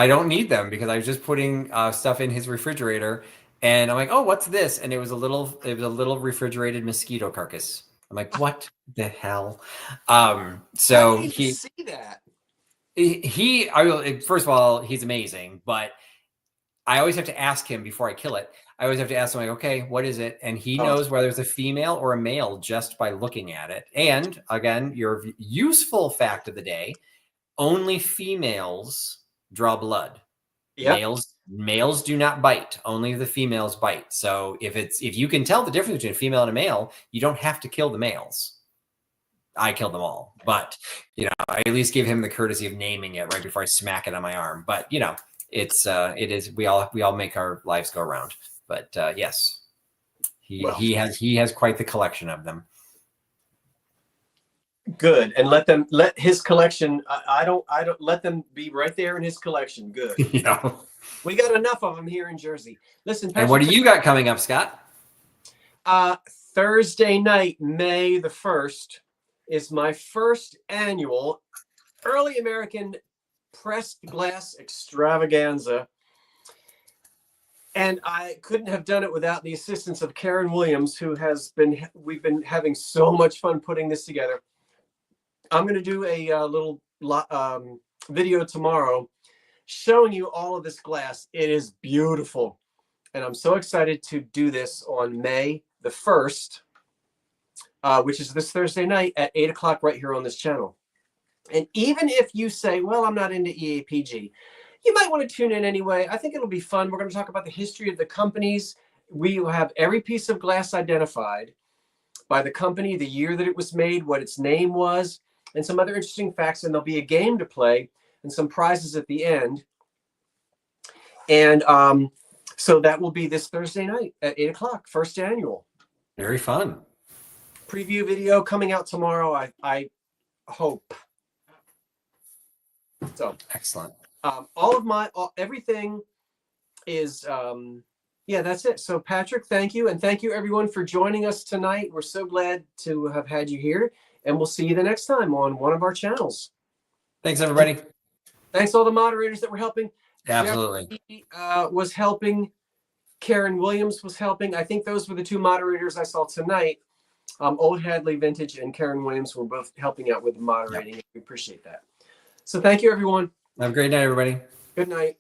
don't need them because I was just putting stuff in his refrigerator, and I'm like, oh, what's this? And it was a little refrigerated mosquito carcass. I'm like, what the hell? So I didn't see that. First of all, he's amazing, but I always have to ask him before I kill it. I always have to ask him, like, okay, what is it? And he knows whether it's a female or a male just by looking at it. And again, your useful fact of the day, only females draw blood. Yep. Males do not bite. Only the females bite. So if you can tell the difference between a female and a male, you don't have to kill the males. I killed them all, but I at least give him the courtesy of naming it right before I smack it on my arm. But it is we all make our lives go around. But yes, he has quite the collection of them. Good. And let his collection. I don't let them be right there in his collection. Good. Yeah. We got enough of them here in Jersey. Listen, Patrick, and what do you got coming up, Scott? Thursday night, May the 1st, is my first annual Early American Pressed Glass Extravaganza. And I couldn't have done it without the assistance of Karen Williams, we've been having so much fun putting this together. I'm going to do a little video tomorrow showing you all of this glass. It is beautiful. And I'm so excited to do this on May the 1st, which is this Thursday night at 8 o'clock right here on this channel. And even if you say, well, I'm not into EAPG, you might want to tune in anyway. I think it'll be fun. We're going to talk about the history of the companies. We will have every piece of glass identified by the company, the year that it was made, what its name was, and some other interesting facts. And there'll be a game to play and some prizes at the end. And so that will be this Thursday night at 8 o'clock, first annual. Very fun. Preview video coming out tomorrow, I hope. So excellent. Everything is, yeah, that's it. So Patrick, thank you. And thank you everyone for joining us tonight. We're so glad to have had you here, and we'll see you the next time on one of our channels. Thanks everybody. Thanks all the moderators that were helping. Absolutely. Jeffrey, was helping. Karen Williams was helping. I think those were the two moderators I saw tonight. Old Hadley Vintage and Karen Williams were both helping out with the moderating. Yep. We appreciate that. So thank you, everyone. Have a great night, everybody. Good night.